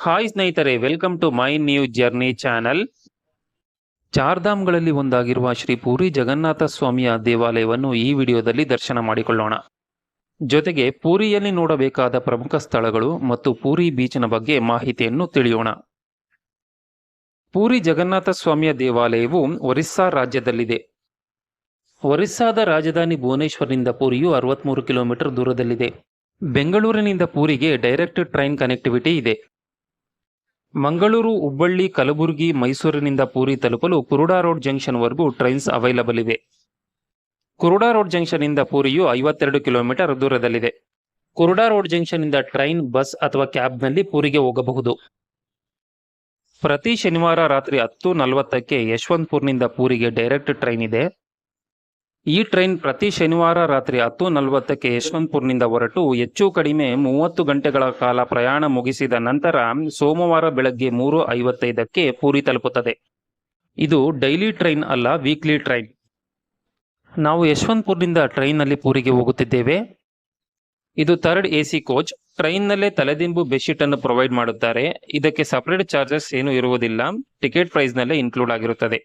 Hi ಸ್ನೇಹಿತರೆ, welcome to my new journey channel. ಚಾರ್ಧಾಮ್ಗಳಲ್ಲಿ ಒಂದಾಗಿರುವ ಶ್ರೀ ಪೂರಿ ಜಗನ್ನಾಥ ಸ್ವಾಮಿಯ ದೇವಾಲಯವನ್ನು ಈ ವಿಡಿಯೋದಲ್ಲಿ ದರ್ಶನ ಮಾಡಿಕೊಳ್ಳೋಣ. ಜೊತೆಗೆ ಪೂರಿಯಲ್ಲಿ ನೋಡಬೇಕಾದ ಪ್ರಮುಖ ಸ್ಥಳಗಳು ಮತ್ತು ಪೂರಿ ಬೀಚ್ನ ಬಗ್ಗೆ ಮಾಹಿತಿಯನ್ನು ತಿಳಿಯೋಣ. ಪೂರಿ ಜಗನ್ನಾಥ ಸ್ವಾಮಿಯ ದೇವಾಲಯವು ಒರಿಸ್ಸಾ ರಾಜ್ಯದಲ್ಲಿದೆ. ಒರಿಸ್ಸಾದ ರಾಜಧಾನಿ ಭುವನೇಶ್ವರದಿಂದ ಪೂರಿಯು 63 ಕಿಲೋಮೀಟರ್ ದೂರದಲ್ಲಿದೆ. ಬೆಂಗಳೂರಿನಿಂದ ಪೂರಿಗೆ ಡೈರೆಕ್ಟ್ ಟ್ರೈನ್ ಕನೆಕ್ಟಿವಿಟಿ ಇದೆ. ಮಂಗಳೂರು, ಹುಬ್ಬಳ್ಳಿ, ಕಲಬುರಗಿ, ಮೈಸೂರಿನಿಂದ ಪೂರಿ ತಲುಪಲು ಕುರುಡಾ ರೋಡ್ ಜಂಕ್ಷನ್ ವರೆಗೂ ಟ್ರೈನ್ಸ್ ಅವೈಲಬಲ್ ಇವೆ. ಕುರುಡಾ ರೋಡ್ ಜಂಕ್ಷನ್ ಇಂದ ಪೂರಿಯು 52 ಕಿಲೋಮೀಟರ್ ದೂರದಲ್ಲಿದೆ. ಕುರುಡಾ ರೋಡ್ ಜಂಕ್ಷನ್ ಇಂದ ಟ್ರೈನ್, ಬಸ್ ಅಥವಾ ಕ್ಯಾಬ್ನಲ್ಲಿ ಪೂರಿಗೆ ಹೋಗಬಹುದು. ಪ್ರತಿ ಶನಿವಾರ ರಾತ್ರಿ 10:40ಕ್ಕೆ ಯಶವಂತಪುರ್ನಿಂದ ಪೂರಿಗೆ ಡೈರೆಕ್ಟ್ ಟ್ರೈನ್ ಇದೆ. ಈ ಟ್ರೈನ್ ಪ್ರತಿ ಶನಿವಾರ ರಾತ್ರಿ 10:40ಕ್ಕೆ ಯಶವಂತಪುರ್ನಿಂದ ಹೊರಟು ಹೆಚ್ಚು ಕಡಿಮೆ 30 ಗಂಟೆಗಳ ಕಾಲ ಪ್ರಯಾಣ ಮುಗಿಸಿದ ನಂತರ ಸೋಮವಾರ ಬೆಳಗ್ಗೆ 3:55ಕ್ಕೆ ಪೂರಿ ತಲುಪುತ್ತದೆ. ಇದು ಡೈಲಿ ಟ್ರೈನ್ ಅಲ್ಲ, ವೀಕ್ಲಿ ಟ್ರೈನ್. ನಾವು ಯಶವಂತಪುರ್ನಿಂದ ಟ್ರೈನ್ನಲ್ಲಿ ಪೂರಿಗೆ ಹೋಗುತ್ತಿದ್ದೇವೆ. ಇದು 3rd AC ಕೋಚ್. ಟ್ರೈನ್ನಲ್ಲೇ ತಲೆದಿಂಬು ಬೆಡ್ಶೀಟ್ ಅನ್ನು ಪ್ರೊವೈಡ್ ಮಾಡುತ್ತಾರೆ. ಇದಕ್ಕೆ ಸಪರೇಟ್ ಚಾರ್ಜಸ್ ಏನು ಇರುವುದಿಲ್ಲ. ಟಿಕೆಟ್ ಪ್ರೈಸ್ನಲ್ಲೇ ಇನ್ಕ್ಲೂಡ್ ಆಗಿರುತ್ತದೆ.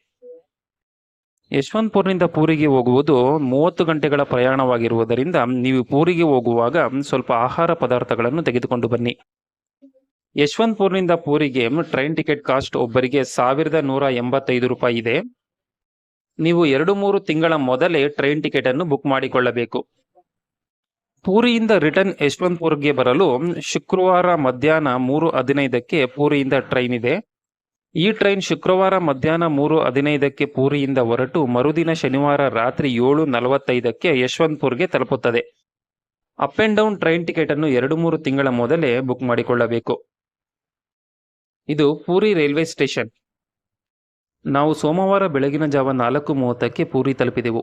ಯಶವಂತಪುರ್ನಿಂದ ಪೂರಿಗೆ ಹೋಗುವುದು 30 ಗಂಟೆಗಳ ಪ್ರಯಾಣವಾಗಿರುವುದರಿಂದ ನೀವು ಪೂರಿಗೆ ಹೋಗುವಾಗ ಸ್ವಲ್ಪ ಆಹಾರ ಪದಾರ್ಥಗಳನ್ನು ತೆಗೆದುಕೊಂಡು ಬನ್ನಿ. ಯಶವಂತಪುರ್ನಿಂದ ಪೂರಿಗೆ ಟ್ರೈನ್ ಟಿಕೆಟ್ ಕಾಸ್ಟ್ ಒಬ್ಬರಿಗೆ 1185 ರೂಪಾಯಿ ಇದೆ. ನೀವು 2-3 ತಿಂಗಳ ಮೊದಲೇ ಟ್ರೈನ್ ಟಿಕೆಟ್ ಅನ್ನು ಬುಕ್ ಮಾಡಿಕೊಳ್ಳಬೇಕು. ಪೂರಿಯಿಂದ ರಿಟರ್ನ್ ಯಶವಂತಪುರ್ಗೆ ಬರಲು ಶುಕ್ರವಾರ ಮಧ್ಯಾಹ್ನ 3:15ಕ್ಕೆ ಪೂರಿಯಿಂದ ಟ್ರೈನ್ ಇದೆ. ಈ ಟ್ರೈನ್ ಶುಕ್ರವಾರ ಮಧ್ಯಾಹ್ನ 3:15ಕ್ಕೆ ಪೂರಿಯಿಂದ ಹೊರಟು ಮರುದಿನ ಶನಿವಾರ ರಾತ್ರಿ 7:45ಕ್ಕೆ ಯಶವಂತಪುರ್ಗೆ ತಲುಪುತ್ತದೆ. Up and down train ticket ಅನ್ನು 2-3 ತಿಂಗಳ ಮೊದಲೇ ಬುಕ್ ಮಾಡಿಕೊಳ್ಳಬೇಕು. ಇದು ಪೂರಿ ರೈಲ್ವೆ ಸ್ಟೇಷನ್. ನಾವು ಸೋಮವಾರ ಬೆಳಗಿನ ಜಾವ 4:30ಕ್ಕೆ ಪೂರಿ ತಲುಪಿದೆವು.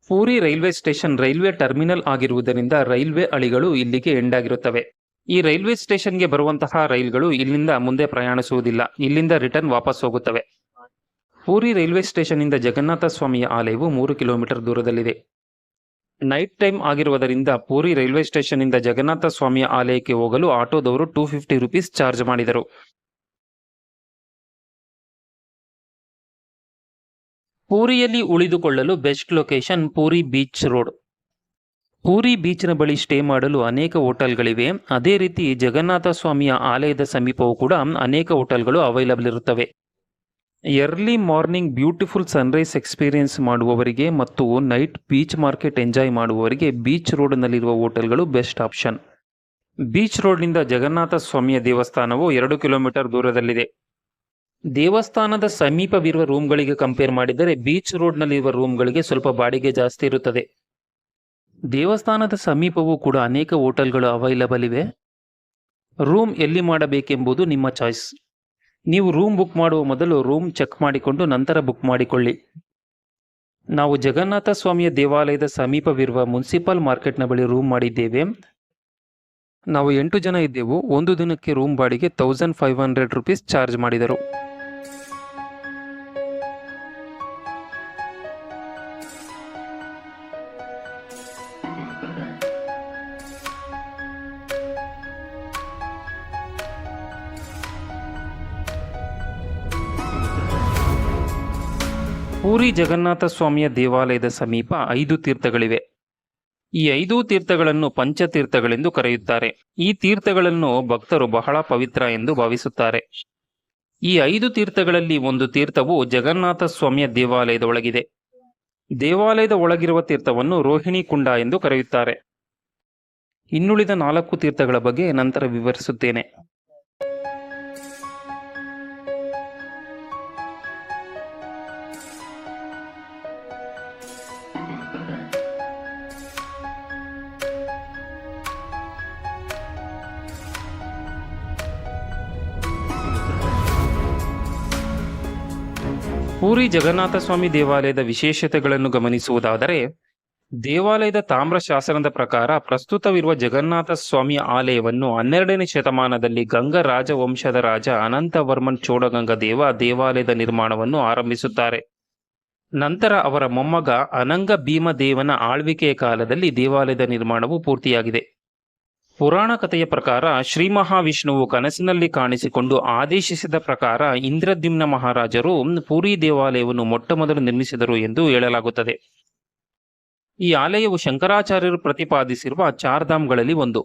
Puri railway station railway terminal ಆಗಿರುವುದರಿಂದ ರೈಲ್ವೆ ಹಳಿಗಳು ಇಲ್ಲಿಗೆ ಎಂಡ್ ಆಗಿರುತ್ತವೆ. ಈ ರೈಲ್ವೆ ಸ್ಟೇಷನ್ಗೆ ಬರುವಂತಹ ರೈಲ್ಗಳು ಇಲ್ಲಿಂದ ಮುಂದೆ ಪ್ರಯಾಣಿಸುವುದಿಲ್ಲ. ಇಲ್ಲಿಂದ ರಿಟರ್ನ್ ವಾಪಸ್ ಹೋಗುತ್ತವೆ. ಪೂರಿ ರೈಲ್ವೆ ಸ್ಟೇಷನ್ ಇಂದ ಜಗನ್ನಾಥ ಸ್ವಾಮಿಯ ಆಲಯವು 3 ಕಿಲೋಮೀಟರ್ ದೂರದಲ್ಲಿದೆ. ನೈಟ್ ಟೈಮ್ ಆಗಿರುವುದರಿಂದ ಪೂರಿ ರೈಲ್ವೆ ಸ್ಟೇಷನ್ ಇಂದ ಜಗನ್ನಾಥ ಸ್ವಾಮಿಯ ಆಲಯಕ್ಕೆ ಹೋಗಲು ಆಟೋದವರು 250 ರೂಪೀಸ್ ಚಾರ್ಜ್ ಮಾಡಿದರು. ಪೂರಿಯಲ್ಲಿ ಉಳಿದುಕೊಳ್ಳಲು best location Puri beach road. Puri ಬೀಚ್ನ ಬಳಿ ಸ್ಟೇ ಮಾಡಲು ಅನೇಕ ಹೋಟೆಲ್ಗಳಿವೆ. ಅದೇ ರೀತಿ ಜಗನ್ನಾಥ ಸ್ವಾಮಿಯ ಆಲಯದ ಸಮೀಪವೂ ಕೂಡ ಅನೇಕ ಹೋಟೆಲ್ಗಳು ಅವೈಲಬಲ್ ಇರುತ್ತವೆ. Early morning beautiful sunrise experience ಮಾಡುವವರಿಗೆ ಮತ್ತು ನೈಟ್ ಬೀಚ್ ಮಾರ್ಕೆಟ್ ಎಂಜಾಯ್ ಮಾಡುವವರಿಗೆ ಬೀಚ್ ರೋಡ್ನಲ್ಲಿರುವ ಹೋಟೆಲ್ಗಳು ಬೆಸ್ಟ್ ಆಪ್ಷನ್. ಬೀಚ್ ರೋಡ್ನಿಂದ ಜಗನ್ನಾಥ ಸ್ವಾಮಿಯ ದೇವಸ್ಥಾನವು 2 ಕಿಲೋಮೀಟರ್ ದೂರದಲ್ಲಿದೆ. ದೇವಸ್ಥಾನದ ಸಮೀಪವಿರುವ ರೂಮ್ಗಳಿಗೆ ಕಂಪೇರ್ ಮಾಡಿದರೆ ಬೀಚ್ ರೋಡ್ನಲ್ಲಿರುವ ರೂಮ್ಗಳಿಗೆ ಸ್ವಲ್ಪ ಬಾಡಿಗೆ ಜಾಸ್ತಿ ಇರುತ್ತದೆ. ದೇವಸ್ಥಾನದ ಸಮೀಪವೂ ಕೂಡ ಅನೇಕ ಹೋಟೆಲ್ಗಳು ಅವೈಲಬಲ್ ಇವೆ. ರೂಮ್ ಎಲ್ಲಿ ಮಾಡಬೇಕೆಂಬುದು ನಿಮ್ಮ ಚಾಯ್ಸ್. ನೀವು ರೂಮ್ ಬುಕ್ ಮಾಡುವ ಮೊದಲು ರೂಮ್ ಚೆಕ್ ಮಾಡಿಕೊಂಡು ನಂತರ ಬುಕ್ ಮಾಡಿಕೊಳ್ಳಿ. ನಾವು ಜಗನ್ನಾಥ ಸ್ವಾಮಿಯ ದೇವಾಲಯದ ಸಮೀಪವಿರುವ ಮುನ್ಸಿಪಲ್ ಮಾರ್ಕೆಟ್ನ ಬಳಿ ರೂಮ್ ಮಾಡಿದ್ದೇವೆ. ನಾವು 8 ಜನ ಇದ್ದೆವು. ಒಂದು ದಿನಕ್ಕೆ ರೂಮ್ ಬಾಡಿಗೆ 1500 ರೂಪೀಸ್ ಚಾರ್ಜ್ ಮಾಡಿದರು. ಪೂರಿ ಜಗನ್ನಾಥ ಸ್ವಾಮಿಯ ದೇವಾಲಯದ ಸಮೀಪ 5 ತೀರ್ಥಗಳಿವೆ. ಈ 5 ತೀರ್ಥಗಳನ್ನು ಪಂಚತೀರ್ಥಗಳೆಂದು ಕರೆಯುತ್ತಾರೆ. ಈ ತೀರ್ಥಗಳನ್ನು ಭಕ್ತರು ಬಹಳ ಪವಿತ್ರ ಎಂದು ಭಾವಿಸುತ್ತಾರೆ. ಈ 5 ತೀರ್ಥಗಳಲ್ಲಿ ಒಂದು ತೀರ್ಥವು ಜಗನ್ನಾಥ ಸ್ವಾಮಿಯ ದೇವಾಲಯದ ಒಳಗಿದೆ. ದೇವಾಲಯದ ಒಳಗಿರುವ ತೀರ್ಥವನ್ನು ರೋಹಿಣಿ ಕುಂಡ ಎಂದು ಕರೆಯುತ್ತಾರೆ. ಇನ್ನುಳಿದ 4 ತೀರ್ಥಗಳ ಬಗ್ಗೆ ನಂತರ ವಿವರಿಸುತ್ತೇನೆ. ಪೂರಿ ಜಗನ್ನಾಥ ಸ್ವಾಮಿ ದೇವಾಲಯದ ವಿಶೇಷತೆಗಳನ್ನು ಗಮನಿಸುವುದಾದರೆ, ದೇವಾಲಯದ ತಾಮ್ರ ಶಾಸನದ ಪ್ರಕಾರ ಪ್ರಸ್ತುತವಿರುವ ಜಗನ್ನಾಥ ಸ್ವಾಮಿಯ ಆಲಯವನ್ನು 12ನೇ ಶತಮಾನದಲ್ಲಿ ಗಂಗ ರಾಜವಂಶದ ರಾಜ ಅನಂತವರ್ಮನ್ ಚೋಡಗಂಗ ದೇವಾಲಯದ ನಿರ್ಮಾಣವನ್ನು ಆರಂಭಿಸುತ್ತಾರೆ. ನಂತರ ಅವರ ಮೊಮ್ಮಗ ಅನಂಗ ಭೀಮದೇವನ ಆಳ್ವಿಕೆಯ ಕಾಲದಲ್ಲಿ ದೇವಾಲಯದ ನಿರ್ಮಾಣವು ಪೂರ್ತಿಯಾಗಿದೆ. ಪುರಾಣ ಕಥೆಯ ಪ್ರಕಾರ ಶ್ರೀ ಮಹಾವಿಷ್ಣುವು ಕನಸಿನಲ್ಲಿ ಕಾಣಿಸಿಕೊಂಡು ಆದೇಶಿಸಿದ ಪ್ರಕಾರ ಇಂದ್ರದ್ಯುಮ್ನ ಮಹಾರಾಜರು ಪುರಿ ದೇವಾಲಯವನ್ನು ಮೊಟ್ಟಮೊದಲು ನಿರ್ಮಿಸಿದರು ಎಂದು ಹೇಳಲಾಗುತ್ತದೆ. ಈ ಆಲಯವು ಶಂಕರಾಚಾರ್ಯರು ಪ್ರತಿಪಾದಿಸಿರುವ ಚಾರ್ಧಾಮ್ಗಳಲ್ಲಿ ಒಂದು.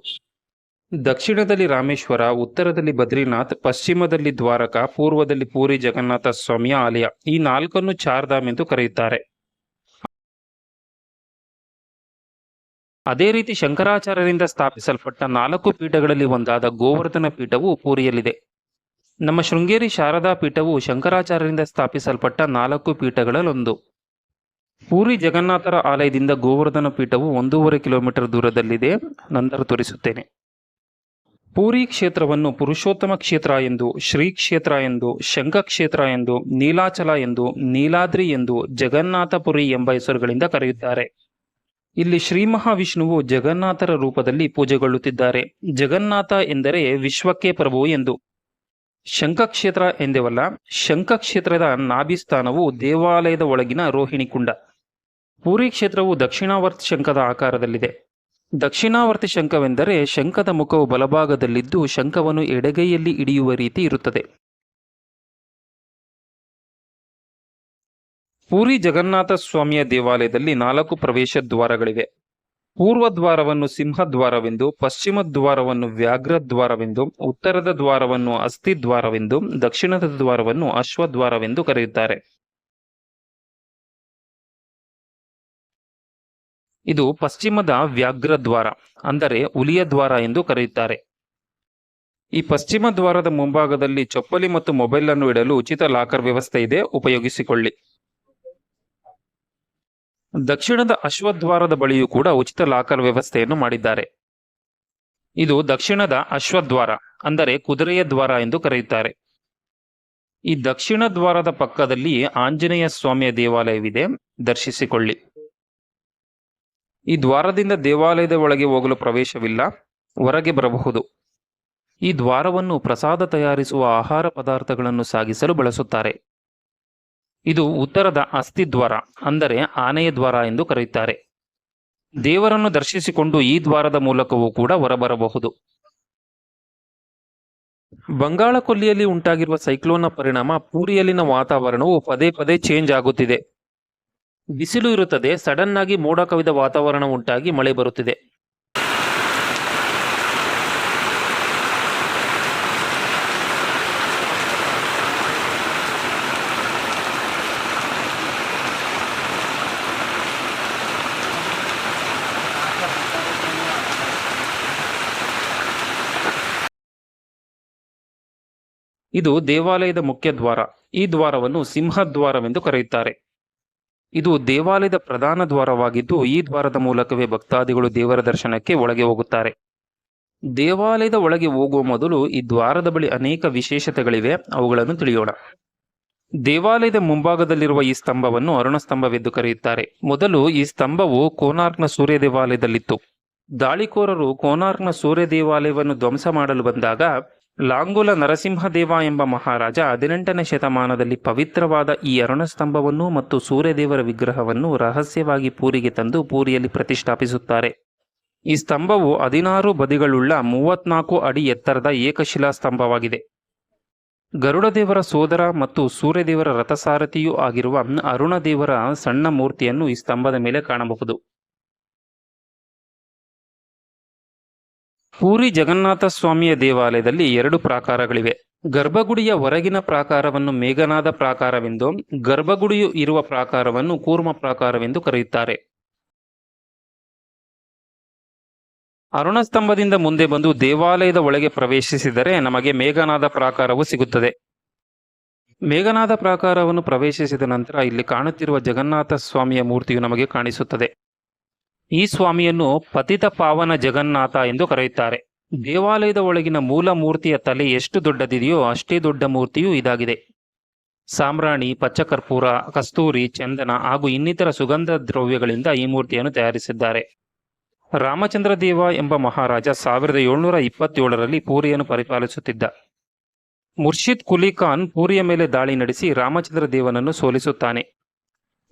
ದಕ್ಷಿಣದಲ್ಲಿ ರಾಮೇಶ್ವರ, ಉತ್ತರದಲ್ಲಿ ಬದ್ರಿನಾಥ್, ಪಶ್ಚಿಮದಲ್ಲಿ ದ್ವಾರಕ, ಪೂರ್ವದಲ್ಲಿ ಪೂರಿ ಜಗನ್ನಾಥ ಸ್ವಾಮಿಯ ಆಲಯ. ಈ ನಾಲ್ಕನ್ನು ಚಾರ್ಧಾಮ್ ಎಂದು ಕರೆಯುತ್ತಾರೆ. ಅದೇ ರೀತಿ ಶಂಕರಾಚಾರ್ಯರಿಂದ ಸ್ಥಾಪಿಸಲ್ಪಟ್ಟ 4 ಪೀಠಗಳಲ್ಲಿ ಒಂದಾದ ಗೋವರ್ಧನ ಪೀಠವು ಪೂರಿಯಲ್ಲಿದೆ. ನಮ್ಮ ಶೃಂಗೇರಿ ಶಾರದಾ ಪೀಠವು ಶಂಕರಾಚಾರ್ಯರಿಂದ ಸ್ಥಾಪಿಸಲ್ಪಟ್ಟ 4 ಪೀಠಗಳಲ್ಲೊಂದು. ಪೂರಿ ಜಗನ್ನಾಥರ ಆಲಯದಿಂದ ಗೋವರ್ಧನ ಪೀಠವು 1.5 ಕಿಲೋಮೀಟರ್ ದೂರದಲ್ಲಿದೆ. ನಂತರ ತೋರಿಸುತ್ತೇನೆ. ಪೂರಿ ಕ್ಷೇತ್ರವನ್ನು ಪುರುಷೋತ್ತಮ ಕ್ಷೇತ್ರ ಎಂದು, ಶ್ರೀ ಕ್ಷೇತ್ರ ಎಂದು, ಶಂಖ ಕ್ಷೇತ್ರ ಎಂದು, ನೀಲಾಚಲ ಎಂದು, ನೀಲಾದ್ರಿ ಎಂದು, ಜಗನ್ನಾಥಪುರಿ ಎಂಬ ಹೆಸರುಗಳಿಂದ ಕರೆಯುತ್ತಾರೆ. ಇಲ್ಲಿ ಶ್ರೀ ಮಹಾವಿಷ್ಣುವು ಜಗನ್ನಾಥರ ರೂಪದಲ್ಲಿ ಪೂಜೆಗೊಳ್ಳುತ್ತಿದ್ದಾರೆ. ಜಗನ್ನಾಥ ಎಂದರೆ ವಿಶ್ವಕ್ಕೆ ಪ್ರಭು ಎಂದು. ಶಂಖಕ್ಷೇತ್ರ ಎಂದೇವಲ್ಲ, ಶಂಖಕ್ಷೇತ್ರದ ನಾಭಿಸ್ಥಾನವು ದೇವಾಲಯದ ಒಳಗಿನ ರೋಹಿಣಿ ಕುಂಡ. ಪೂರಿ ಕ್ಷೇತ್ರವು ದಕ್ಷಿಣಾವರ್ತಿ ಶಂಖದ ಆಕಾರದಲ್ಲಿದೆ. ದಕ್ಷಿಣಾವರ್ತಿ ಶಂಖವೆಂದರೆ ಶಂಖದ ಮುಖವು ಬಲಭಾಗದಲ್ಲಿದ್ದು ಶಂಖವನ್ನು ಎಡಗೈಯಲ್ಲಿ ಹಿಡಿಯುವ ರೀತಿ ಇರುತ್ತದೆ. ಪೂರಿ ಜಗನ್ನಾಥ ಸ್ವಾಮಿಯ ದೇವಾಲಯದಲ್ಲಿ 4 ಪ್ರವೇಶ ದ್ವಾರಗಳಿವೆ. ಪೂರ್ವ ದ್ವಾರವನ್ನು ಸಿಂಹದ್ವಾರವೆಂದು, ಪಶ್ಚಿಮ ದ್ವಾರವನ್ನು ವ್ಯಾಘ್ರದ್ವಾರವೆಂದು, ಉತ್ತರದ ದ್ವಾರವನ್ನು ಅಸ್ಥಿದ್ವಾರವೆಂದು, ದಕ್ಷಿಣದ ದ್ವಾರವನ್ನು ಅಶ್ವದ್ವಾರವೆಂದು ಕರೆಯುತ್ತಾರೆ. ಇದು ಪಶ್ಚಿಮದ ವ್ಯಾಘ್ರದ್ವಾರ, ಅಂದರೆ ಹುಲಿಯ ದ್ವಾರ ಎಂದು ಕರೆಯುತ್ತಾರೆ. ಈ ಪಶ್ಚಿಮ ದ್ವಾರದ ಮುಂಭಾಗದಲ್ಲಿ ಚಪ್ಪಲಿ ಮತ್ತು ಮೊಬೈಲ್ ಅನ್ನು ಇಡಲು ಉಚಿತ ಲಾಕರ್ ವ್ಯವಸ್ಥೆ ಇದೆ, ಉಪಯೋಗಿಸಿಕೊಳ್ಳಿ. ದಕ್ಷಿಣದ ಅಶ್ವದ್ವಾರದ ಬಳಿಯೂ ಕೂಡ ಉಚಿತ ಲಾಕರ್ ವ್ಯವಸ್ಥೆಯನ್ನು ಮಾಡಿದ್ದಾರೆ. ಇದು ದಕ್ಷಿಣದ ಅಶ್ವದ್ವಾರ, ಅಂದರೆ ಕುದುರೆಯ ದ್ವಾರ ಎಂದು ಕರೆಯುತ್ತಾರೆ. ಈ ದಕ್ಷಿಣ ದ್ವಾರದ ಪಕ್ಕದಲ್ಲಿ ಆಂಜನೇಯ ಸ್ವಾಮಿಯ ದೇವಾಲಯವಿದೆ, ದರ್ಶಿಸಿಕೊಳ್ಳಿ. ಈ ದ್ವಾರದಿಂದ ದೇವಾಲಯದ ಒಳಗೆ ಹೋಗಲು ಪ್ರವೇಶವಿಲ್ಲ, ಹೊರಗೆ ಬರಬಹುದು. ಈ ದ್ವಾರವನ್ನು ಪ್ರಸಾದ ತಯಾರಿಸುವ ಆಹಾರ ಪದಾರ್ಥಗಳನ್ನು ಸಾಗಿಸಲು ಬಳಸುತ್ತಾರೆ. ಇದು ಉತ್ತರದ ಅಸ್ಥಿದ್ವಾರ, ಅಂದರೆ ಆನೆಯ ದ್ವಾರ ಎಂದು ಕರೆಯುತ್ತಾರೆ. ದೇವರನ್ನು ದರ್ಶಿಸಿಕೊಂಡು ಈ ದ್ವಾರದ ಮೂಲಕವೂ ಕೂಡ ಹೊರಬರಬಹುದು. ಬಂಗಾಳ ಕೊಲ್ಲಿಯಲ್ಲಿ ಉಂಟಾಗಿರುವ ಸೈಕ್ಲೋನ್ನ ಪರಿಣಾಮ ಪೂರಿಯಲ್ಲಿನ ವಾತಾವರಣವು ಪದೇ ಪದೇ ಚೇಂಜ್ ಆಗುತ್ತಿದೆ. ಬಿಸಿಲು ಇರುತ್ತದೆ, ಸಡನ್ ಆಗಿ ಮೋಡ ಕವಿದ ವಾತಾವರಣ ಉಂಟಾಗಿ ಮಳೆ ಬರುತ್ತಿದೆ. ಇದು ದೇವಾಲಯದ ಮುಖ್ಯ ದ್ವಾರ. ಈ ದ್ವಾರವನ್ನು ಸಿಂಹದ್ವಾರವೆಂದು ಕರೆಯುತ್ತಾರೆ. ಇದು ದೇವಾಲಯದ ಪ್ರಧಾನ ದ್ವಾರವಾಗಿದ್ದು ಈ ದ್ವಾರದ ಮೂಲಕವೇ ಭಕ್ತಾದಿಗಳು ದೇವರ ದರ್ಶನಕ್ಕೆ ಒಳಗೆ ಹೋಗುತ್ತಾರೆ. ದೇವಾಲಯದ ಒಳಗೆ ಹೋಗುವ ಮೊದಲು ಈ ದ್ವಾರದ ಬಳಿ ಅನೇಕ ವಿಶೇಷತೆಗಳಿವೆ, ಅವುಗಳನ್ನು ತಿಳಿಯೋಣ. ದೇವಾಲಯದ ಮುಂಭಾಗದಲ್ಲಿರುವ ಈ ಸ್ತಂಭವನ್ನು ಅರುಣ ಸ್ತಂಭವೆಂದು ಕರೆಯುತ್ತಾರೆ. ಮೊದಲು ಈ ಸ್ತಂಭವು ಕೋನಾರ್ಕ್ನ ಸೂರ್ಯ ದೇವಾಲಯದಲ್ಲಿತ್ತು. ದಾಳಿಕೋರರು ಕೋನಾರ್ಕ್ನ ಸೂರ್ಯ ದೇವಾಲಯವನ್ನು ಧ್ವಂಸ ಮಾಡಲು ಬಂದಾಗ ಲಾಂಗುಲ ನರಸಿಂಹದೇವ ಎಂಬ ಮಹಾರಾಜ 18ನೇ ಶತಮಾನದಲ್ಲಿ ಪವಿತ್ರವಾದ ಈ ಅರುಣ ಸ್ತಂಭವನ್ನು ಮತ್ತು ಸೂರ್ಯದೇವರ ವಿಗ್ರಹವನ್ನು ರಹಸ್ಯವಾಗಿ ಪೂರಿಗೆ ತಂದು ಪೂರಿಯಲ್ಲಿ ಪ್ರತಿಷ್ಠಾಪಿಸುತ್ತಾರೆ. ಈ ಸ್ತಂಭವು 16 ಬದಿಗಳುಳ್ಳ 34 ಅಡಿ ಎತ್ತರದ ಏಕಶಿಲಾ ಸ್ತಂಭವಾಗಿದೆ. ಗರುಡದೇವರ ಸೋದರ ಮತ್ತು ಸೂರ್ಯದೇವರ ರಥಸಾರಥಿಯೂ ಆಗಿರುವ ಅರುಣದೇವರ ಸಣ್ಣ ಮೂರ್ತಿಯನ್ನು ಈ ಸ್ತಂಭದ ಮೇಲೆ ಕಾಣಬಹುದು. ಪೂರಿ ಜಗನ್ನಾಥ ಸ್ವಾಮಿಯ ದೇವಾಲಯದಲ್ಲಿ 2 ಪ್ರಾಕಾರಗಳಿವೆ. ಗರ್ಭಗುಡಿಯ ಹೊರಗಿನ ಪ್ರಾಕಾರವನ್ನು ಮೇಘನಾದ ಪ್ರಾಕಾರವೆಂದು, ಗರ್ಭಗುಡಿಯು ಇರುವ ಪ್ರಾಕಾರವನ್ನು ಕೂರ್ಮ ಪ್ರಾಕಾರವೆಂದು ಕರೆಯುತ್ತಾರೆ. ಅರುಣಸ್ತಂಭದಿಂದ ಮುಂದೆ ಬಂದು ದೇವಾಲಯದ ಒಳಗೆ ಪ್ರವೇಶಿಸಿದರೆ ನಮಗೆ ಮೇಘನಾದ ಪ್ರಾಕಾರವು ಸಿಗುತ್ತದೆ. ಮೇಘನಾದ ಪ್ರಾಕಾರವನ್ನು ಪ್ರವೇಶಿಸಿದ ನಂತರ ಇಲ್ಲಿ ಕಾಣುತ್ತಿರುವ ಜಗನ್ನಾಥ ಸ್ವಾಮಿಯ ಮೂರ್ತಿಯು ನಮಗೆ ಕಾಣಿಸುತ್ತದೆ. ಈ ಸ್ವಾಮಿಯನ್ನು ಪತಿತ ಪಾವನ ಜಗನ್ನಾಥ ಎಂದು ಕರೆಯುತ್ತಾರೆ. ದೇವಾಲಯದ ಒಳಗಿನ ಮೂಲ ಮೂರ್ತಿಯ ತಲೆ ಎಷ್ಟು ದೊಡ್ಡದಿದೆಯೋ ಅಷ್ಟೇ ದೊಡ್ಡ ಮೂರ್ತಿಯೂ ಇದಾಗಿದೆ. ಸಾಮ್ರಾಣಿ, ಪಚ್ಚಕರ್ಪೂರ, ಕಸ್ತೂರಿ, ಚಂದನ ಹಾಗೂ ಇನ್ನಿತರ ಸುಗಂಧ ದ್ರವ್ಯಗಳಿಂದ ಈ ಮೂರ್ತಿಯನ್ನು ತಯಾರಿಸಿದ್ದಾರೆ. ರಾಮಚಂದ್ರ ದೇವ ಎಂಬ ಮಹಾರಾಜ 1727ರಲ್ಲಿ ಪೂರಿಯನ್ನು ಪರಿಪಾಲಿಸುತ್ತಿದ್ದ. ಮುರ್ಷಿದ್ ಕುಲಿ ಖಾನ್ ಪೂರಿಯ ಮೇಲೆ ದಾಳಿ ನಡೆಸಿ ರಾಮಚಂದ್ರ ದೇವನನ್ನು ಸೋಲಿಸುತ್ತಾನೆ.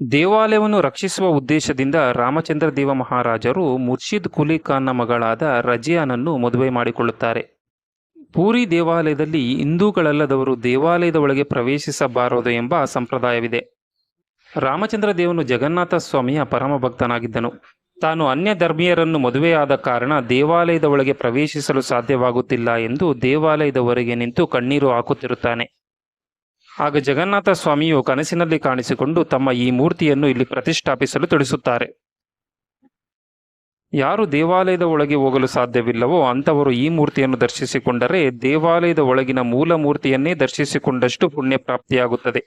ದೇವಾಲಯವನ್ನು ರಕ್ಷಿಸುವ ಉದ್ದೇಶದಿಂದ ರಾಮಚಂದ್ರ ದೇವ ಮಹಾರಾಜರು ಮುರ್ಷಿದ್ ಕುಲಿ ಖಾನ್ನ ಮಗಳಾದ ರಜಿಯಾನನ್ನು ಮದುವೆ ಮಾಡಿಕೊಳ್ಳುತ್ತಾರೆ. ಪೂರಿ ದೇವಾಲಯದಲ್ಲಿ ಹಿಂದೂಗಳಲ್ಲದವರು ದೇವಾಲಯದ ಒಳಗೆ ಪ್ರವೇಶಿಸಬಾರದು ಎಂಬ ಸಂಪ್ರದಾಯವಿದೆ. ರಾಮಚಂದ್ರ ದೇವನು ಜಗನ್ನಾಥ ಸ್ವಾಮಿಯ ಪರಮ ಭಕ್ತನಾಗಿದ್ದನು. ತಾನು ಅನ್ಯ ಧರ್ಮೀಯರನ್ನು ಮದುವೆಯಾದ ಕಾರಣ ದೇವಾಲಯದ ಒಳಗೆ ಪ್ರವೇಶಿಸಲು ಸಾಧ್ಯವಾಗುತ್ತಿಲ್ಲ ಎಂದು ದೇವಾಲಯದ ಹೊರಗೆ ನಿಂತು ಕಣ್ಣೀರು ಹಾಕುತ್ತಿರುತ್ತಾನೆ. ಆಗ ಜಗನ್ನಾಥ ಸ್ವಾಮಿಯು ಕನಸಿನಲ್ಲಿ ಕಾಣಿಸಿಕೊಂಡು ತಮ್ಮ ಈ ಮೂರ್ತಿಯನ್ನು ಇಲ್ಲಿ ಪ್ರತಿಷ್ಠಾಪಿಸಲು ತಿಳಿಸುತ್ತಾರೆ. ಯಾರು ದೇವಾಲಯದ ಒಳಗೆ ಹೋಗಲು ಸಾಧ್ಯವಿಲ್ಲವೋ ಅಂಥವರು ಈ ಮೂರ್ತಿಯನ್ನು ದರ್ಶಿಸಿಕೊಂಡರೆ ದೇವಾಲಯದ ಒಳಗಿನ ಮೂಲ ಮೂರ್ತಿಯನ್ನೇ ದರ್ಶಿಸಿಕೊಂಡಷ್ಟು ಪುಣ್ಯ ಪ್ರಾಪ್ತಿಯಾಗುತ್ತದೆ.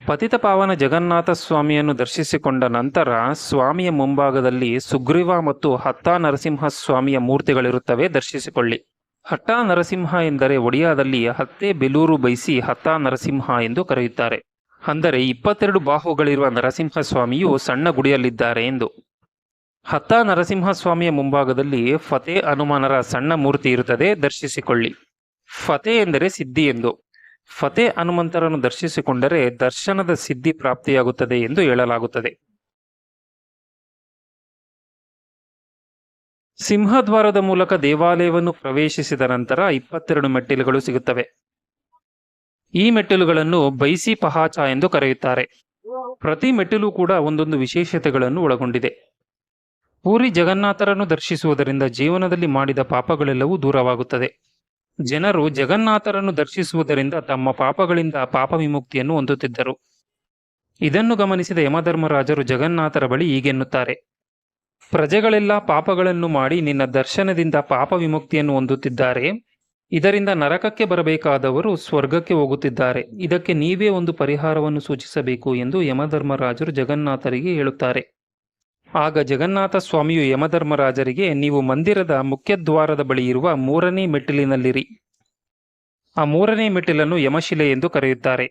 ಪತಿತ ಪಾವನ ಜಗನ್ನಾಥ ಸ್ವಾಮಿಯನ್ನು ದರ್ಶಿಸಿಕೊಂಡ ನಂತರ ಸ್ವಾಮಿಯ ಮುಂಭಾಗದಲ್ಲಿ ಸುಗ್ರೀವ ಮತ್ತು ಹತ್ತ ನರಸಿಂಹ ಸ್ವಾಮಿಯ ಮೂರ್ತಿಗಳಿರುತ್ತವೆ, ದರ್ಶಿಸಿಕೊಳ್ಳಿ. ಹಟ್ಟ ನರಸಿಂಹ ಎಂದರೆ ಒಡಿಯಾದಲ್ಲಿ ಹತ್ತೆ ಬೆಲೂರು ಬೈಸಿ ಹತ್ತ ನರಸಿಂಹ ಎಂದು ಕರೆಯುತ್ತಾರೆ. ಅಂದರೆ 22 ಬಾಹುಗಳಿರುವ ನರಸಿಂಹ ಸ್ವಾಮಿಯು ಸಣ್ಣ ಗುಡಿಯಲ್ಲಿದ್ದಾರೆ ಎಂದು. ಹತ್ತ ನರಸಿಂಹ ಸ್ವಾಮಿಯ ಮುಂಭಾಗದಲ್ಲಿ ಫತೆ ಹನುಮಾನರ ಸಣ್ಣ ಮೂರ್ತಿ ಇರುತ್ತದೆ, ದರ್ಶಿಸಿಕೊಳ್ಳಿ. ಫತೆ ಎಂದರೆ ಸಿದ್ಧಿ ಎಂದು. ಫತೆ ಹನುಮಂತರನ್ನು ದರ್ಶಿಸಿಕೊಂಡರೆ ದರ್ಶನದ ಸಿದ್ಧಿ ಪ್ರಾಪ್ತಿಯಾಗುತ್ತದೆ ಎಂದು ಹೇಳಲಾಗುತ್ತದೆ. ಸಿಂಹದ್ವಾರದ ಮೂಲಕ ದೇವಾಲಯವನ್ನು ಪ್ರವೇಶಿಸಿದ ನಂತರ 22 ಮೆಟ್ಟಿಲುಗಳು ಸಿಗುತ್ತವೆ. ಈ ಮೆಟ್ಟಿಲುಗಳನ್ನು ಬೈಸಿ ಪಹಾಚ ಎಂದು ಕರೆಯುತ್ತಾರೆ. ಪ್ರತಿ ಮೆಟ್ಟಿಲು ಕೂಡ ಒಂದೊಂದು ವಿಶೇಷತೆಗಳನ್ನು ಒಳಗೊಂಡಿದೆ. ಪೂರಿ ಜಗನ್ನಾಥರನ್ನು ದರ್ಶಿಸುವುದರಿಂದ ಜೀವನದಲ್ಲಿ ಮಾಡಿದ ಪಾಪಗಳೆಲ್ಲವೂ ದೂರವಾಗುತ್ತದೆ. ಜನರು ಜಗನ್ನಾಥರನ್ನು ದರ್ಶಿಸುವುದರಿಂದ ತಮ್ಮ ಪಾಪಗಳಿಂದ ಪಾಪ ವಿಮುಕ್ತಿಯನ್ನು ಹೊಂದುತ್ತಿದ್ದರು. ಇದನ್ನು ಗಮನಿಸಿದ ಯಮಧರ್ಮರಾಜರು ಜಗನ್ನಾಥರ ಬಳಿ ಹೀಗೆನ್ನುತ್ತಾರೆ: ಪ್ರಜೆಗಳೆಲ್ಲ ಪಾಪಗಳನ್ನು ಮಾಡಿ ನಿನ್ನ ದರ್ಶನದಿಂದ ಪಾಪ ವಿಮುಕ್ತಿಯನ್ನು ಹೊಂದುತ್ತಿದ್ದಾರೆ. ಇದರಿಂದ ನರಕಕ್ಕೆ ಬರಬೇಕಾದವರು ಸ್ವರ್ಗಕ್ಕೆ ಹೋಗುತ್ತಿದ್ದಾರೆ. ಇದಕ್ಕೆ ನೀವೇ ಒಂದು ಪರಿಹಾರವನ್ನು ಸೂಚಿಸಬೇಕು ಎಂದು ಯಮಧರ್ಮರಾಜರು ಜಗನ್ನಾಥರಿಗೆ ಹೇಳುತ್ತಾರೆ. ಆಗ ಜಗನ್ನಾಥ ಸ್ವಾಮಿಯು ಯಮಧರ್ಮರಾಜರಿಗೆ, ನೀವು ಮಂದಿರದ ಮುಖ್ಯದ್ವಾರದ ಬಳಿ ಇರುವ 3ನೇ ಮೆಟ್ಟಿಲಿನಲ್ಲಿರಿ. ಆ 3ನೇ ಮೆಟ್ಟಿಲನ್ನು ಯಮಶಿಲೆ ಎಂದು ಕರೆಯುತ್ತಾರೆ.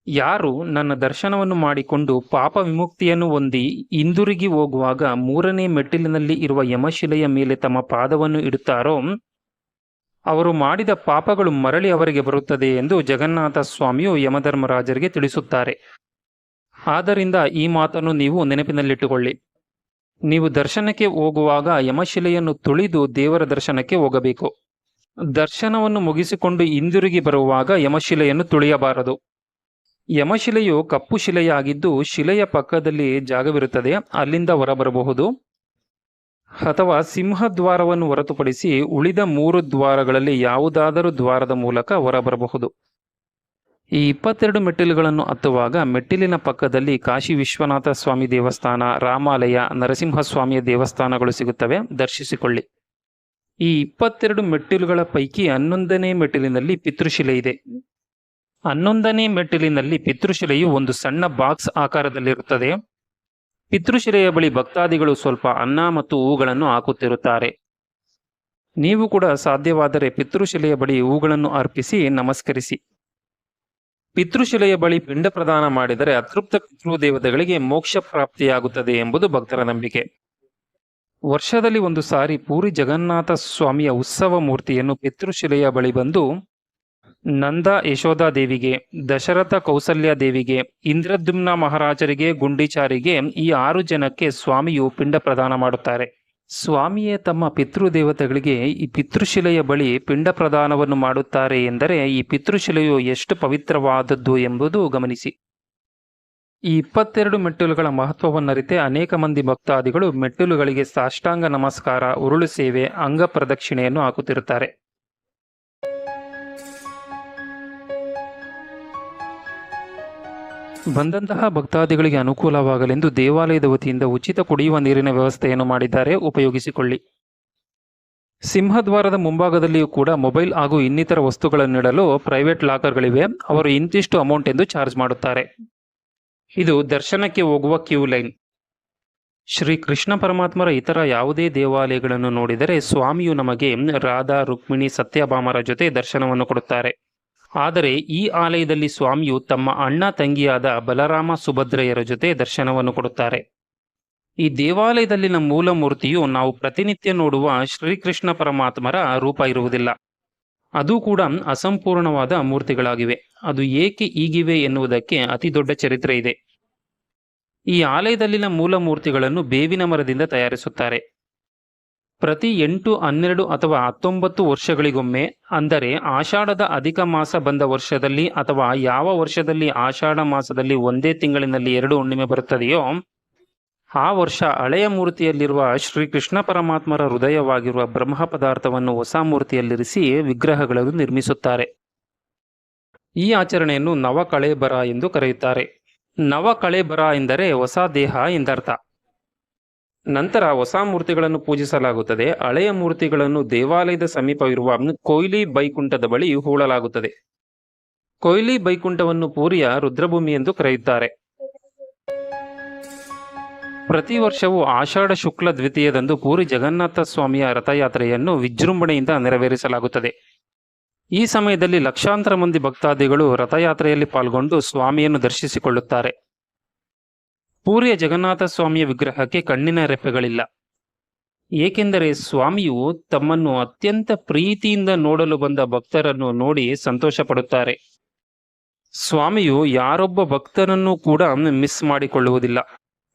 ಯಾರು ನನ್ನ ದರ್ಶನವನ್ನು ಮಾಡಿಕೊಂಡು ಪಾಪ ವಿಮುಕ್ತಿಯನ್ನು ಹೊಂದಿ ಹಿಂದಿರುಗಿ ಹೋಗುವಾಗ 3ನೇ ಮೆಟ್ಟಿಲಿನಲ್ಲಿ ಇರುವ ಯಮಶಿಲೆಯ ಮೇಲೆ ತಮ್ಮ ಪಾದವನ್ನು ಇಡುತ್ತಾರೋ ಅವರು ಮಾಡಿದ ಪಾಪಗಳು ಮರಳಿ ಅವರಿಗೆ ಬರುತ್ತದೆ ಎಂದು ಜಗನ್ನಾಥ ಸ್ವಾಮಿಯು ಯಮಧರ್ಮರಾಜರಿಗೆ ತಿಳಿಸುತ್ತಾರೆ. ಆದ್ದರಿಂದ ಈ ಮಾತನ್ನು ನೀವು ನೆನಪಿನಲ್ಲಿಟ್ಟುಕೊಳ್ಳಿ. ನೀವು ದರ್ಶನಕ್ಕೆ ಹೋಗುವಾಗ ಯಮಶಿಲೆಯನ್ನು ತುಳಿದು ದೇವರ ದರ್ಶನಕ್ಕೆ ಹೋಗಬೇಕು. ದರ್ಶನವನ್ನು ಮುಗಿಸಿಕೊಂಡು ಹಿಂದಿರುಗಿ ಬರುವಾಗ ಯಮಶಿಲೆಯನ್ನು ತುಳಿಯಬಾರದು. ಯಮಶಿಲೆಯು ಕಪ್ಪು ಶಿಲೆಯಾಗಿದ್ದು ಶಿಲೆಯ ಪಕ್ಕದಲ್ಲಿ ಜಾಗವಿರುತ್ತದೆ, ಅಲ್ಲಿಂದ ಹೊರಬರಬಹುದು. ಅಥವಾ ಸಿಂಹದ್ವಾರವನ್ನು ಹೊರತುಪಡಿಸಿ ಉಳಿದ 3 ದ್ವಾರಗಳಲ್ಲಿ ಯಾವುದಾದರೂ ದ್ವಾರದ ಮೂಲಕ ಹೊರಬರಬಹುದು. ಈ 22 ಮೆಟ್ಟಿಲುಗಳನ್ನು ಹತ್ತುವಾಗ ಮೆಟ್ಟಿಲಿನ ಪಕ್ಕದಲ್ಲಿ ಕಾಶಿ ವಿಶ್ವನಾಥ ಸ್ವಾಮಿ ದೇವಸ್ಥಾನ, ರಾಮಾಲಯ, ನರಸಿಂಹಸ್ವಾಮಿಯ ದೇವಸ್ಥಾನಗಳು ಸಿಗುತ್ತವೆ, ದರ್ಶಿಸಿಕೊಳ್ಳಿ. ಈ 22 ಮೆಟ್ಟಿಲುಗಳ ಪೈಕಿ 11ನೇ ಮೆಟ್ಟಿಲಿನಲ್ಲಿ ಪಿತೃಶಿಲೆ ಇದೆ. 11ನೇ ಮೆಟ್ಟಿಲಿನಲ್ಲಿ ಪಿತೃಶಿಲೆಯು ಒಂದು ಸಣ್ಣ ಬಾಕ್ಸ್ ಆಕಾರದಲ್ಲಿರುತ್ತದೆ. ಪಿತೃಶಿಲೆಯ ಬಳಿ ಭಕ್ತಾದಿಗಳು ಸ್ವಲ್ಪ ಅನ್ನ ಮತ್ತು ಹೂಗಳನ್ನು ಹಾಕುತ್ತಿರುತ್ತಾರೆ. ನೀವು ಕೂಡ ಸಾಧ್ಯವಾದರೆ ಪಿತೃಶಿಲೆಯ ಬಳಿ ಹೂಗಳನ್ನು ಅರ್ಪಿಸಿ ನಮಸ್ಕರಿಸಿ. ಪಿತೃಶಿಲೆಯ ಬಳಿ ಪಿಂಡ ಪ್ರದಾನ ಮಾಡಿದರೆ ಅತೃಪ್ತ ಪಿತೃದೇವತೆಗಳಿಗೆ ಮೋಕ್ಷ ಪ್ರಾಪ್ತಿಯಾಗುತ್ತದೆ ಎಂಬುದು ಭಕ್ತರ ನಂಬಿಕೆ. ವರ್ಷದಲ್ಲಿ ಒಂದು ಸಾರಿ ಪೂರಿ ಜಗನ್ನಾಥ ಸ್ವಾಮಿಯ ಉತ್ಸವ ಮೂರ್ತಿಯನ್ನು ಪಿತೃಶಿಲೆಯ ಬಳಿ ಬಂದು ನಂದ ಯಶೋಧಾ ದೇವಿಗೆ, ದಶರಥ ಕೌಸಲ್ಯ ದೇವಿಗೆ, ಇಂದ್ರದ್ಯುಮ್ನ ಮಹಾರಾಜರಿಗೆ, ಗುಂಡಿಚಾರಿಗೆ ಈ 6 ಜನಕ್ಕೆ ಸ್ವಾಮಿಯು ಪಿಂಡ ಪ್ರದಾನ ಮಾಡುತ್ತಾರೆ. ಸ್ವಾಮಿಯೇ ತಮ್ಮ ಪಿತೃದೇವತೆಗಳಿಗೆ ಈ ಪಿತೃಶಿಲೆಯ ಬಳಿ ಪಿಂಡ ಪ್ರದಾನವನ್ನು ಮಾಡುತ್ತಾರೆ ಎಂದರೆ ಈ ಪಿತೃಶಿಲೆಯು ಎಷ್ಟು ಪವಿತ್ರವಾದದ್ದು ಎಂಬುದು ಗಮನಿಸಿ. ಈ 22 ಮೆಟ್ಟಿಲುಗಳ ಮಹತ್ವವನ್ನರಿತೆ ಅನೇಕ ಮಂದಿ ಭಕ್ತಾದಿಗಳು ಮೆಟ್ಟಿಲುಗಳಿಗೆ ಸಾಷ್ಟಾಂಗ ನಮಸ್ಕಾರ, ಉರುಳು ಸೇವೆ, ಅಂಗ ಪ್ರದಕ್ಷಿಣೆಯನ್ನು ಹಾಕುತ್ತಿರುತ್ತಾರೆ. ಬಂದಂತಹ ಭಕ್ತಾದಿಗಳಿಗೆ ಅನುಕೂಲವಾಗಲೆಂದು ದೇವಾಲಯದ ವತಿಯಿಂದ ಉಚಿತ ಕುಡಿಯುವ ನೀರಿನ ವ್ಯವಸ್ಥೆಯನ್ನು ಮಾಡಿದ್ದಾರೆ, ಉಪಯೋಗಿಸಿಕೊಳ್ಳಿ. ಸಿಂಹದ್ವಾರದ ಮುಂಭಾಗದಲ್ಲಿಯೂ ಕೂಡ ಮೊಬೈಲ್ ಹಾಗೂ ಇನ್ನಿತರ ವಸ್ತುಗಳನ್ನಿಡಲು ಪ್ರೈವೇಟ್ ಲಾಕರ್ಗಳಿವೆ. ಅವರು ಇಂತಿಷ್ಟು ಅಮೌಂಟ್ ಎಂದು ಚಾರ್ಜ್ ಮಾಡುತ್ತಾರೆ. ಇದು ದರ್ಶನಕ್ಕೆ ಹೋಗುವ ಕ್ಯೂ ಲೈನ್. ಶ್ರೀ ಕೃಷ್ಣ ಪರಮಾತ್ಮರ ಇತರ ಯಾವುದೇ ದೇವಾಲಯಗಳನ್ನು ನೋಡಿದರೆ ಸ್ವಾಮಿಯು ನಮಗೆ ರಾಧಾ, ರುಕ್ಮಿಣಿ, ಸತ್ಯಭಾಮರ ಜೊತೆ ದರ್ಶನವನ್ನು ಕೊಡುತ್ತಾರೆ. ಆದರೆ ಈ ಆಲಯದಲ್ಲಿ ಸ್ವಾಮಿಯು ತಮ್ಮ ಅಣ್ಣ ತಂಗಿಯಾದ ಬಲರಾಮ, ಸುಭದ್ರೆಯರ ಜೊತೆ ದರ್ಶನವನ್ನು ಕೊಡುತ್ತಾರೆ. ಈ ದೇವಾಲಯದಲ್ಲಿನ ಮೂಲ ಮೂರ್ತಿಯು ನಾವು ಪ್ರತಿನಿತ್ಯ ನೋಡುವ ಶ್ರೀಕೃಷ್ಣ ಪರಮಾತ್ಮರ ರೂಪ ಇರುವುದಿಲ್ಲ. ಅದು ಕೂಡ ಅಸಂಪೂರ್ಣವಾದ ಮೂರ್ತಿಗಳಾಗಿವೆ. ಅದು ಏಕೆ ಹೀಗಿವೆ ಎನ್ನುವುದಕ್ಕೆ ಅತಿ ದೊಡ್ಡ ಚರಿತ್ರೆ ಇದೆ. ಈ ಆಲಯದಲ್ಲಿನ ಮೂಲ ಮೂರ್ತಿಗಳನ್ನು ಬೇವಿನ ಮರದಿಂದ ತಯಾರಿಸುತ್ತಾರೆ. ಪ್ರತಿ 8, 12 ಅಥವಾ 19 ವರ್ಷಗಳಿಗೊಮ್ಮೆ, ಅಂದರೆ ಆಷಾಢದ ಅಧಿಕ ಮಾಸ ಬಂದ ವರ್ಷದಲ್ಲಿ ಅಥವಾ ಯಾವ ವರ್ಷದಲ್ಲಿ ಆಷಾಢ ಮಾಸದಲ್ಲಿ ಒಂದೇ ತಿಂಗಳಿನಲ್ಲಿ 2 ಹುಣ್ಣಿಮೆ ಬರುತ್ತದೆಯೋ ಆ ವರ್ಷ ಹಳೆಯ ಮೂರ್ತಿಯಲ್ಲಿರುವ ಶ್ರೀಕೃಷ್ಣ ಪರಮಾತ್ಮರ ಹೃದಯವಾಗಿರುವ ಬ್ರಹ್ಮ ಪದಾರ್ಥವನ್ನು ಹೊಸ ಮೂರ್ತಿಯಲ್ಲಿರಿಸಿ ವಿಗ್ರಹಗಳನ್ನು ನಿರ್ಮಿಸುತ್ತಾರೆ. ಈ ಆಚರಣೆಯನ್ನು ನವಕಳೇಬರ ಎಂದು ಕರೆಯುತ್ತಾರೆ. ನವಕಳೇಬರ ಎಂದರೆ ಹೊಸ ದೇಹ ಎಂದರ್ಥ. ನಂತರ ಹೊಸ ಮೂರ್ತಿಗಳನ್ನು ಪೂಜಿಸಲಾಗುತ್ತದೆ. ಹಳೆಯ ಮೂರ್ತಿಗಳನ್ನು ದೇವಾಲಯದ ಸಮೀಪವಿರುವ ಕೊಯ್ಲಿ ಬೈಕುಂಠದ ಬಳಿ ಹೂಳಲಾಗುತ್ತದೆ. ಕೊಯ್ಲಿ ಬೈಕುಂಠವನ್ನು ಪೂರಿಯ ರುದ್ರಭೂಮಿ ಎಂದು ಕರೆಯುತ್ತಾರೆ. ಪ್ರತಿ ವರ್ಷವೂ ಆಷಾಢ ಶುಕ್ಲ ದ್ವಿತೀಯದಂದು ಪೂರಿ ಜಗನ್ನಾಥ ಸ್ವಾಮಿಯ ರಥಯಾತ್ರೆಯನ್ನು ವಿಜೃಂಭಣೆಯಿಂದ ನೆರವೇರಿಸಲಾಗುತ್ತದೆ. ಈ ಸಮಯದಲ್ಲಿ ಲಕ್ಷಾಂತರ ಮಂದಿ ಭಕ್ತಾದಿಗಳು ರಥಯಾತ್ರೆಯಲ್ಲಿ ಪಾಲ್ಗೊಂಡು ಸ್ವಾಮಿಯನ್ನು ದರ್ಶಿಸಿಕೊಳ್ಳುತ್ತಾರೆ. ಪೂರಿಯ ಜಗನ್ನಾಥ ಸ್ವಾಮಿಯ ವಿಗ್ರಹಕ್ಕೆ ಕಣ್ಣಿನ ರೆಪ್ಪೆಗಳಿಲ್ಲ, ಏಕೆಂದರೆ ಸ್ವಾಮಿಯು ತಮ್ಮನ್ನು ಅತ್ಯಂತ ಪ್ರೀತಿಯಿಂದ ನೋಡಲು ಬಂದ ಭಕ್ತರನ್ನು ನೋಡಿ ಸಂತೋಷ ಪಡುತ್ತಾರೆ. ಸ್ವಾಮಿಯು ಯಾರೊಬ್ಬ ಭಕ್ತರನ್ನು ಕೂಡ ಮಿಸ್ ಮಾಡಿಕೊಳ್ಳುವುದಿಲ್ಲ.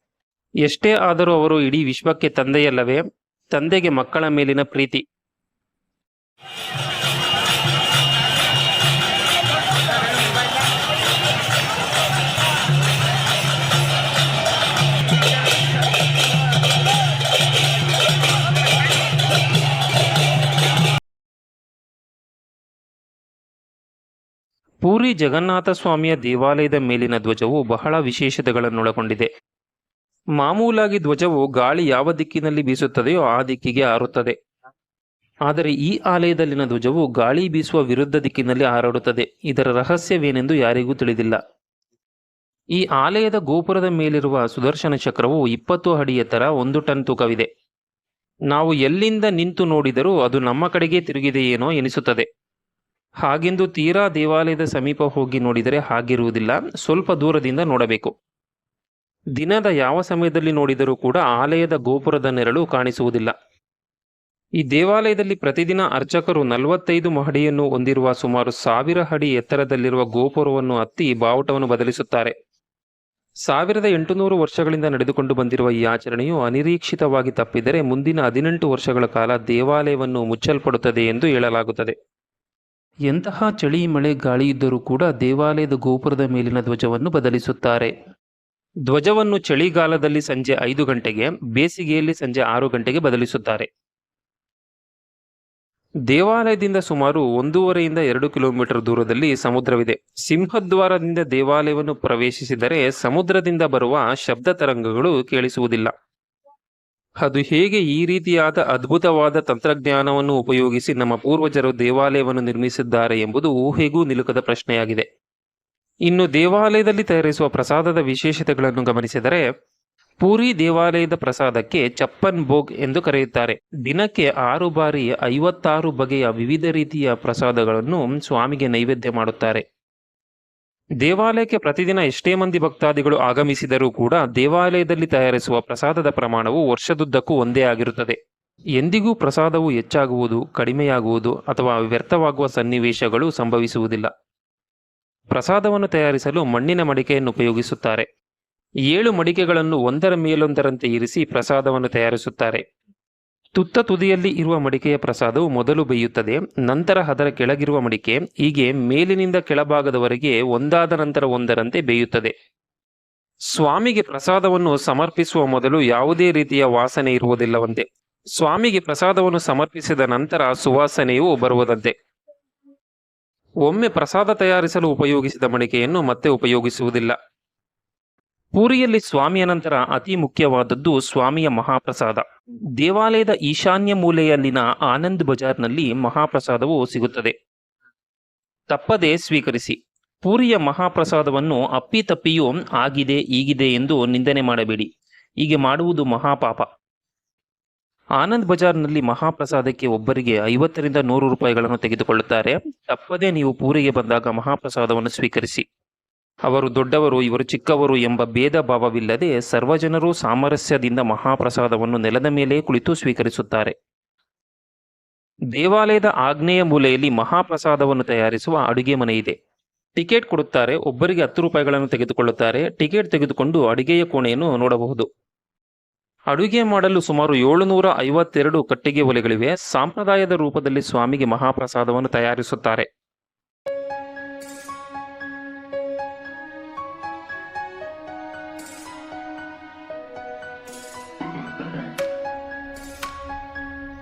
ಎಷ್ಟೇ ಆದರೂ ಅವರು ಇಡೀ ವಿಶ್ವಕ್ಕೆ ತಂದೆಯಲ್ಲವೇ. ತಂದೆಗೆ ಮಕ್ಕಳ ಮೇಲಿನ ಪ್ರೀತಿ. ಪೂರಿ ಜಗನ್ನಾಥ ಸ್ವಾಮಿಯ ದೇವಾಲಯದ ಮೇಲಿನ ಧ್ವಜವು ಬಹಳ ವಿಶೇಷತೆಗಳನ್ನೊಳಗೊಂಡಿದೆ. ಮಾಮೂಲಾಗಿ ಧ್ವಜವು ಗಾಳಿ ಯಾವ ದಿಕ್ಕಿನಲ್ಲಿ ಬೀಸುತ್ತದೆಯೋ ಆ ದಿಕ್ಕಿಗೆ ಹಾರುತ್ತದೆ. ಆದರೆ ಈ ಆಲಯದಲ್ಲಿನ ಧ್ವಜವು ಗಾಳಿ ಬೀಸುವ ವಿರುದ್ಧ ದಿಕ್ಕಿನಲ್ಲಿ ಹಾರಾಡುತ್ತದೆ. ಇದರ ರಹಸ್ಯವೇನೆಂದು ಯಾರಿಗೂ ತಿಳಿದಿಲ್ಲ. ಈ ಆಲಯದ ಗೋಪುರದ ಮೇಲಿರುವ ಸುದರ್ಶನ ಚಕ್ರವು 20 ಅಡಿ ಎತ್ತರ, 1 ಟನ್ ತೂಕವಿದೆ. ನಾವು ಎಲ್ಲಿಂದ ನಿಂತು ನೋಡಿದರೂ ಅದು ನಮ್ಮ ಕಡೆಗೆ ತಿರುಗಿದೆಯೇನೋ ಎನಿಸುತ್ತದೆ. ಹಾಗೆಂದು ತೀರಾ ದೇವಾಲಯದ ಸಮೀಪ ಹೋಗಿ ನೋಡಿದರೆ ಹಾಗಿರುವುದಿಲ್ಲ. ಸ್ವಲ್ಪ ದೂರದಿಂದ ನೋಡಬೇಕು. ದಿನದ ಯಾವ ಸಮಯದಲ್ಲಿ ನೋಡಿದರೂ ಕೂಡ ಆಲಯದ ಗೋಪುರದ ನೆರಳು ಕಾಣಿಸುವುದಿಲ್ಲ. ಈ ದೇವಾಲಯದಲ್ಲಿ ಪ್ರತಿದಿನ ಅರ್ಚಕರು 45 ಮಹಡಿಯನ್ನು ಹೊಂದಿರುವ ಸುಮಾರು 1000 ಅಡಿ ಎತ್ತರದಲ್ಲಿರುವ ಗೋಪುರವನ್ನು ಹತ್ತಿ ಬಾವುಟವನ್ನು ಬದಲಿಸುತ್ತಾರೆ. 1800 ವರ್ಷಗಳಿಂದ ನಡೆದುಕೊಂಡು ಬಂದಿರುವ ಈ ಆಚರಣೆಯು ಅನಿರೀಕ್ಷಿತವಾಗಿ ತಪ್ಪಿದರೆ ಮುಂದಿನ 18 ವರ್ಷಗಳ ಕಾಲ ದೇವಾಲಯವನ್ನು ಮುಚ್ಚಲ್ಪಡುತ್ತದೆ ಎಂದು ಹೇಳಲಾಗುತ್ತದೆ. ಎಂತಹ ಚಳಿ, ಮಳೆ, ಗಾಳಿ ಇದ್ದರೂ ಕೂಡ ದೇವಾಲಯದ ಗೋಪುರದ ಮೇಲಿನ ಧ್ವಜವನ್ನು ಬದಲಿಸುತ್ತಾರೆ. ಧ್ವಜವನ್ನು ಚಳಿಗಾಲದಲ್ಲಿ ಸಂಜೆ 5 ಗಂಟೆಗೆ, ಬೇಸಿಗೆಯಲ್ಲಿ ಸಂಜೆ 6 ಗಂಟೆಗೆ ಬದಲಿಸುತ್ತಾರೆ. ದೇವಾಲಯದಿಂದ ಸುಮಾರು 1.5 2 ಕಿಲೋಮೀಟರ್ ದೂರದಲ್ಲಿ ಸಮುದ್ರವಿದೆ. ಸಿಂಹದ್ವಾರದಿಂದ ದೇವಾಲಯವನ್ನು ಪ್ರವೇಶಿಸಿದರೆ ಸಮುದ್ರದಿಂದ ಬರುವ ಶಬ್ದ ತರಂಗಗಳು ಕೇಳಿಸುವುದಿಲ್ಲ. ಅದು ಹೇಗೆ ಈ ರೀತಿಯಾದ ಅದ್ಭುತವಾದ ತಂತ್ರಜ್ಞಾನವನ್ನು ಉಪಯೋಗಿಸಿ ನಮ್ಮ ಪೂರ್ವಜರು ದೇವಾಲಯವನ್ನು ನಿರ್ಮಿಸಿದ್ದಾರೆ ಎಂಬುದು ಊಹೆಗೂ ನಿಲುಕದ ಪ್ರಶ್ನೆಯಾಗಿದೆ. ಇನ್ನು ದೇವಾಲಯದಲ್ಲಿ ತಯಾರಿಸುವ ಪ್ರಸಾದದ ವಿಶೇಷತೆಗಳನ್ನು ಗಮನಿಸಿದರೆ, ಪೂರಿ ದೇವಾಲಯದ ಪ್ರಸಾದಕ್ಕೆ ಚಪ್ಪನ್ ಭೋಗ್ ಎಂದು ಕರೆಯುತ್ತಾರೆ. ದಿನಕ್ಕೆ 6 ಬಾರಿ 56 ಬಗೆಯ ವಿವಿಧ ರೀತಿಯ ಪ್ರಸಾದಗಳನ್ನು ಸ್ವಾಮಿಗೆ ನೈವೇದ್ಯ ಮಾಡುತ್ತಾರೆ. ದೇವಾಲಯಕ್ಕೆ ಪ್ರತಿದಿನ ಎಷ್ಟೇ ಮಂದಿ ಭಕ್ತಾದಿಗಳು ಆಗಮಿಸಿದರೂ ಕೂಡ ದೇವಾಲಯದಲ್ಲಿ ತಯಾರಿಸುವ ಪ್ರಸಾದದ ಪ್ರಮಾಣವು ವರ್ಷದುದ್ದಕ್ಕೂ ಒಂದೇ ಆಗಿರುತ್ತದೆ. ಎಂದಿಗೂ ಪ್ರಸಾದವು ಹೆಚ್ಚಾಗುವುದು, ಕಡಿಮೆಯಾಗುವುದು ಅಥವಾ ವ್ಯರ್ಥವಾಗುವ ಸನ್ನಿವೇಶಗಳು ಸಂಭವಿಸುವುದಿಲ್ಲ. ಪ್ರಸಾದವನ್ನು ತಯಾರಿಸಲು ಮಣ್ಣಿನ ಮಡಿಕೆಯನ್ನು ಉಪಯೋಗಿಸುತ್ತಾರೆ. 7 ಮಡಿಕೆಗಳನ್ನು ಒಂದರ ಮೇಲೊಂದರಂತೆ ಇರಿಸಿ ಪ್ರಸಾದವನ್ನು ತಯಾರಿಸುತ್ತಾರೆ. ತುತ್ತ ತುದಿಯಲ್ಲಿ ಇರುವ ಮಡಿಕೆಯ ಪ್ರಸಾದವು ಮೊದಲು ಬೇಯುತ್ತದೆ, ನಂತರ ಅದರ ಕೆಳಗಿರುವ ಮಡಿಕೆ, ಹೀಗೆ ಮೇಲಿನಿಂದ ಕೆಳಭಾಗದವರೆಗೆ ಒಂದಾದ ನಂತರ ಒಂದರಂತೆ ಬೇಯುತ್ತದೆ. ಸ್ವಾಮಿಗೆ ಪ್ರಸಾದವನ್ನು ಸಮರ್ಪಿಸುವ ಮೊದಲು ಯಾವುದೇ ರೀತಿಯ ವಾಸನೆ ಇರುವುದಿಲ್ಲವಂತೆ. ಸ್ವಾಮಿಗೆ ಪ್ರಸಾದವನ್ನು ಸಮರ್ಪಿಸಿದ ನಂತರ ಸುವಾಸನೆಯೂ ಬರುವುದಂತೆ. ಒಮ್ಮೆ ಪ್ರಸಾದ ತಯಾರಿಸಲು ಉಪಯೋಗಿಸಿದ ಮಡಿಕೆಯನ್ನು ಮತ್ತೆ ಉಪಯೋಗಿಸುವುದಿಲ್ಲ. ಪೂರಿಯಲ್ಲಿ ಸ್ವಾಮಿಯ ನಂತರ ಅತಿ ಮುಖ್ಯವಾದದ್ದು ಸ್ವಾಮಿಯ ಮಹಾಪ್ರಸಾದ. ದೇವಾಲಯದ ಈಶಾನ್ಯ ಮೂಲೆಯಲ್ಲಿನ ಆನಂದ್ ಬಜಾರ್ನಲ್ಲಿ ಮಹಾಪ್ರಸಾದವು ಸಿಗುತ್ತದೆ. ತಪ್ಪದೆ ಸ್ವೀಕರಿಸಿ. ಪೂರಿಯ ಮಹಾಪ್ರಸಾದವನ್ನು ಅಪ್ಪಿತಪ್ಪಿಯೂ ಆಗಿದೆ ಹೀಗಿದೆ ಎಂದು ನಿಂದನೆ ಮಾಡಬೇಡಿ. ಹೀಗೆ ಮಾಡುವುದು ಮಹಾಪಾಪ. ಆನಂದ್ ಬಜಾರ್ನಲ್ಲಿ ಮಹಾಪ್ರಸಾದಕ್ಕೆ ಒಬ್ಬರಿಗೆ 50 ರಿಂದ 100 ರೂಪಾಯಿಗಳನ್ನು ತೆಗೆದುಕೊಳ್ಳುತ್ತಾರೆ. ತಪ್ಪದೆ ನೀವು ಪೂರಿಗೆ ಬಂದಾಗ ಮಹಾಪ್ರಸಾದವನ್ನು ಸ್ವೀಕರಿಸಿ. ಅವರು ದೊಡ್ಡವರು, ಇವರು ಚಿಕ್ಕವರು ಎಂಬ ಭೇದ ಭಾವವಿಲ್ಲದೆ ಸರ್ವಜನರು ಸಾಮರಸ್ಯದಿಂದ ಮಹಾಪ್ರಸಾದವನ್ನು ನೆಲದ ಮೇಲೆ ಕುಳಿತು ಸ್ವೀಕರಿಸುತ್ತಾರೆ. ದೇವಾಲಯದ ಆಗ್ನೇಯ ಮೂಲೆಯಲ್ಲಿ ಮಹಾಪ್ರಸಾದವನ್ನು ತಯಾರಿಸುವ ಅಡುಗೆ ಮನೆ ಇದೆ. ಟಿಕೆಟ್ ಕೊಡುತ್ತಾರೆ. ಒಬ್ಬರಿಗೆ 10 ರೂಪಾಯಿಗಳನ್ನು ತೆಗೆದುಕೊಳ್ಳುತ್ತಾರೆ. ಟಿಕೆಟ್ ತೆಗೆದುಕೊಂಡು ಅಡಿಗೆಯ ಕೋಣೆಯನ್ನು ನೋಡಬಹುದು. ಅಡುಗೆ ಮಾಡಲು ಸುಮಾರು 752 ಕಟ್ಟಿಗೆ ಒಲೆಗಳಿವೆ. ಸಂಪ್ರದಾಯದ ರೂಪದಲ್ಲಿ ಸ್ವಾಮಿಗೆ ಮಹಾಪ್ರಸಾದವನ್ನು ತಯಾರಿಸುತ್ತಾರೆ.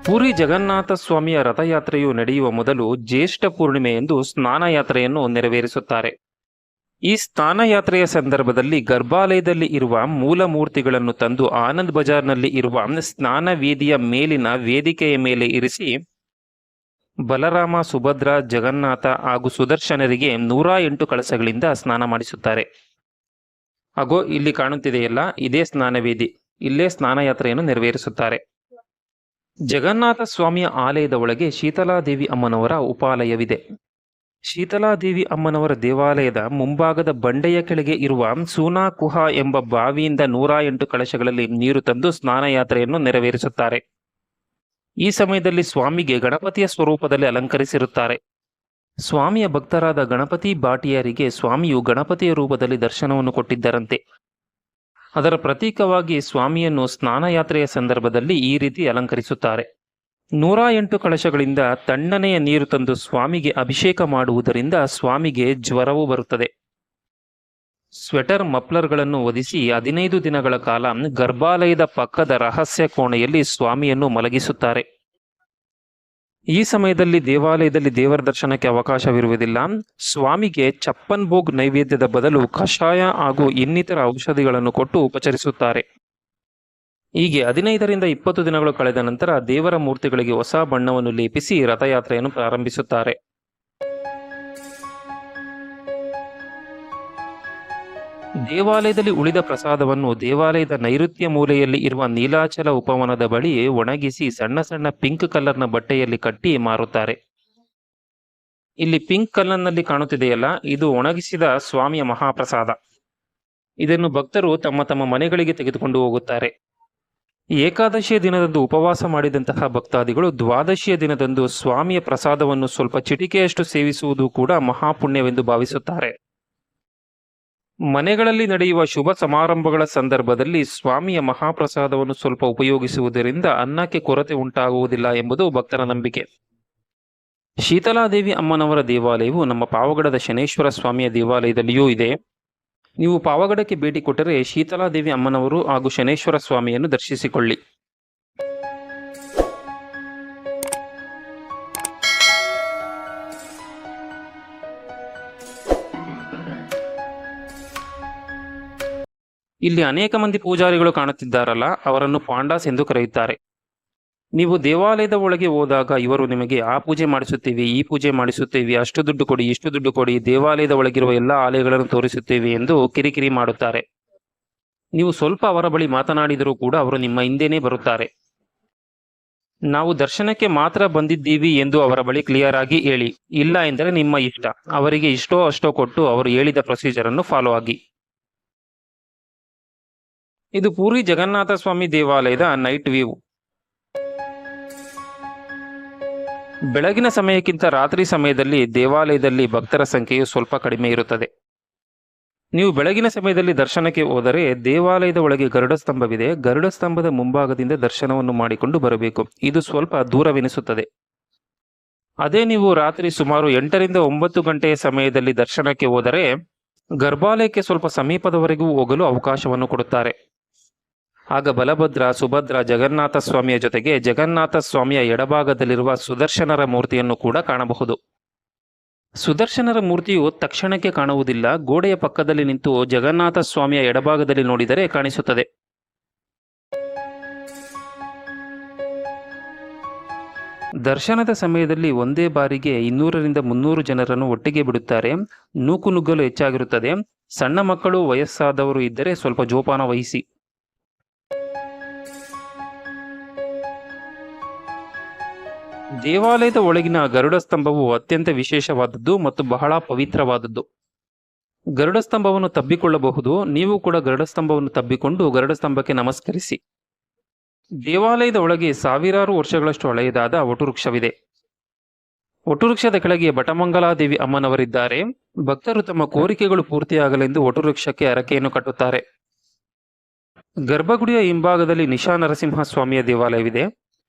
ಪುರಿ ಜಗನ್ನಾಥ ಸ್ವಾಮಿಯ ರಥಯಾತ್ರೆಯು ನಡೆಯುವ ಮೊದಲು ಜ್ಯೇಷ್ಠ ಪೂರ್ಣಿಮೆಯಂದು ಸ್ನಾನಯಾತ್ರೆಯನ್ನು ನೆರವೇರಿಸುತ್ತಾರೆ. ಈ ಸ್ನಾನಯಾತ್ರೆಯ ಸಂದರ್ಭದಲ್ಲಿ ಗರ್ಭಾಲಯದಲ್ಲಿ ಇರುವ ಮೂಲ ಮೂರ್ತಿಗಳನ್ನು ತಂದು ಆನಂದ್ ಬಜಾರ್ನಲ್ಲಿ ಇರುವ ಸ್ನಾನ ವೇದಿಯ ಮೇಲಿನ ವೇದಿಕೆಯ ಮೇಲೆ ಇರಿಸಿ ಬಲರಾಮ, ಸುಭದ್ರ, ಜಗನ್ನಾಥ ಹಾಗೂ ಸುದರ್ಶನರಿಗೆ 108 ಕಳಸಗಳಿಂದ ಸ್ನಾನ ಮಾಡಿಸುತ್ತಾರೆ. ಹಾಗೋ ಇಲ್ಲಿ ಕಾಣುತ್ತಿದೆಯಲ್ಲ, ಇದೇ ಸ್ನಾನವೇದಿ. ಇಲ್ಲೇ ಸ್ನಾನಯಾತ್ರೆಯನ್ನು ನೆರವೇರಿಸುತ್ತಾರೆ. ಜಗನ್ನಾಥ ಸ್ವಾಮಿಯ ಆಲಯದ ಒಳಗೆ ಶೀತಲಾದೇವಿ ಅಮ್ಮನವರ ಉಪಾಲಯವಿದೆ. ಶೀತಲಾದೇವಿ ಅಮ್ಮನವರ ದೇವಾಲಯದ ಮುಂಭಾಗದ ಬಂಡೆಯ ಕೆಳಗೆ ಇರುವ ಸೂನಾ ಕುಹ ಎಂಬ ಬಾವಿಯಿಂದ 108 ಕಳಶಗಳಲ್ಲಿ ನೀರು ತಂದು ಸ್ನಾನಯಾತ್ರೆಯನ್ನು ನೆರವೇರಿಸುತ್ತಾರೆ. ಈ ಸಮಯದಲ್ಲಿ ಸ್ವಾಮಿಗೆ ಗಣಪತಿಯ ಸ್ವರೂಪದಲ್ಲಿ ಅಲಂಕರಿಸಿರುತ್ತಾರೆ. ಸ್ವಾಮಿಯ ಭಕ್ತರಾದ ಗಣಪತಿ ಭಾಟಿಯರಿಗೆ ಸ್ವಾಮಿಯು ಗಣಪತಿಯ ರೂಪದಲ್ಲಿ ದರ್ಶನವನ್ನು ಕೊಟ್ಟಿದ್ದರಂತೆ. ಅದರ ಪ್ರತೀಕವಾಗಿ ಸ್ವಾಮಿಯನ್ನು ಸ್ನಾನಯಾತ್ರೆಯ ಸಂದರ್ಭದಲ್ಲಿ ಈ ರೀತಿ ಅಲಂಕರಿಸುತ್ತಾರೆ. 108 ಕಳಶಗಳಿಂದ ತಣ್ಣನೆಯ ನೀರು ತಂದು ಸ್ವಾಮಿಗೆ ಅಭಿಷೇಕ ಮಾಡುವುದರಿಂದ ಸ್ವಾಮಿಗೆ ಜ್ವರವೂ ಬರುತ್ತದೆ. ಸ್ವೆಟರ್, ಮಫ್ಲರ್ಗಳನ್ನು ಹೊದಿಸಿ 15 ದಿನಗಳ ಕಾಲ ಗರ್ಭಾಲಯದ ಪಕ್ಕದ ರಹಸ್ಯ ಕೋಣೆಯಲ್ಲಿ ಸ್ವಾಮಿಯನ್ನು ಮಲಗಿಸುತ್ತಾರೆ. ಈ ಸಮಯದಲ್ಲಿ ದೇವಾಲಯದಲ್ಲಿ ದೇವರ ದರ್ಶನಕ್ಕೆ ಅವಕಾಶವಿರುವುದಿಲ್ಲ. ಸ್ವಾಮಿಗೆ ಚಪ್ಪನ್ ಭೋಗ್ ನೈವೇದ್ಯದ ಬದಲು ಕಷಾಯ ಹಾಗೂ ಇನ್ನಿತರ ಔಷಧಿಗಳನ್ನು ಕೊಟ್ಟು ಉಪಚರಿಸುತ್ತಾರೆ. ಹೀಗೆ 15ರಿಂದ 20 ದಿನಗಳು ಕಳೆದ ನಂತರ ದೇವರ ಮೂರ್ತಿಗಳಿಗೆ ಹೊಸ ಬಣ್ಣವನ್ನು ಲೇಪಿಸಿ ರಥಯಾತ್ರೆಯನ್ನು ಪ್ರಾರಂಭಿಸುತ್ತಾರೆ. ದೇವಾಲಯದಲ್ಲಿ ಉಳಿದ ಪ್ರಸಾದವನ್ನು ದೇವಾಲಯದ ನೈಋತ್ಯ ಮೂಲೆಯಲ್ಲಿ ಇರುವ ನೀಲಾಚಲ ಉಪವನದ ಬಳಿ ಒಣಗಿಸಿ ಸಣ್ಣ ಸಣ್ಣ ಪಿಂಕ್ ಕಲರ್ನ ಬಟ್ಟೆಯಲ್ಲಿ ಕಟ್ಟಿ ಮಾರುತ್ತಾರೆ. ಇಲ್ಲಿ ಪಿಂಕ್ ಕಲರ್ನಲ್ಲಿ ಕಾಣುತ್ತಿದೆಯಲ್ಲ, ಇದು ಒಣಗಿಸಿದ ಸ್ವಾಮಿಯ ಮಹಾಪ್ರಸಾದ. ಇದನ್ನು ಭಕ್ತರು ತಮ್ಮ ತಮ್ಮ ಮನೆಗಳಿಗೆ ತೆಗೆದುಕೊಂಡು ಹೋಗುತ್ತಾರೆ. ಏಕಾದಶಿಯ ದಿನದಂದು ಉಪವಾಸ ಮಾಡಿದಂತಹ ಭಕ್ತಾದಿಗಳು ದ್ವಾದಶಿಯ ದಿನದಂದು ಸ್ವಾಮಿಯ ಪ್ರಸಾದವನ್ನು ಸ್ವಲ್ಪ ಚಿಟಿಕೆಯಷ್ಟು ಸೇವಿಸುವುದು ಕೂಡ ಮಹಾಪುಣ್ಯವೆಂದು ಭಾವಿಸುತ್ತಾರೆ. ಮನೆಗಳಲ್ಲಿ ನಡೆಯುವ ಶುಭ ಸಮಾರಂಭಗಳ ಸಂದರ್ಭದಲ್ಲಿ ಸ್ವಾಮಿಯ ಮಹಾಪ್ರಸಾದವನ್ನು ಸ್ವಲ್ಪ ಉಪಯೋಗಿಸುವುದರಿಂದ ಅನ್ನಕ್ಕೆ ಕೊರತೆ ಉಂಟಾಗುವುದಿಲ್ಲ ಎಂಬುದು ಭಕ್ತರ ನಂಬಿಕೆ. ಶೀತಲಾದೇವಿ ಅಮ್ಮನವರ ದೇವಾಲಯವು ನಮ್ಮ ಪಾವಗಡದ ಶನೇಶ್ವರ ಸ್ವಾಮಿಯ ದೇವಾಲಯದಲ್ಲಿಯೂ ಇದೆ. ನೀವು ಪಾವಗಡಕ್ಕೆ ಭೇಟಿ ಕೊಟ್ಟರೆ ಶೀತಲಾದೇವಿ ಅಮ್ಮನವರು ಹಾಗೂ ಶನೇಶ್ವರ ಸ್ವಾಮಿಯನ್ನು ದರ್ಶಿಸಿಕೊಳ್ಳಿ. ಇಲ್ಲಿ ಅನೇಕ ಮಂದಿ ಪೂಜಾರಿಗಳು ಕಾಣುತ್ತಿದ್ದಾರಲ್ಲ, ಅವರನ್ನು ಪಾಂಡಾಸ್ ಎಂದು ಕರೆಯುತ್ತಾರೆ. ನೀವು ದೇವಾಲಯದ ಒಳಗೆ ಹೋದಾಗ ಇವರು ನಿಮಗೆ ಆ ಪೂಜೆ ಮಾಡಿಸುತ್ತೀವಿ, ಈ ಪೂಜೆ ಮಾಡಿಸುತ್ತೀವಿ, ಅಷ್ಟು ದುಡ್ಡು ಕೊಡಿ, ಇಷ್ಟು ದುಡ್ಡು ಕೊಡಿ, ದೇವಾಲಯದ ಒಳಗಿರುವ ಎಲ್ಲ ಆಲಯಗಳನ್ನು ತೋರಿಸುತ್ತೇವೆ ಎಂದು ಕಿರಿಕಿರಿ ಮಾಡುತ್ತಾರೆ. ನೀವು ಸ್ವಲ್ಪ ಅವರ ಬಳಿ ಮಾತನಾಡಿದರೂ ಕೂಡ ಅವರು ನಿಮ್ಮ ಹಿಂದೆನೇ ಬರುತ್ತಾರೆ. ನಾವು ದರ್ಶನಕ್ಕೆ ಮಾತ್ರ ಬಂದಿದ್ದೀವಿ ಎಂದು ಅವರ ಬಳಿ ಕ್ಲಿಯರ್ ಆಗಿ ಹೇಳಿ. ಇಲ್ಲ ಎಂದರೆ ನಿಮ್ಮ ಇಷ್ಟ. ಅವರಿಗೆ ಇಷ್ಟೋ ಅಷ್ಟೋ ಕೊಟ್ಟು ಅವರು ಹೇಳಿದ ಪ್ರೊಸೀಜರ್ ಅನ್ನು ಫಾಲೋ ಆಗಿ. ಇದು ಪೂರಿ ಜಗನ್ನಾಥ ಸ್ವಾಮಿ ದೇವಾಲಯದ ನೈಟ್ ವ್ಯೂ. ಬೆಳಗಿನ ಸಮಯಕ್ಕಿಂತ ರಾತ್ರಿ ಸಮಯದಲ್ಲಿ ದೇವಾಲಯದಲ್ಲಿ ಭಕ್ತರ ಸಂಖ್ಯೆಯು ಸ್ವಲ್ಪ ಕಡಿಮೆ ಇರುತ್ತದೆ. ನೀವು ಬೆಳಗಿನ ಸಮಯದಲ್ಲಿ ದರ್ಶನಕ್ಕೆ ಹೋದರೆ ದೇವಾಲಯದ ಒಳಗೆ ಗರುಡ ಸ್ತಂಭವಿದೆ. ಗರುಡ ಸ್ತಂಭದ ಮುಂಭಾಗದಿಂದ ದರ್ಶನವನ್ನು ಮಾಡಿಕೊಂಡು ಬರಬೇಕು. ಇದು ಸ್ವಲ್ಪ ದೂರವೆನಿಸುತ್ತದೆ. ಅದೇ ನೀವು ರಾತ್ರಿ ಸುಮಾರು 8ರಿಂದ 9 ಗಂಟೆಯ ಸಮಯದಲ್ಲಿ ದರ್ಶನಕ್ಕೆ ಹೋದರೆ ಗರ್ಭಾಲಯಕ್ಕೆ ಸ್ವಲ್ಪ ಸಮೀಪದವರೆಗೂ ಹೋಗಲು ಅವಕಾಶವನ್ನು ಕೊಡುತ್ತಾರೆ. ಆಗ ಬಲಭದ್ರ, ಸುಭದ್ರ, ಜಗನ್ನಾಥ ಸ್ವಾಮಿಯ ಜೊತೆಗೆ ಜಗನ್ನಾಥ ಸ್ವಾಮಿಯ ಎಡಭಾಗದಲ್ಲಿರುವ ಸುದರ್ಶನರ ಮೂರ್ತಿಯನ್ನು ಕೂಡ ಕಾಣಬಹುದು. ಸುದರ್ಶನರ ಮೂರ್ತಿಯು ತಕ್ಷಣಕ್ಕೆ ಕಾಣುವುದಿಲ್ಲ. ಗೋಡೆಯ ಪಕ್ಕದಲ್ಲಿ ನಿಂತು ಜಗನ್ನಾಥ ಸ್ವಾಮಿಯ ಎಡಭಾಗದಲ್ಲಿ ನೋಡಿದರೆ ಕಾಣಿಸುತ್ತದೆ. ದರ್ಶನದ ಸಮಯದಲ್ಲಿ ಒಂದೇ ಬಾರಿಗೆ 200ರಿಂದ 300 ಜನರನ್ನು ಒಟ್ಟಿಗೆ ಬಿಡುತ್ತಾರೆ. ನೂಕುನುಗ್ಗಲು ಹೆಚ್ಚಾಗಿರುತ್ತದೆ. ಸಣ್ಣ ಮಕ್ಕಳು, ವಯಸ್ಸಾದವರು ಇದ್ದರೆ ಸ್ವಲ್ಪ ಜೋಪಾನ ವಹಿಸಿ. ದೇವಾಲಯದ ಒಳಗಿನ ಗರುಡ ಸ್ತಂಭವು ಅತ್ಯಂತ ವಿಶೇಷವಾದದ್ದು ಮತ್ತು ಬಹಳ ಪವಿತ್ರವಾದದ್ದು. ಗರುಡ ಸ್ತಂಭವನ್ನು ತಬ್ಬಿಕೊಳ್ಳಬಹುದು. ನೀವು ಕೂಡ ಗರುಡ ಸ್ತಂಭವನ್ನು ತಬ್ಬಿಕೊಂಡು ಗರುಡ ಸ್ತಂಭಕ್ಕೆ ನಮಸ್ಕರಿಸಿ. ದೇವಾಲಯದ ಒಳಗೆ ಸಾವಿರಾರು ವರ್ಷಗಳಷ್ಟು ಹಳೆಯದಾದ ವಟವೃಕ್ಷವಿದೆ. ವಟುವೃಕ್ಷದ ಕೆಳಗೆ ಬಟಮಂಗಲಾದೇವಿ ಅಮ್ಮನವರಿದ್ದಾರೆ. ಭಕ್ತರು ತಮ್ಮ ಕೋರಿಕೆಗಳು ಪೂರ್ತಿಯಾಗಲೆಂದು ವಟುವೃಕ್ಷಕ್ಕೆ ಹರಕೆಯನ್ನು ಕಟ್ಟುತ್ತಾರೆ. ಗರ್ಭಗುಡಿಯ ಹಿಂಭಾಗದಲ್ಲಿ ನಿಶಾ ನರಸಿಂಹ ಸ್ವಾಮಿಯ ದೇವಾಲಯವಿದೆ.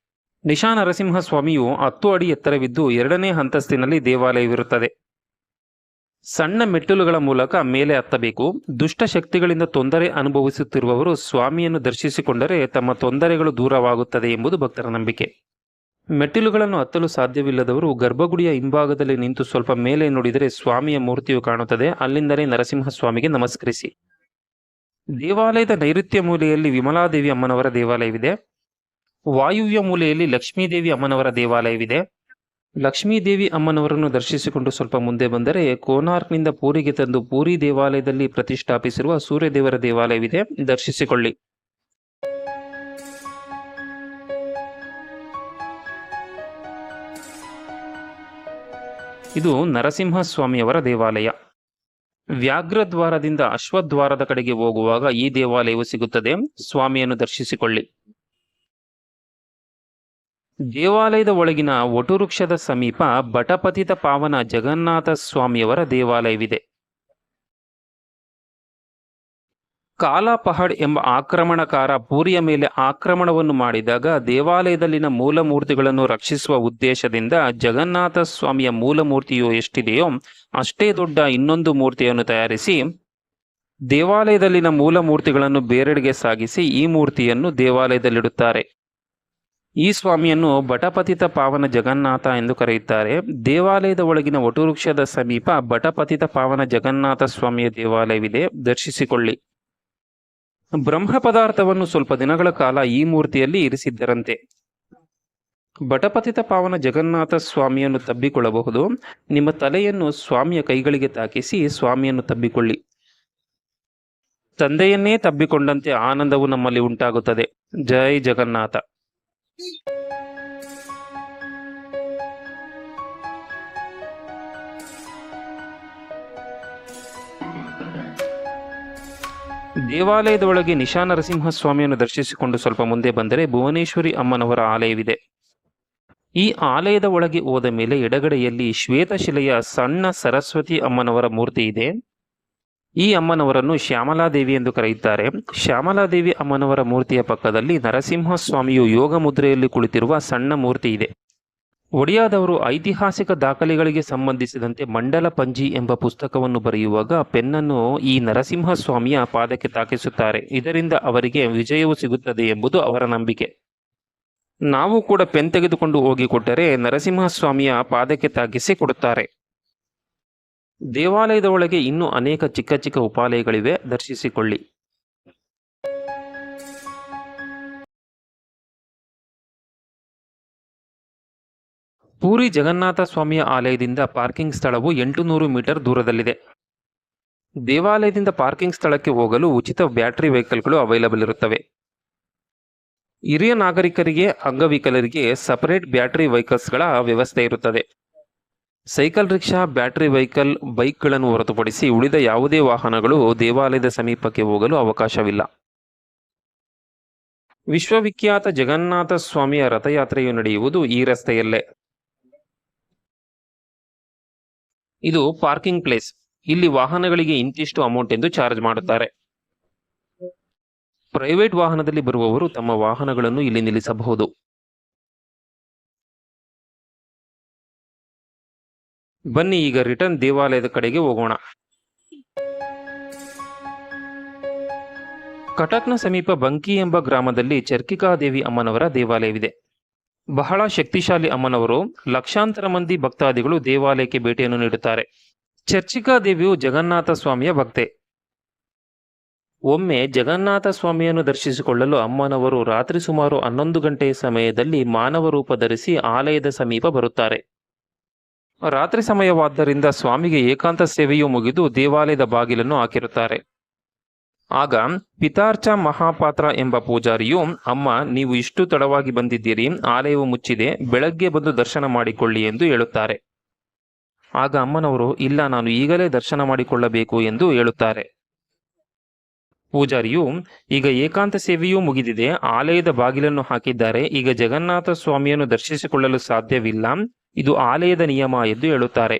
ನಿಶಾ ನರಸಿಂಹ ಸ್ವಾಮಿಯು 10 ಅಡಿ ಎತ್ತರವಿದ್ದು 2ನೇ ಅಂತಸ್ತಿನಲ್ಲಿ ದೇವಾಲಯವಿರುತ್ತದೆ. ಸಣ್ಣ ಮೆಟ್ಟಿಲುಗಳ ಮೂಲಕ ಮೇಲೆ ಹತ್ತಬೇಕು. ದುಷ್ಟ ಶಕ್ತಿಗಳಿಂದ ತೊಂದರೆ ಅನುಭವಿಸುತ್ತಿರುವವರು ಸ್ವಾಮಿಯನ್ನು ದರ್ಶಿಸಿಕೊಂಡರೆ ತಮ್ಮ ತೊಂದರೆಗಳು ದೂರವಾಗುತ್ತದೆ ಎಂಬುದು ಭಕ್ತರ ನಂಬಿಕೆ. ಮೆಟ್ಟಿಲುಗಳನ್ನು ಹತ್ತಲು ಸಾಧ್ಯವಿಲ್ಲದವರು ಗರ್ಭಗುಡಿಯ ಹಿಂಭಾಗದಲ್ಲಿ ನಿಂತು ಸ್ವಲ್ಪ ಮೇಲೆ ನೋಡಿದರೆ ಸ್ವಾಮಿಯ ಮೂರ್ತಿಯು ಕಾಣುತ್ತದೆ. ಅಲ್ಲಿಂದಲೇ ನರಸಿಂಹ ಸ್ವಾಮಿಗೆ ನಮಸ್ಕರಿಸಿ. ದೇವಾಲಯದ ನೈಋತ್ಯ ಮೂಲೆಯಲ್ಲಿ ವಿಮಲಾದೇವಿ ಅಮ್ಮನವರ ದೇವಾಲಯವಿದೆ. ವಾಯುವ್ಯ ಮೂಲೆಯಲ್ಲಿ ಲಕ್ಷ್ಮೀದೇವಿ ಅಮ್ಮನವರ ದೇವಾಲಯವಿದೆ. ಲಕ್ಷ್ಮೀದೇವಿ ಅಮ್ಮನವರನ್ನು ದರ್ಶಿಸಿಕೊಂಡು ಸ್ವಲ್ಪ ಮುಂದೆ ಬಂದರೆ ಕೋನಾರ್ಕ್ನಿಂದ ಪೂರಿಗೆ ತಂದು ಪೂರಿ ದೇವಾಲಯದಲ್ಲಿ ಪ್ರತಿಷ್ಠಾಪಿಸಿರುವ ಸೂರ್ಯದೇವರ ದೇವಾಲಯವಿದೆ, ದರ್ಶಿಸಿಕೊಳ್ಳಿ. ಇದು ನರಸಿಂಹ ಸ್ವಾಮಿಯವರ ದೇವಾಲಯ. ವ್ಯಾಘ್ರದ್ವಾರದಿಂದ ಅಶ್ವದ್ವಾರದ ಕಡೆಗೆ ಹೋಗುವಾಗ ಈ ದೇವಾಲಯವು ಸಿಗುತ್ತದೆ. ಸ್ವಾಮಿಯನ್ನು ದರ್ಶಿಸಿಕೊಳ್ಳಿ. ದೇವಾಲಯದ ಒಳಗಿನ ವಟುವೃಕ್ಷದ ಸಮೀಪ ಬಟಪತಿತ ಪಾವನ ಜಗನ್ನಾಥ ಸ್ವಾಮಿಯವರ ದೇವಾಲಯವಿದೆ. ಕಾಲಾ ಪಹಡ್ ಎಂಬ ಆಕ್ರಮಣಕಾರ ಪೂರಿಯ ಮೇಲೆ ಆಕ್ರಮಣವನ್ನು ಮಾಡಿದಾಗ ದೇವಾಲಯದಲ್ಲಿನ ಮೂಲಮೂರ್ತಿಗಳನ್ನು ರಕ್ಷಿಸುವ ಉದ್ದೇಶದಿಂದ ಜಗನ್ನಾಥ ಸ್ವಾಮಿಯ ಮೂಲಮೂರ್ತಿಯು ಎಷ್ಟಿದೆಯೋ ಅಷ್ಟೇ ದೊಡ್ಡ ಇನ್ನೊಂದು ಮೂರ್ತಿಯನ್ನು ತಯಾರಿಸಿ ದೇವಾಲಯದಲ್ಲಿನ ಮೂಲಮೂರ್ತಿಗಳನ್ನು ಬೇರೆಡೆಗೆ ಸಾಗಿಸಿ ಈ ಮೂರ್ತಿಯನ್ನು ದೇವಾಲಯದಲ್ಲಿಡುತ್ತಾರೆ. ಈ ಸ್ವಾಮಿಯನ್ನು ಬಟಪತಿತ ಪಾವನ ಜಗನ್ನಾಥ ಎಂದು ಕರೆಯುತ್ತಾರೆ. ದೇವಾಲಯದ ಒಳಗಿನ ವಟುವೃಕ್ಷದ ಸಮೀಪ ಬಟಪತಿತ ಪಾವನ ಜಗನ್ನಾಥ ಸ್ವಾಮಿಯ ದೇವಾಲಯವಿದೆ, ದರ್ಶಿಸಿಕೊಳ್ಳಿ. ಬ್ರಹ್ಮ ಪದಾರ್ಥವನ್ನು ಸ್ವಲ್ಪ ದಿನಗಳ ಕಾಲ ಈ ಮೂರ್ತಿಯಲ್ಲಿ ಇರಿಸಿದ್ದರಂತೆ. ಬಟಪತಿತ ಪಾವನ ಜಗನ್ನಾಥ ಸ್ವಾಮಿಯನ್ನು ತಬ್ಬಿಕೊಳ್ಳಬಹುದು. ನಿಮ್ಮ ತಲೆಯನ್ನು ಸ್ವಾಮಿಯ ಕೈಗಳಿಗೆ ತಾಕಿಸಿ ಸ್ವಾಮಿಯನ್ನು ತಬ್ಬಿಕೊಳ್ಳಿ. ತಂದೆಯನ್ನೇ ತಬ್ಬಿಕೊಂಡಂತೆ ಆನಂದವು ನಮ್ಮಲ್ಲಿ ಉಂಟಾಗುತ್ತದೆ. ಜೈ ಜಗನ್ನಾಥ. ದೇವಾಲಯದ ಒಳಗೆ ನಿಶಾ ನರಸಿಂಹ ಸ್ವಾಮಿಯನ್ನು ದರ್ಶಿಸಿಕೊಂಡು ಸ್ವಲ್ಪ ಮುಂದೆ ಬಂದರೆ ಭುವನೇಶ್ವರಿ ಅಮ್ಮನವರ ಆಲಯವಿದೆ. ಈ ಆಲಯದ ಒಳಗೆ ಹೋದ ಮೇಲೆ ಎಡಗಡೆಯಲ್ಲಿ ಶ್ವೇತಶಿಲೆಯ ಸಣ್ಣ ಸರಸ್ವತಿ ಅಮ್ಮನವರ ಮೂರ್ತಿ ಇದೆ. ಈ ಅಮ್ಮನವರನ್ನು ಶ್ಯಾಮಲಾದೇವಿ ಎಂದು ಕರೆಯುತ್ತಾರೆ. ಶ್ಯಾಮಲಾದೇವಿ ಅಮ್ಮನವರ ಮೂರ್ತಿಯ ಪಕ್ಕದಲ್ಲಿ ನರಸಿಂಹ ಸ್ವಾಮಿಯು ಯೋಗ ಮುದ್ರೆಯಲ್ಲಿ ಕುಳಿತಿರುವ ಸಣ್ಣ ಮೂರ್ತಿ ಇದೆ. ಒಡಿಯಾದವರು ಐತಿಹಾಸಿಕ ದಾಖಲೆಗಳಿಗೆ ಸಂಬಂಧಿಸಿದಂತೆ ಮಂಡಲ ಪಂಜಿ ಎಂಬ ಪುಸ್ತಕವನ್ನು ಬರೆಯುವಾಗ ಪೆನ್ನನ್ನು ಈ ನರಸಿಂಹ ಸ್ವಾಮಿಯ ಪಾದಕ್ಕೆ ತಾಕಿಸುತ್ತಾರೆ. ಇದರಿಂದ ಅವರಿಗೆ ವಿಜಯವು ಸಿಗುತ್ತದೆ ಎಂಬುದು ಅವರ ನಂಬಿಕೆ. ನಾವು ಕೂಡ ಪೆನ್ ತೆಗೆದುಕೊಂಡು ಹೋಗಿ ಕೊಟ್ಟರೆ ನರಸಿಂಹಸ್ವಾಮಿಯ ಪಾದಕ್ಕೆ ತಾಗಿಸಿ ಕೊಡುತ್ತಾರೆ. ದೇವಾಲಯದ ಒಳಗೆ ಇನ್ನೂ ಅನೇಕ ಚಿಕ್ಕ ಚಿಕ್ಕ ಉಪಾಲಯಗಳಿವೆ, ದರ್ಶಿಸಿಕೊಳ್ಳಿ. ಪೂರಿ ಜಗನ್ನಾಥ ಸ್ವಾಮಿಯ ಆಲಯದಿಂದ ಪಾರ್ಕಿಂಗ್ ಸ್ಥಳವು 800 ಮೀಟರ್ ದೂರದಲ್ಲಿದೆ. ದೇವಾಲಯದಿಂದ ಪಾರ್ಕಿಂಗ್ ಸ್ಥಳಕ್ಕೆ ಹೋಗಲು ಉಚಿತ ಬ್ಯಾಟರಿ ವೆಹಿಕಲ್ಗಳು ಅವೈಲಬಲ್ ಇರುತ್ತವೆ. ಹಿರಿಯ ನಾಗರಿಕರಿಗೆ, ಅಂಗವಿಕಲರಿಗೆ ಸಪರೇಟ್ ಬ್ಯಾಟರಿ ವೆಹಿಕಲ್ಸ್ಗಳ ವ್ಯವಸ್ಥೆ ಇರುತ್ತದೆ. ಸೈಕಲ್ ರಿಕ್ಷಾ, ಬ್ಯಾಟರಿ ವೆಹಿಕಲ್, ಬೈಕ್ಗಳನ್ನು ಹೊರತುಪಡಿಸಿ ಉಳಿದ ಯಾವುದೇ ವಾಹನಗಳು ದೇವಾಲಯದ ಸಮೀಪಕ್ಕೆ ಹೋಗಲು ಅವಕಾಶವಿಲ್ಲ. ವಿಶ್ವವಿಖ್ಯಾತ ಜಗನ್ನಾಥ ಸ್ವಾಮಿಯ ರಥಯಾತ್ರೆಯು ನಡೆಯುವುದು ಈ ರಸ್ತೆಯಲ್ಲೇ. ಇದು ಪಾರ್ಕಿಂಗ್ ಪ್ಲೇಸ್. ಇಲ್ಲಿ ವಾಹನಗಳಿಗೆ ಇಂತಿಷ್ಟು ಅಮೌಂಟ್ ಎಂದು ಚಾರ್ಜ್ ಮಾಡುತ್ತಾರೆ. ಪ್ರೈವೇಟ್ ವಾಹನದಲ್ಲಿ ಬರುವವರು ತಮ್ಮ ವಾಹನಗಳನ್ನು ಇಲ್ಲಿ ನಿಲ್ಲಿಸಬಹುದು. ಬನ್ನಿ ಈಗ ರಿಟರ್ನ್ ದೇವಾಲಯದ ಕಡೆಗೆ ಹೋಗೋಣ. ಕಟಕ್ನ ಸಮೀಪ ಬಂಕಿ ಎಂಬ ಗ್ರಾಮದಲ್ಲಿ ಚರ್ಕಿಕಾದೇವಿ ಅಮ್ಮನವರ ದೇವಾಲಯವಿದೆ. ಬಹಳ ಶಕ್ತಿಶಾಲಿ ಅಮ್ಮನವರು. ಲಕ್ಷಾಂತರ ಮಂದಿ ಭಕ್ತಾದಿಗಳು ದೇವಾಲಯಕ್ಕೆ ಭೇಟಿಯನ್ನು ನೀಡುತ್ತಾರೆ. ಚರ್ಚಿಕಾದೇವಿಯು ಜಗನ್ನಾಥ ಸ್ವಾಮಿಯ ಭಕ್ತೆ. ಒಮ್ಮೆ ಜಗನ್ನಾಥ ಸ್ವಾಮಿಯನ್ನು ದರ್ಶಿಸಿಕೊಳ್ಳಲು ಅಮ್ಮನವರು ರಾತ್ರಿ ಸುಮಾರು 11 ಗಂಟೆಯ ಸಮಯದಲ್ಲಿ ಮಾನವ ರೂಪ ಧರಿಸಿ ಆಲಯದ ಸಮೀಪ ಬರುತ್ತಾರೆ. ರಾತ್ರಿ ಸಮಯವಾದ್ದರಿಂದ ಸ್ವಾಮಿಗೆ ಏಕಾಂತ ಸೇವೆಯೂ ಮುಗಿದು ದೇವಾಲಯದ ಬಾಗಿಲನ್ನು ಹಾಕಿರುತ್ತಾರೆ. ಆಗ ಪಿತಾರ್ಚ ಮಹಾಪಾತ್ರ ಎಂಬ ಪೂಜಾರಿಯು, ಅಮ್ಮ, ನೀವು ಇಷ್ಟು ತಡವಾಗಿ ಬಂದಿದ್ದೀರಿ, ಆಲಯವು ಮುಚ್ಚಿದೆ, ಬೆಳಗ್ಗೆ ಬಂದು ದರ್ಶನ ಮಾಡಿಕೊಳ್ಳಿ ಎಂದು ಹೇಳುತ್ತಾರೆ. ಆಗ ಅಮ್ಮನವರು, ಇಲ್ಲ, ನಾನು ಈಗಲೇ ದರ್ಶನ ಮಾಡಿಕೊಳ್ಳಬೇಕು ಎಂದು ಹೇಳುತ್ತಾರೆ. ಪೂಜಾರಿಯು, ಈಗ ಏಕಾಂತ ಸೇವೆಯೂ ಮುಗಿದಿದೆ, ಆಲಯದ ಬಾಗಿಲನ್ನು ಹಾಕಿದ್ದಾರೆ, ಈಗ ಜಗನ್ನಾಥ ಸ್ವಾಮಿಯನ್ನು ದರ್ಶಿಸಿಕೊಳ್ಳಲು ಸಾಧ್ಯವಿಲ್ಲ, ಇದು ಆಲಯದ ನಿಯಮ ಎಂದು ಹೇಳುತ್ತಾರೆ.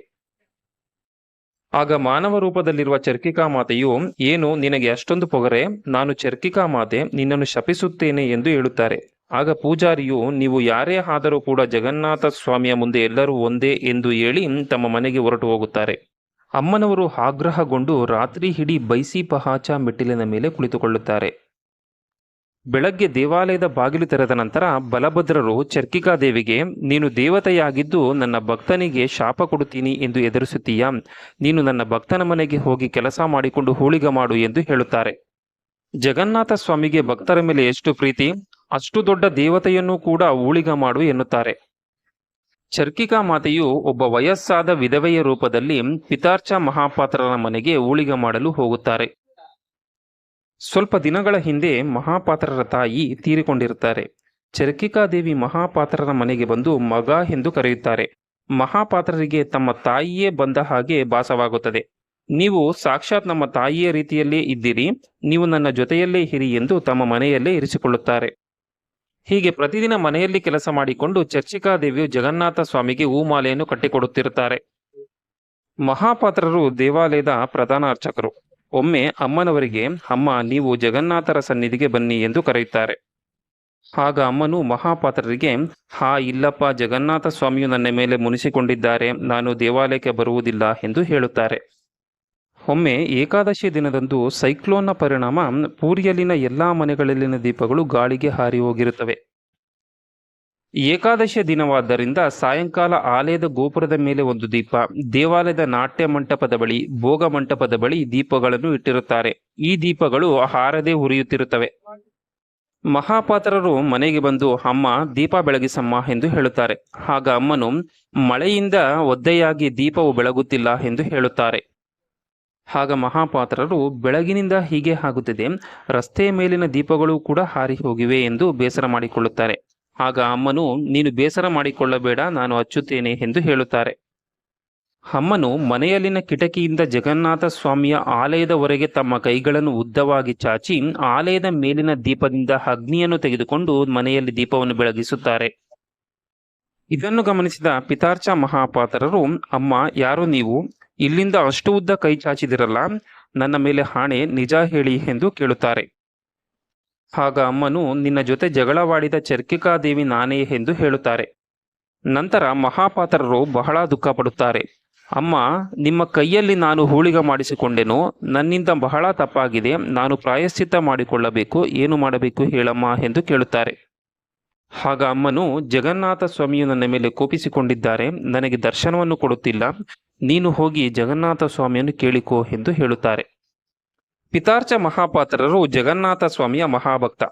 ಆಗ ಮಾನವ ರೂಪದಲ್ಲಿರುವ ಚರ್ಕಿಕಾ ಮಾತೆಯು, ಏನು ನಿನಗೆ ಅಷ್ಟೊಂದು ಪೊಗರೆ, ನಾನು ಚರ್ಕಿಕಾ ಮಾತೆ, ನಿನ್ನನ್ನು ಶಪಿಸುತ್ತೇನೆ ಎಂದು ಹೇಳುತ್ತಾರೆ. ಆಗ ಪೂಜಾರಿಯು, ನೀವು ಯಾರೇ ಆದರೂ ಕೂಡ ಜಗನ್ನಾಥ ಸ್ವಾಮಿಯ ಮುಂದೆ ಎಲ್ಲರೂ ಒಂದೇ ಎಂದು ಹೇಳಿ ತಮ್ಮ ಮನೆಗೆ ಹೊರಟು ಹೋಗುತ್ತಾರೆ. ಅಮ್ಮನವರು ಆಗ್ರಹಗೊಂಡು ರಾತ್ರಿ ಇಡೀ ಬೈಸಿ ಪಹಾಚ ಮೆಟ್ಟಿಲಿನ ಮೇಲೆ ಕುಳಿತುಕೊಳ್ಳುತ್ತಾರೆ. ಬೆಳಗ್ಗೆ ದೇವಾಲಯದ ಬಾಗಿಲು ತೆರೆದ ನಂತರ ಬಲಭದ್ರರು ಚರ್ಕಿಕಾದೇವಿಗೆ, ನೀನು ದೇವತೆಯಾಗಿದ್ದು ನನ್ನ ಭಕ್ತನಿಗೆ ಶಾಪ ಕೊಡುತ್ತೀನಿ ಎಂದು ಎದುರಿಸುತ್ತೀಯಾ, ನೀನು ನನ್ನ ಭಕ್ತನ ಮನೆಗೆ ಹೋಗಿ ಕೆಲಸ ಮಾಡಿಕೊಂಡು ಹೂಳಿಗ ಮಾಡು ಎಂದು ಹೇಳುತ್ತಾರೆ. ಜಗನ್ನಾಥ ಸ್ವಾಮಿಗೆ ಭಕ್ತರ ಮೇಲೆ ಎಷ್ಟು ಪ್ರೀತಿ, ಅಷ್ಟು ದೊಡ್ಡ ದೇವತೆಯನ್ನು ಕೂಡ ಹೂಳಿಗ ಮಾಡು ಎನ್ನುತ್ತಾರೆ. ಚರ್ಕಿಕಾ ಮಾತೆಯು ಒಬ್ಬ ವಯಸ್ಸಾದ ವಿಧವೆಯ ರೂಪದಲ್ಲಿ ಪಿತಾರ್ಚ ಮಹಾಪಾತ್ರರ ಮನೆಗೆ ಹೂಳಿಗ ಮಾಡಲು ಹೋಗುತ್ತಾರೆ. ಸ್ವಲ್ಪ ದಿನಗಳ ಹಿಂದೆ ಮಹಾಪಾತ್ರರ ತಾಯಿ ತೀರಿಕೊಂಡಿರುತ್ತಾರೆ. ಚರ್ಕಿಕಾದೇವಿ ಮಹಾಪಾತ್ರರ ಮನೆಗೆ ಬಂದು ಮಗ ಎಂದು ಕರೆಯುತ್ತಾರೆ. ಮಹಾಪಾತ್ರರಿಗೆ ತಮ್ಮ ತಾಯಿಯೇ ಬಂದ ಹಾಗೆ ಭಾಸವಾಗುತ್ತದೆ. ನೀವು ಸಾಕ್ಷಾತ್ ನಮ್ಮ ತಾಯಿಯ ರೀತಿಯಲ್ಲೇ ಇದ್ದೀರಿ, ನೀವು ನನ್ನ ಜೊತೆಯಲ್ಲೇ ಇರಿ ಎಂದು ತಮ್ಮ ಮನೆಯಲ್ಲೇ ಇರಿಸಿಕೊಳ್ಳುತ್ತಾರೆ. ಹೀಗೆ ಪ್ರತಿದಿನ ಮನೆಯಲ್ಲಿ ಕೆಲಸ ಮಾಡಿಕೊಂಡು ಚರ್ಚಿಕಾದೇವಿಯು ಜಗನ್ನಾಥ ಸ್ವಾಮಿಗೆ ಹೂಮಾಲೆಯನ್ನು ಕಟ್ಟಿಕೊಡುತ್ತಿರುತ್ತಾರೆ. ಮಹಾಪಾತ್ರರು ದೇವಾಲಯದ ಪ್ರಧಾನ ಅರ್ಚಕರು. ಒಮ್ಮೆ ಅಮ್ಮನವರಿಗೆ, ಅಮ್ಮ, ನೀವು ಜಗನ್ನಾಥರ ಸನ್ನಿಧಿಗೆ ಬನ್ನಿ ಎಂದು ಕರೆಯುತ್ತಾರೆ. ಆಗ ಅಮ್ಮನು ಮಹಾಪಾತ್ರರಿಗೆ, ಇಲ್ಲಪ್ಪ, ಜಗನ್ನಾಥ ಸ್ವಾಮಿಯು ನನ್ನ ಮೇಲೆ ಮುನಿಸಿಕೊಂಡಿದ್ದಾರೆ, ನಾನು ದೇವಾಲಯಕ್ಕೆ ಬರುವುದಿಲ್ಲ ಎಂದು ಹೇಳುತ್ತಾರೆ. ಒಮ್ಮೆ ಏಕಾದಶಿ ದಿನದಂದು ಸೈಕ್ಲೋನ್ನ ಪರಿಣಾಮ ಪೂರಿಯಲ್ಲಿನ ಎಲ್ಲಾ ಮನೆಗಳಲ್ಲಿನ ದೀಪಗಳು ಗಾಳಿಗೆ ಹಾರಿ ಹೋಗಿರುತ್ತವೆ. ಏಕಾದಶಿಯ ದಿನವಾದ್ದರಿಂದ ಸಾಯಂಕಾಲ ಆಲಯದ ಗೋಪುರದ ಮೇಲೆ ಒಂದು ದೀಪ, ದೇವಾಲಯದ ನಾಟ್ಯ ಮಂಟಪದ ಬಳಿ, ಭೋಗ ಮಂಟಪದ ಬಳಿ ದೀಪಗಳನ್ನು ಇಟ್ಟಿರುತ್ತಾರೆ. ಈ ದೀಪಗಳು ಹಾರದೆ ಉರಿಯುತ್ತಿರುತ್ತವೆ. ಮಹಾಪಾತ್ರರು ಮನೆಗೆ ಬಂದು, ಅಮ್ಮ, ದೀಪ ಬೆಳಗಿಸಮ್ಮ ಎಂದು ಹೇಳುತ್ತಾರೆ. ಆಗ ಅಮ್ಮನು, ಮಳೆಯಿಂದ ಒದ್ದೆಯಾಗಿ ದೀಪವು ಬೆಳಗುತ್ತಿಲ್ಲ ಎಂದು ಹೇಳುತ್ತಾರೆ. ಆಗ ಮಹಾಪಾತ್ರರು, ಬೆಳಗಿನಿಂದ ಹೀಗೆ ಆಗುತ್ತಿದೆ, ರಸ್ತೆಯ ಮೇಲಿನ ದೀಪಗಳು ಕೂಡ ಹಾರಿ ಹೋಗಿವೆ ಎಂದು ಬೇಸರ ಮಾಡಿಕೊಳ್ಳುತ್ತಾರೆ. ಆಗ ಅಮ್ಮನು, ನೀನು ಬೇಸರ ಮಾಡಿಕೊಳ್ಳಬೇಡ, ನಾನು ಹಚ್ಚುತ್ತೇನೆ ಎಂದು ಹೇಳುತ್ತಾರೆ. ಅಮ್ಮನು ಮನೆಯಲ್ಲಿನ ಕಿಟಕಿಯಿಂದ ಜಗನ್ನಾಥ ಸ್ವಾಮಿಯ ಆಲಯದವರೆಗೆ ತಮ್ಮ ಕೈಗಳನ್ನು ಉದ್ದವಾಗಿ ಚಾಚಿ ಆಲಯದ ಮೇಲಿನ ದೀಪದಿಂದ ಅಗ್ನಿಯನ್ನು ತೆಗೆದುಕೊಂಡು ಮನೆಯಲ್ಲಿ ದೀಪವನ್ನು ಬೆಳಗಿಸುತ್ತಾರೆ. ಇದನ್ನು ಗಮನಿಸಿದ ಪಿತಾರ್ಚ ಮಹಾಪಾತ್ರರು, ಅಮ್ಮ, ಯಾರು ನೀವು, ಇಲ್ಲಿಂದ ಅಷ್ಟು ಉದ್ದ ಕೈ ಚಾಚಿದಿರಲ್ಲ, ನನ್ನ ಮೇಲೆ ಆಣೆ, ನಿಜ ಹೇಳಿ ಎಂದು ಕೇಳುತ್ತಾರೆ. ಆಗ ಅಮ್ಮನು, ನಿನ್ನ ಜೊತೆ ಜಗಳವಾಡಿದ ಚರ್ಕಿಕಾದೇವಿ ನಾನೇ ಎಂದು ಹೇಳುತ್ತಾರೆ. ನಂತರ ಮಹಾಪಾತ್ರರು ಬಹಳ ದುಃಖ ಪಡುತ್ತಾರೆ. ಅಮ್ಮ, ನಿಮ್ಮ ಕೈಯಲ್ಲಿ ನಾನು ಹೂಳಿಗ ಮಾಡಿಸಿಕೊಂಡೆನು, ನನ್ನಿಂದ ಬಹಳ ತಪ್ಪಾಗಿದೆ, ನಾನು ಪ್ರಾಯಶ್ಚಿತ್ತ ಮಾಡಿಕೊಳ್ಳಬೇಕು, ಏನು ಮಾಡಬೇಕು ಹೇಳಮ್ಮ ಎಂದು ಕೇಳುತ್ತಾರೆ. ಆಗ ಅಮ್ಮನು, ಜಗನ್ನಾಥ ಸ್ವಾಮಿಯು ನನ್ನ ಮೇಲೆ ಕೋಪಿಸಿಕೊಂಡಿದ್ದಾರೆ, ನನಗೆ ದರ್ಶನವನ್ನು ಕೊಡುತ್ತಿಲ್ಲ, ನೀನು ಹೋಗಿ ಜಗನ್ನಾಥ ಸ್ವಾಮಿಯನ್ನು ಕೇಳಿಕೋ ಎಂದು ಹೇಳುತ್ತಾರೆ. ಪಿತಾರ್ಚ ಮಹಾಪಾತ್ರರು ಜಗನ್ನಾಥ ಸ್ವಾಮಿಯ ಮಹಾಭಕ್ತ.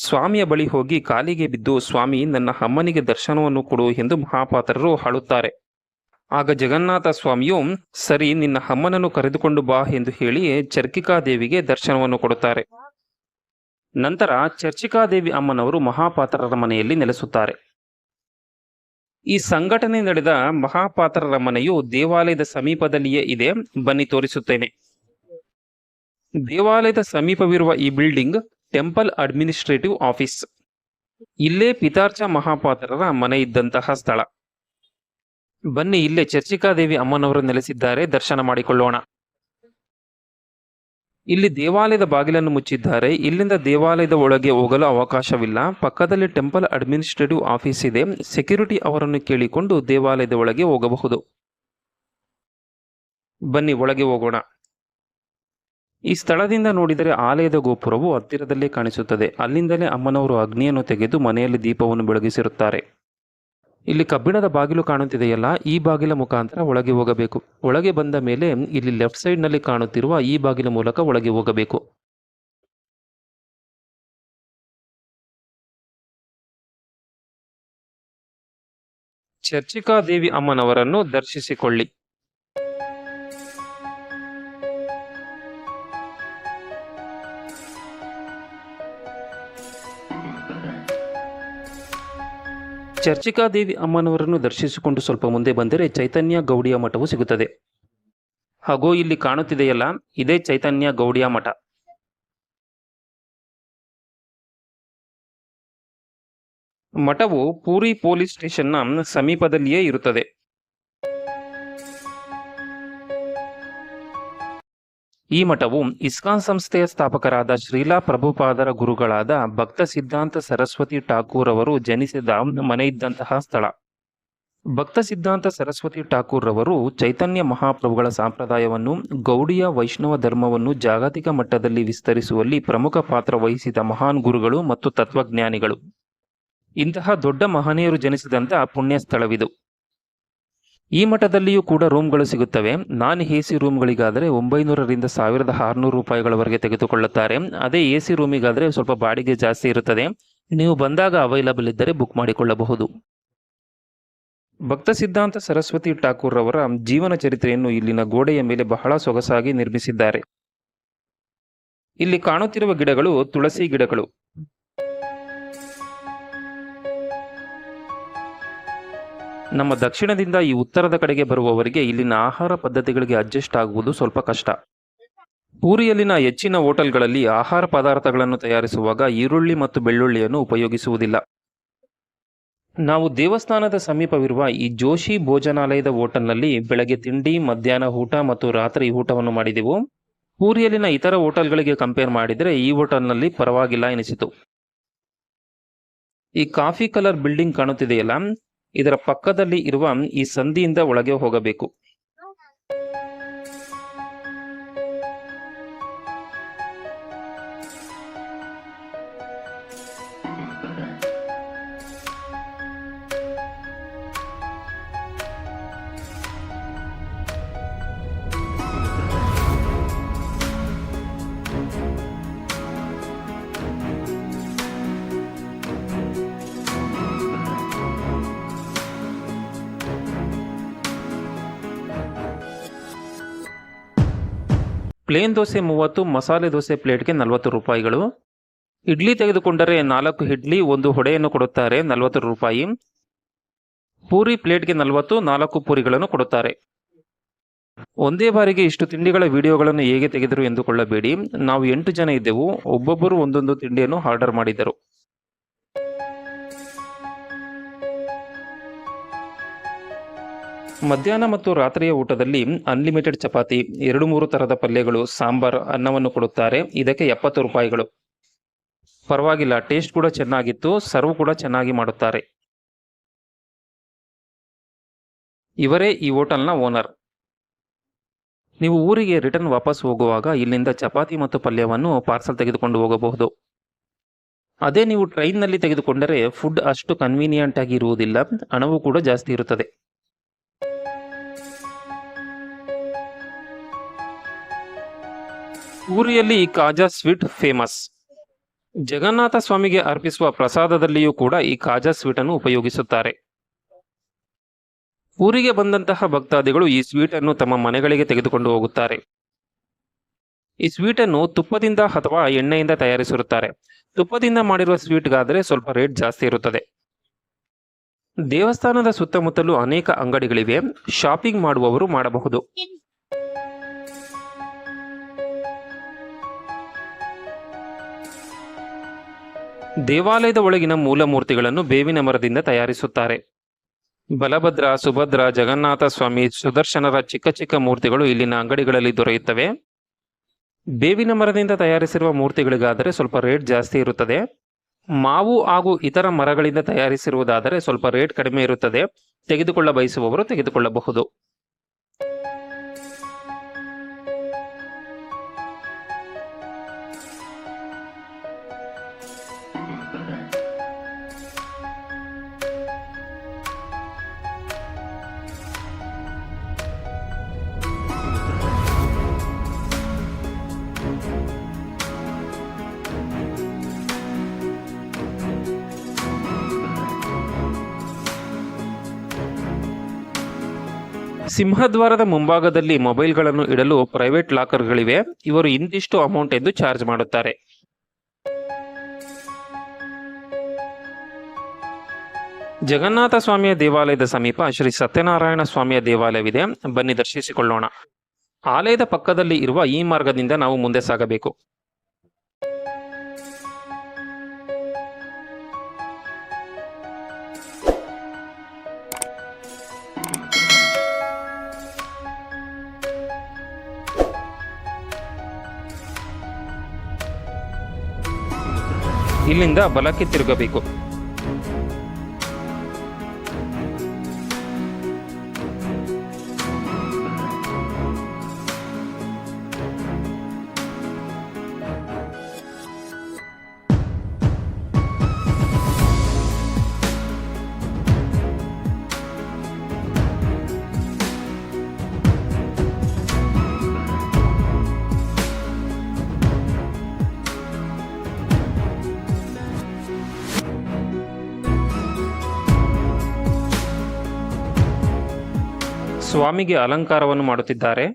ಸ್ವಾಮಿಯ ಬಳಿ ಹೋಗಿ ಕಾಲಿಗೆ ಬಿದ್ದು, ಸ್ವಾಮಿ, ನನ್ನ ಅಮ್ಮನಿಗೆ ದರ್ಶನವನ್ನು ಕೊಡು ಎಂದು ಮಹಾಪಾತ್ರರು ಅಳುತ್ತಾರೆ. ಆಗ ಜಗನ್ನಾಥ ಸ್ವಾಮಿಯು, ಸರಿ, ನಿನ್ನ ಅಮ್ಮನನ್ನು ಕರೆದುಕೊಂಡು ಬಾ ಎಂದು ಹೇಳಿ ಚರ್ಕಿಕಾದೇವಿಗೆ ದರ್ಶನವನ್ನು ಕೊಡುತ್ತಾರೆ. ನಂತರ ಚರ್ಚಿಕಾದೇವಿ ಅಮ್ಮನವರು ಮಹಾಪಾತ್ರರ ಮನೆಯಲ್ಲಿ ನೆಲೆಸುತ್ತಾರೆ. ಈ ಸಂಘಟನೆ ನಡೆದ ಮಹಾಪಾತ್ರರ ಮನೆಯು ದೇವಾಲಯದ ಸಮೀಪದಲ್ಲಿಯೇ ಇದೆ. ಬನ್ನಿ ತೋರಿಸುತ್ತೇನೆ. ದೇವಾಲಯದ ಸಮೀಪವಿರುವ ಈ ಬಿಲ್ಡಿಂಗ್ ಟೆಂಪಲ್ ಅಡ್ಮಿನಿಸ್ಟ್ರೇಟಿವ್ ಆಫೀಸ್. ಇಲ್ಲೇ ಪಿತಾರ್ಚ ಮಹಾಪಾತ್ರರ ಮನೆ ಇದ್ದಂತಹ ಸ್ಥಳ. ಬನ್ನಿ, ಇಲ್ಲೇ ಚರ್ಚಿಕಾದೇವಿ ಅಮ್ಮನವರು ನೆಲೆಸಿದ್ದಾರೆ, ದರ್ಶನ ಮಾಡಿಕೊಳ್ಳೋಣ. ಇಲ್ಲಿ ದೇವಾಲಯದ ಬಾಗಿಲನ್ನು ಮುಚ್ಚಿದ್ದಾರೆ. ಇಲ್ಲಿಂದ ದೇವಾಲಯದ ಒಳಗೆ ಹೋಗಲು ಅವಕಾಶವಿಲ್ಲ. ಪಕ್ಕದಲ್ಲಿ ಟೆಂಪಲ್ ಅಡ್ಮಿನಿಸ್ಟ್ರೇಟಿವ್ ಆಫೀಸ್ ಇದೆ. ಸೆಕ್ಯೂರಿಟಿ ಅವರನ್ನು ಕೇಳಿಕೊಂಡು ದೇವಾಲಯದ ಒಳಗೆ ಹೋಗಬಹುದು. ಬನ್ನಿ ಒಳಗೆ ಹೋಗೋಣ. ಈ ಸ್ಥಳದಿಂದ ನೋಡಿದರೆ ಆಲಯದ ಗೋಪುರವು ಹತ್ತಿರದಲ್ಲೇ ಕಾಣಿಸುತ್ತದೆ. ಅಲ್ಲಿಂದಲೇ ಅಮ್ಮನವರು ಅಗ್ನಿಯನ್ನು ತೆಗೆದು ಮನೆಯಲ್ಲಿ ದೀಪವನ್ನು ಬೆಳಗಿಸಿರುತ್ತಾರೆ. ಇಲ್ಲಿ ಕಬ್ಬಿಣದ ಬಾಗಿಲು ಕಾಣುತ್ತಿದೆಯಲ್ಲ, ಈ ಬಾಗಿಲ ಮುಖಾಂತರ ಒಳಗೆ ಹೋಗಬೇಕು. ಒಳಗೆ ಬಂದ ಮೇಲೆ ಇಲ್ಲಿ ಲೆಫ್ಟ್ ಸೈಡ್ನಲ್ಲಿ ಕಾಣುತ್ತಿರುವ ಈ ಬಾಗಿಲ ಮೂಲಕ ಒಳಗೆ ಹೋಗಬೇಕು. ಚರ್ಚಿಕಾದೇವಿ ಅಮ್ಮನವರನ್ನು ದರ್ಶಿಸಿಕೊಳ್ಳಿ. ಚರ್ಚಿಕಾದೇವಿ ಅಮ್ಮನವರನ್ನು ದರ್ಶಿಸಿಕೊಂಡು ಸ್ವಲ್ಪ ಮುಂದೆ ಬಂದರೆ ಚೈತನ್ಯ ಗೌಡಿಯ ಮಠವು ಸಿಗುತ್ತದೆ. ಹಾಗೂ ಇಲ್ಲಿ ಕಾಣುತ್ತಿದೆಯಲ್ಲ, ಇದೇ ಚೈತನ್ಯ ಗೌಡಿಯ ಮಠ. ಮಠವು ಪೂರಿ ಪೊಲೀಸ್ ಸ್ಟೇಷನ್ನ ಸಮೀಪದಲ್ಲಿಯೇ ಇರುತ್ತದೆ. ಈ ಮಠವು ಇಸ್ಕಾನ್ ಸಂಸ್ಥೆಯ ಸ್ಥಾಪಕರಾದ ಶ್ರೀಲಾ ಪ್ರಭುಪಾದರ ಗುರುಗಳಾದ ಭಕ್ತ ಸಿದ್ಧಾಂತ ಸರಸ್ವತಿ ಠಾಕೂರ್ ಅವರು ಜನಿಸಿದ ಮನೆಯಿದ್ದಂತಹ ಸ್ಥಳ. ಭಕ್ತ ಸಿದ್ಧಾಂತ ಸರಸ್ವತಿ ಠಾಕೂರ್ ರವರು ಚೈತನ್ಯ ಮಹಾಪ್ರಭುಗಳ ಸಂಪ್ರದಾಯವನ್ನು, ಗೌಡಿಯ ವೈಷ್ಣವ ಧರ್ಮವನ್ನು ಜಾಗತಿಕ ಮಟ್ಟದಲ್ಲಿ ವಿಸ್ತರಿಸುವಲ್ಲಿ ಪ್ರಮುಖ ಪಾತ್ರ ವಹಿಸಿದ ಮಹಾನ್ ಗುರುಗಳು ಮತ್ತು ತತ್ವಜ್ಞಾನಿಗಳು. ಇಂತಹ ದೊಡ್ಡ ಮಹನೀಯರು ಜನಿಸಿದಂಥ ಪುಣ್ಯ ಸ್ಥಳವಿದು. ಈ ಮಠದಲ್ಲಿಯೂ ಕೂಡ ರೂಮ್ಗಳು ಸಿಗುತ್ತವೆ. ನಾನ್ ಎಸಿ ರೂಮ್ಗಳಿಗಾದರೆ 900ರಿಂದ 1600 ರೂಪಾಯಿಗಳವರೆಗೆ ತೆಗೆದುಕೊಳ್ಳುತ್ತಾರೆ. ಅದೇ ಎಸಿ ರೂಮಿಗಾದರೆ ಸ್ವಲ್ಪ ಬಾಡಿಗೆ ಜಾಸ್ತಿ ಇರುತ್ತದೆ. ನೀವು ಬಂದಾಗ ಅವೈಲಬಲ್ ಇದ್ದರೆ ಬುಕ್ ಮಾಡಿಕೊಳ್ಳಬಹುದು. ಭಕ್ತ ಸಿದ್ಧಾಂತ ಸರಸ್ವತಿ ಠಾಕೂರ್ ಅವರ ಜೀವನ ಚರಿತ್ರೆಯನ್ನು ಇಲ್ಲಿನ ಗೋಡೆಯ ಮೇಲೆ ಬಹಳ ಸೊಗಸಾಗಿ ನಿರ್ಮಿಸಿದ್ದಾರೆ. ಇಲ್ಲಿ ಕಾಣುತ್ತಿರುವ ಗಿಡಗಳು ತುಳಸಿ ಗಿಡಗಳು. ನಮ್ಮ ದಕ್ಷಿಣದಿಂದ ಈ ಉತ್ತರದ ಕಡೆಗೆ ಬರುವವರಿಗೆ ಇಲ್ಲಿನ ಆಹಾರ ಪದ್ಧತಿಗಳಿಗೆ ಅಡ್ಜಸ್ಟ್ ಆಗುವುದು ಸ್ವಲ್ಪ ಕಷ್ಟ. ಪೂರಿಯಲ್ಲಿನ ಹೆಚ್ಚಿನ ಹೋಟೆಲ್ಗಳಲ್ಲಿ ಆಹಾರ ಪದಾರ್ಥಗಳನ್ನು ತಯಾರಿಸುವಾಗ ಈರುಳ್ಳಿ ಮತ್ತು ಬೆಳ್ಳುಳ್ಳಿಯನ್ನು ಉಪಯೋಗಿಸುವುದಿಲ್ಲ. ನಾವು ದೇವಸ್ಥಾನದ ಸಮೀಪವಿರುವ ಈ ಜೋಶಿ ಭೋಜನಾಲಯದ ಹೋಟೆಲ್ನಲ್ಲಿ ಬೆಳಗ್ಗೆ ತಿಂಡಿ, ಮಧ್ಯಾಹ್ನ ಊಟ ಮತ್ತು ರಾತ್ರಿ ಊಟವನ್ನು ಮಾಡಿದೆವು. ಪೂರಿಯಲ್ಲಿನ ಇತರ ಹೋಟೆಲ್ಗಳಿಗೆ ಕಂಪೇರ್ ಮಾಡಿದರೆ ಈ ಹೋಟೆಲ್ನಲ್ಲಿ ಪರವಾಗಿಲ್ಲ ಎನಿಸಿತು. ಈ ಕಾಫಿ ಕಲರ್ ಬಿಲ್ಡಿಂಗ್ ಕಾಣುತ್ತಿದೆಯಲ್ಲ, ಇದರ ಪಕ್ಕದಲ್ಲಿ ಇರುವ ಈ ಸಂದಿಯಿಂದ ಒಳಗೆ ಹೋಗಬೇಕು. ಪ್ಲೇನ್ ದೋಸೆ 30, ಮಸಾಲೆ ದೋಸೆ ಪ್ಲೇಟ್ಗೆ 40 ರೂಪಾಯಿಗಳು. ಇಡ್ಲಿ ತೆಗೆದುಕೊಂಡರೆ 4 ಇಡ್ಲಿ, 1 ಹೊಡೆಯನ್ನು ಕೊಡುತ್ತಾರೆ, 40 ರೂಪಾಯಿ. ಪೂರಿ ಪ್ಲೇಟ್ಗೆ 40, 4 ಪೂರಿಗಳನ್ನು ಕೊಡುತ್ತಾರೆ. ಒಂದೇ ಬಾರಿಗೆ ಇಷ್ಟು ತಿಂಡಿಗಳ ವಿಡಿಯೋಗಳನ್ನು ಹೇಗೆ ತೆಗೆದರು ಎಂದುಕೊಳ್ಳಬೇಡಿ. ನಾವು 8 ಜನ ಇದ್ದೆವು. ಒಬ್ಬೊಬ್ಬರು ಒಂದೊಂದು ತಿಂಡಿಯನ್ನು ಆರ್ಡರ್ ಮಾಡಿದರು. ಮಧ್ಯಾಹ್ನ ಮತ್ತು ರಾತ್ರಿಯ ಊಟದಲ್ಲಿ ಅನ್ಲಿಮಿಟೆಡ್ ಚಪಾತಿ, 2-3 ತರಹದ ಪಲ್ಯಗಳು, ಸಾಂಬಾರ್, ಅನ್ನವನ್ನು ಕೊಡುತ್ತಾರೆ. ಇದಕ್ಕೆ 70 ರೂಪಾಯಿಗಳು. ಪರವಾಗಿಲ್ಲ, ಟೇಸ್ಟ್ ಕೂಡ ಚೆನ್ನಾಗಿತ್ತು. ಸರ್ವ್ ಕೂಡ ಚೆನ್ನಾಗಿ ಮಾಡುತ್ತಾರೆ. ಇವರೇ ಈ ಹೋಟೆಲ್ನ ಓನರ್. ನೀವು ಊರಿಗೆ ರಿಟರ್ನ್ ವಾಪಸ್ ಹೋಗುವಾಗ ಇಲ್ಲಿಂದ ಚಪಾತಿ ಮತ್ತು ಪಲ್ಯವನ್ನು ಪಾರ್ಸಲ್ ತೆಗೆದುಕೊಂಡು ಹೋಗಬಹುದು. ಅದೇ ನೀವು ಟ್ರೈನ್ನಲ್ಲಿ ತೆಗೆದುಕೊಂಡರೆ ಫುಡ್ ಅಷ್ಟು ಕನ್ವೀನಿಯಂಟ್ ಆಗಿ ಇರುವುದಿಲ್ಲ, ಹಣವೂ ಕೂಡ ಜಾಸ್ತಿ ಇರುತ್ತದೆ. ಪೂರಿಯಲ್ಲಿ ಈ ಕಾಜಾ ಸ್ವೀಟ್ ಫೇಮಸ್. ಜಗನ್ನಾಥ ಸ್ವಾಮಿಗೆ ಅರ್ಪಿಸುವ ಪ್ರಸಾದದಲ್ಲಿಯೂ ಕೂಡ ಈ ಕಾಜಾ ಸ್ವೀಟ್ ಅನ್ನು ಉಪಯೋಗಿಸುತ್ತಾರೆ. ಊರಿಗೆ ಬಂದಂತಹ ಭಕ್ತಾದಿಗಳು ಈ ಸ್ವೀಟ್ ಅನ್ನು ತಮ್ಮ ಮನೆಗಳಿಗೆ ತೆಗೆದುಕೊಂಡು ಹೋಗುತ್ತಾರೆ. ಈ ಸ್ವೀಟ್ ಅನ್ನು ತುಪ್ಪದಿಂದ ಅಥವಾ ಎಣ್ಣೆಯಿಂದ ತಯಾರಿಸಿರುತ್ತಾರೆ. ತುಪ್ಪದಿಂದ ಮಾಡಿರುವ ಸ್ವೀಟ್ಗಾದರೆ ಸ್ವಲ್ಪ ರೇಟ್ ಜಾಸ್ತಿ ಇರುತ್ತದೆ. ದೇವಸ್ಥಾನದ ಸುತ್ತಮುತ್ತಲೂ ಅನೇಕ ಅಂಗಡಿಗಳಿವೆ. ಶಾಪಿಂಗ್ ಮಾಡುವವರು ಮಾಡಬಹುದು. ದೇವಾಲಯದ ಒಳಗಿನ ಮೂಲ ಮೂರ್ತಿಗಳನ್ನು ಬೇವಿನ ಮರದಿಂದ ತಯಾರಿಸುತ್ತಾರೆ. ಬಲಭದ್ರ, ಸುಭದ್ರ, ಜಗನ್ನಾಥ ಸ್ವಾಮಿ, ಸುದರ್ಶನರ ಚಿಕ್ಕ ಚಿಕ್ಕ ಮೂರ್ತಿಗಳು ಇಲ್ಲಿನ ಅಂಗಡಿಗಳಲ್ಲಿ ದೊರೆಯುತ್ತವೆ. ಬೇವಿನ ಮರದಿಂದ ತಯಾರಿಸಿರುವ ಮೂರ್ತಿಗಳಿಗಾದರೆ ಸ್ವಲ್ಪ ರೇಟ್ ಜಾಸ್ತಿ ಇರುತ್ತದೆ. ಮಾವು ಹಾಗೂ ಇತರ ಮರಗಳಿಂದ ತಯಾರಿಸಿರುವುದಾದರೆ ಸ್ವಲ್ಪ ರೇಟ್ ಕಡಿಮೆ ಇರುತ್ತದೆ. ತೆಗೆದುಕೊಳ್ಳ ಬಯಸುವವರು ತೆಗೆದುಕೊಳ್ಳಬಹುದು. ಸಿಂಹದ್ವಾರದ ಮುಂಭಾಗದಲ್ಲಿ ಮೊಬೈಲ್ಗಳನ್ನು ಇಡಲು ಪ್ರೈವೇಟ್ ಲಾಕರ್ಗಳಿವೆ. ಇವರು ಇಂತಿಷ್ಟು ಅಮೌಂಟ್ ಎಂದು ಚಾರ್ಜ್ ಮಾಡುತ್ತಾರೆ. ಜಗನ್ನಾಥ ಸ್ವಾಮಿಯ ದೇವಾಲಯದ ಸಮೀಪ ಶ್ರೀ ಸತ್ಯನಾರಾಯಣ ಸ್ವಾಮಿಯ ದೇವಾಲಯವಿದೆ. ಬನ್ನಿ ದರ್ಶಿಸಿಕೊಳ್ಳೋಣ. ಆಲಯದ ಪಕ್ಕದಲ್ಲಿ ಇರುವ ಈ ಮಾರ್ಗದಿಂದ ನಾವು ಮುಂದೆ ಸಾಗಬೇಕು. ಇಲ್ಲಿಂದ ಬಲಕ್ಕೆ ತಿರುಗಬೇಕು. ಸ್ವಾಮಿಗೆ ಅಲಂಕಾರವನ್ನು ಮಾಡುತ್ತಿದ್ದಾರೆ.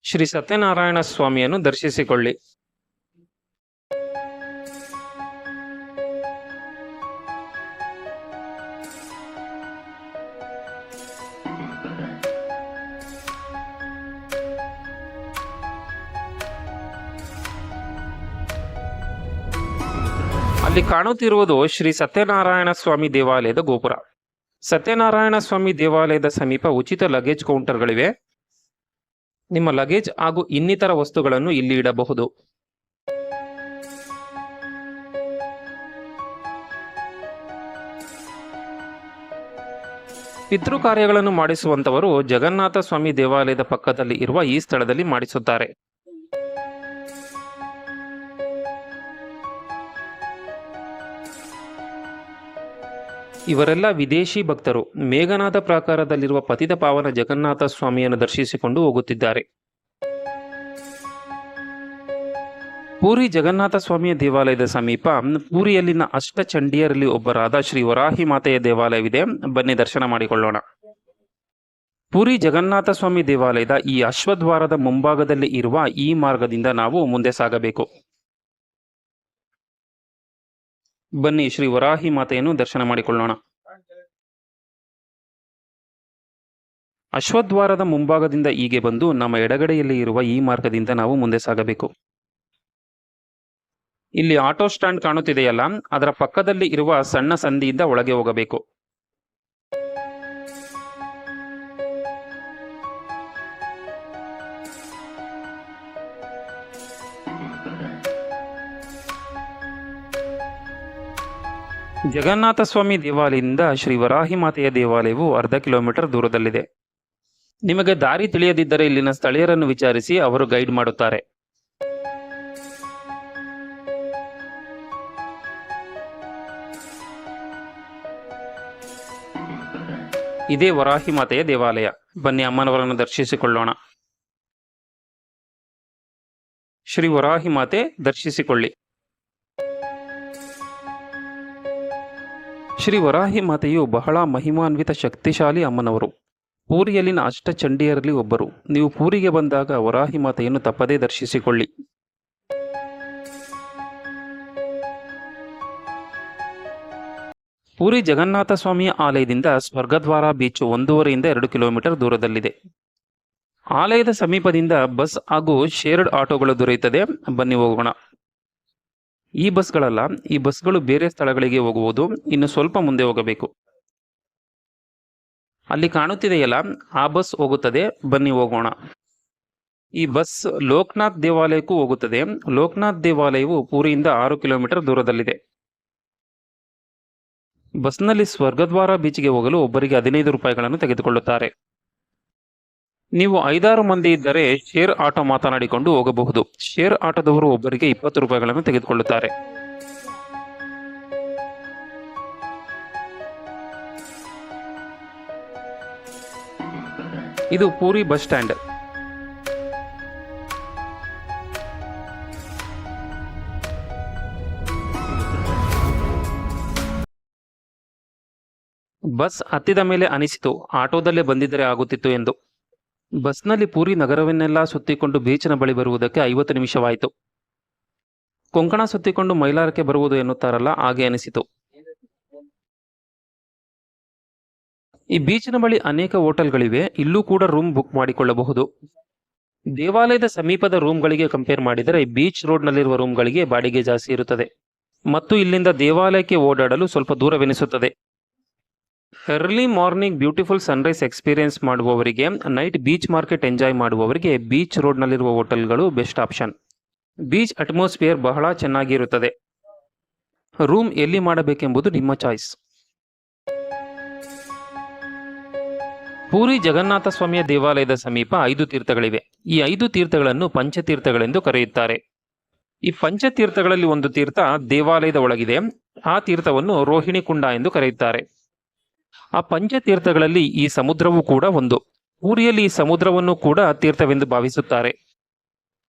ಶ್ರೀ ಸತ್ಯನಾರಾಯಣ ಸ್ವಾಮಿಯನ್ನು ದರ್ಶಿಸಿಕೊಳ್ಳಿ. ಅಲ್ಲಿ ಕಾಣುತ್ತಿರುವುದು ಶ್ರೀ ಸತ್ಯನಾರಾಯಣ ಸ್ವಾಮಿ ದೇವಾಲಯದ ಗೋಪುರ. ಸತ್ಯನಾರಾಯಣ ಸ್ವಾಮಿ ದೇವಾಲಯದ ಸಮೀಪ ಉಚಿತ ಲಗೇಜ್ ಕೌಂಟರ್ಗಳಿವೆ. ನಿಮ್ಮ ಲಗೇಜ್ ಹಾಗೂ ಇನ್ನಿತರ ವಸ್ತುಗಳನ್ನು ಇಲ್ಲಿ ಇಡಬಹುದು. ಪಿತೃ ಕಾರ್ಯಗಳನ್ನು ಮಾಡಿಸುವಂತವರು ಜಗನ್ನಾಥ ಸ್ವಾಮಿ ದೇವಾಲಯದ ಪಕ್ಕದಲ್ಲಿ ಇರುವ ಈ ಸ್ಥಳದಲ್ಲಿ ಮಾಡಿಸುತ್ತಾರೆ. ಇವರೆಲ್ಲ ವಿದೇಶಿ ಭಕ್ತರು ಮೇಘನಾದ ಪ್ರಾಕಾರದಲ್ಲಿರುವ ಪತಿತ ಪಾವನ ಜಗನ್ನಾಥ ಸ್ವಾಮಿಯನ್ನು ದರ್ಶಿಸಿಕೊಂಡು ಹೋಗುತ್ತಿದ್ದಾರೆ. ಪೂರಿ ಜಗನ್ನಾಥ ಸ್ವಾಮಿಯ ದೇವಾಲಯದ ಸಮೀಪ ಪೂರಿಯಲ್ಲಿನ ಅಷ್ಟಚಂಡಿಯರಲ್ಲಿ ಒಬ್ಬರಾದ ಶ್ರೀ ವರಾಹಿ ಮಾತೆಯ ದೇವಾಲಯವಿದೆ. ಬನ್ನಿ ದರ್ಶನ ಮಾಡಿಕೊಳ್ಳೋಣ. ಪೂರಿ ಜಗನ್ನಾಥ ಸ್ವಾಮಿ ದೇವಾಲಯದ ಈ ಅಶ್ವದ್ವಾರದ ಮುಂಭಾಗದಲ್ಲಿ ಇರುವ ಈ ಮಾರ್ಗದಿಂದ ನಾವು ಮುಂದೆ ಸಾಗಬೇಕು. ಬನ್ನಿ ಶ್ರೀ ವರಾಹಿ ಮಾತೆಯನ್ನು ದರ್ಶನ ಮಾಡಿಕೊಳ್ಳೋಣ. ಅಶ್ವದ್ವಾರದ ಮುಂಭಾಗದಿಂದ ಹೀಗೆ ಬಂದು ನಮ್ಮ ಎಡಗಡೆಯಲ್ಲಿ ಇರುವ ಈ ಮಾರ್ಗದಿಂದ ನಾವು ಮುಂದೆ ಸಾಗಬೇಕು. ಇಲ್ಲಿ ಆಟೋ ಸ್ಟ್ಯಾಂಡ್ ಕಾಣುತ್ತಿದೆಯಲ್ಲ, ಅದರ ಪಕ್ಕದಲ್ಲಿ ಇರುವ ಸಣ್ಣ ಸಂದಿಯಿಂದ ಒಳಗೆ ಹೋಗಬೇಕು. ಜಗನ್ನಾಥ ಸ್ವಾಮಿ ದೇವಾಲಯದಿಂದ ಶ್ರೀ ವರಾಹಿ ಮಾತೆಯ ದೇವಾಲಯವು ಅರ್ಧ ಕಿಲೋಮೀಟರ್ ದೂರದಲ್ಲಿದೆ. ನಿಮಗೆ ದಾರಿ ತಿಳಿಯದಿದ್ದರೆ ಇಲ್ಲಿನ ಸ್ಥಳೀಯರನ್ನು ವಿಚಾರಿಸಿ, ಅವರು ಗೈಡ್ ಮಾಡುತ್ತಾರೆ. ಇದೇ ವರಾಹಿ ಮಾತೆಯ ದೇವಾಲಯ. ಬನ್ನಿ ಅಮ್ಮನವರನ್ನು ದರ್ಶಿಸಿಕೊಳ್ಳೋಣ. ಶ್ರೀ ವರಾಹಿ ಮಾತೆ ದರ್ಶಿಸಿಕೊಳ್ಳಿ. ಶ್ರೀ ವರಾಹಿ ಮಾತೆಯು ಬಹಳ ಮಹಿಮಾನ್ವಿತ ಶಕ್ತಿಶಾಲಿ ಅಮ್ಮನವರು. ಪೂರಿಯಲ್ಲಿನ ಅಷ್ಟಚಂಡಿಯರಲ್ಲಿ ಒಬ್ಬರು. ನೀವು ಪೂರಿಗೆ ಬಂದಾಗ ವರಾಹಿ ಮಾತೆಯನ್ನು ತಪ್ಪದೇ ದರ್ಶಿಸಿಕೊಳ್ಳಿ. ಪೂರಿ ಜಗನ್ನಾಥ ಸ್ವಾಮಿಯ ಆಲಯದಿಂದ ಸ್ವರ್ಗದ್ವಾರ ಬೀಚ್ 1.5 2 ಕಿಲೋಮೀಟರ್ ದೂರದಲ್ಲಿದೆ. ಆಲಯದ ಸಮೀಪದಿಂದ ಬಸ್ ಹಾಗೂ ಶೇರ್ಡ್ ಆಟೋಗಳು ದೊರೆಯುತ್ತದೆ. ಬನ್ನಿ ಹೋಗೋಣ. ಈ ಬಸ್ಗಳಲ್ಲ, ಈ ಬಸ್ಗಳು ಬೇರೆ ಸ್ಥಳಗಳಿಗೆ ಹೋಗುವುದು. ಇನ್ನು ಸ್ವಲ್ಪ ಮುಂದೆ ಹೋಗಬೇಕು. ಅಲ್ಲಿ ಕಾಣುತ್ತಿದೆಯಲ್ಲ, ಆ ಬಸ್ ಹೋಗುತ್ತದೆ. ಬನ್ನಿ ಹೋಗೋಣ. ಈ ಬಸ್ ಲೋಕನಾಥ್ ದೇವಾಲಯಕ್ಕೂ ಹೋಗುತ್ತದೆ. ಲೋಕನಾಥ್ ದೇವಾಲಯವು ಪೂರಿಯಿಂದ 6 ಕಿಲೋಮೀಟರ್ ದೂರದಲ್ಲಿದೆ. ಬಸ್ನಲ್ಲಿ ಸ್ವರ್ಗದ್ವಾರ ಬೀಚ್ಗೆ ಹೋಗಲು ಒಬ್ಬರಿಗೆ 15 ರೂಪಾಯಿಗಳನ್ನು ತೆಗೆದುಕೊಳ್ಳುತ್ತಾರೆ. ನೀವು 5-6 ಮಂದಿ ಇದ್ದರೆ ಶೇರ್ ಆಟೋ ಮಾತನಾಡಿಕೊಂಡು ಹೋಗಬಹುದು. ಶೇರ್ ಆಟೋದವರು ಒಬ್ಬರಿಗೆ 20 ರೂಪಾಯಿಗಳನ್ನು ತೆಗೆದುಕೊಳ್ಳುತ್ತಾರೆ. ಇದು ಪೂರಿ ಬಸ್ ಸ್ಟ್ಯಾಂಡ್. ಬಸ್ ಹತ್ತಿದ ಮೇಲೆ ಅನಿಸಿತು, ಆಟೋದಲ್ಲೇ ಬಂದಿದ್ದರೆ ಆಗುತ್ತಿತ್ತು ಎಂದು. ಬಸ್ನಲ್ಲಿ ಪೂರಿ ನಗರವನ್ನೆಲ್ಲ ಸುತ್ತಿಕೊಂಡು ಬೀಚಿನ ಬಳಿ ಬರುವುದಕ್ಕೆ 50 ನಿಮಿಷವಾಯಿತು. ಕೊಂಕಣ ಸುತ್ತಿಕೊಂಡು ಮೈಲಾರಕ್ಕೆ ಬರುವುದು ಎನ್ನುತ್ತಾರಲ್ಲ, ಹಾಗೆ ಅನಿಸಿತು. ಈ ಬೀಚಿನ ಬಳಿ ಅನೇಕ ಹೋಟೆಲ್ಗಳಿವೆ, ಇಲ್ಲೂ ಕೂಡ ರೂಮ್ ಬುಕ್ ಮಾಡಿಕೊಳ್ಳಬಹುದು. ದೇವಾಲಯದ ಸಮೀಪದ ರೂಮ್ಗಳಿಗೆ ಕಂಪೇರ್ ಮಾಡಿದರೆ ಬೀಚ್ ರೋಡ್ನಲ್ಲಿರುವ ರೂಮ್ಗಳಿಗೆ ಬಾಡಿಗೆ ಜಾಸ್ತಿ ಇರುತ್ತದೆ ಮತ್ತು ಇಲ್ಲಿಂದ ದೇವಾಲಯಕ್ಕೆ ಓಡಾಡಲು ಸ್ವಲ್ಪ ದೂರವೆನಿಸುತ್ತದೆ. Early morning beautiful sunrise experience ಮಾಡುವವರಿಗೆ, ನೈಟ್ ಬೀಚ್ ಮಾರ್ಕೆಟ್ ಎಂಜಾಯ್ ಮಾಡುವವರಿಗೆ ಬೀಚ್ ರೋಡ್ನಲ್ಲಿರುವ ಹೋಟೆಲ್ಗಳು ಬೆಸ್ಟ್ ಆಪ್ಷನ್. ಬೀಚ್ ಅಟ್ಮಾಸ್ಫಿಯರ್ ಬಹಳ ಚೆನ್ನಾಗಿರುತ್ತದೆ. ರೂಮ್ ಎಲ್ಲಿ ಮಾಡಬೇಕೆಂಬುದು ನಿಮ್ಮ ಚಾಯ್ಸ್. ಪೂರಿ ಜಗನ್ನಾಥ ಸ್ವಾಮಿಯ ದೇವಾಲಯದ ಸಮೀಪ 5 ತೀರ್ಥಗಳಿವೆ. ಈ 5 ತೀರ್ಥಗಳನ್ನು ಪಂಚತೀರ್ಥಗಳೆಂದು ಕರೆಯುತ್ತಾರೆ. ಈ ಪಂಚತೀರ್ಥಗಳಲ್ಲಿ ಒಂದು ತೀರ್ಥ ದೇವಾಲಯದ ಒಳಗಿದೆ. ಆ ತೀರ್ಥವನ್ನು ರೋಹಿಣಿ ಕುಂಡ ಎಂದು ಕರೆಯುತ್ತಾರೆ. ಆ ಪಂಚತೀರ್ಥಗಳಲ್ಲಿ ಈ ಸಮುದ್ರವೂ ಕೂಡ ಒಂದು. ಪೂರಿಯಲ್ಲಿ ಈ ಸಮುದ್ರವನ್ನು ಕೂಡ ತೀರ್ಥವೆಂದು ಭಾವಿಸುತ್ತಾರೆ.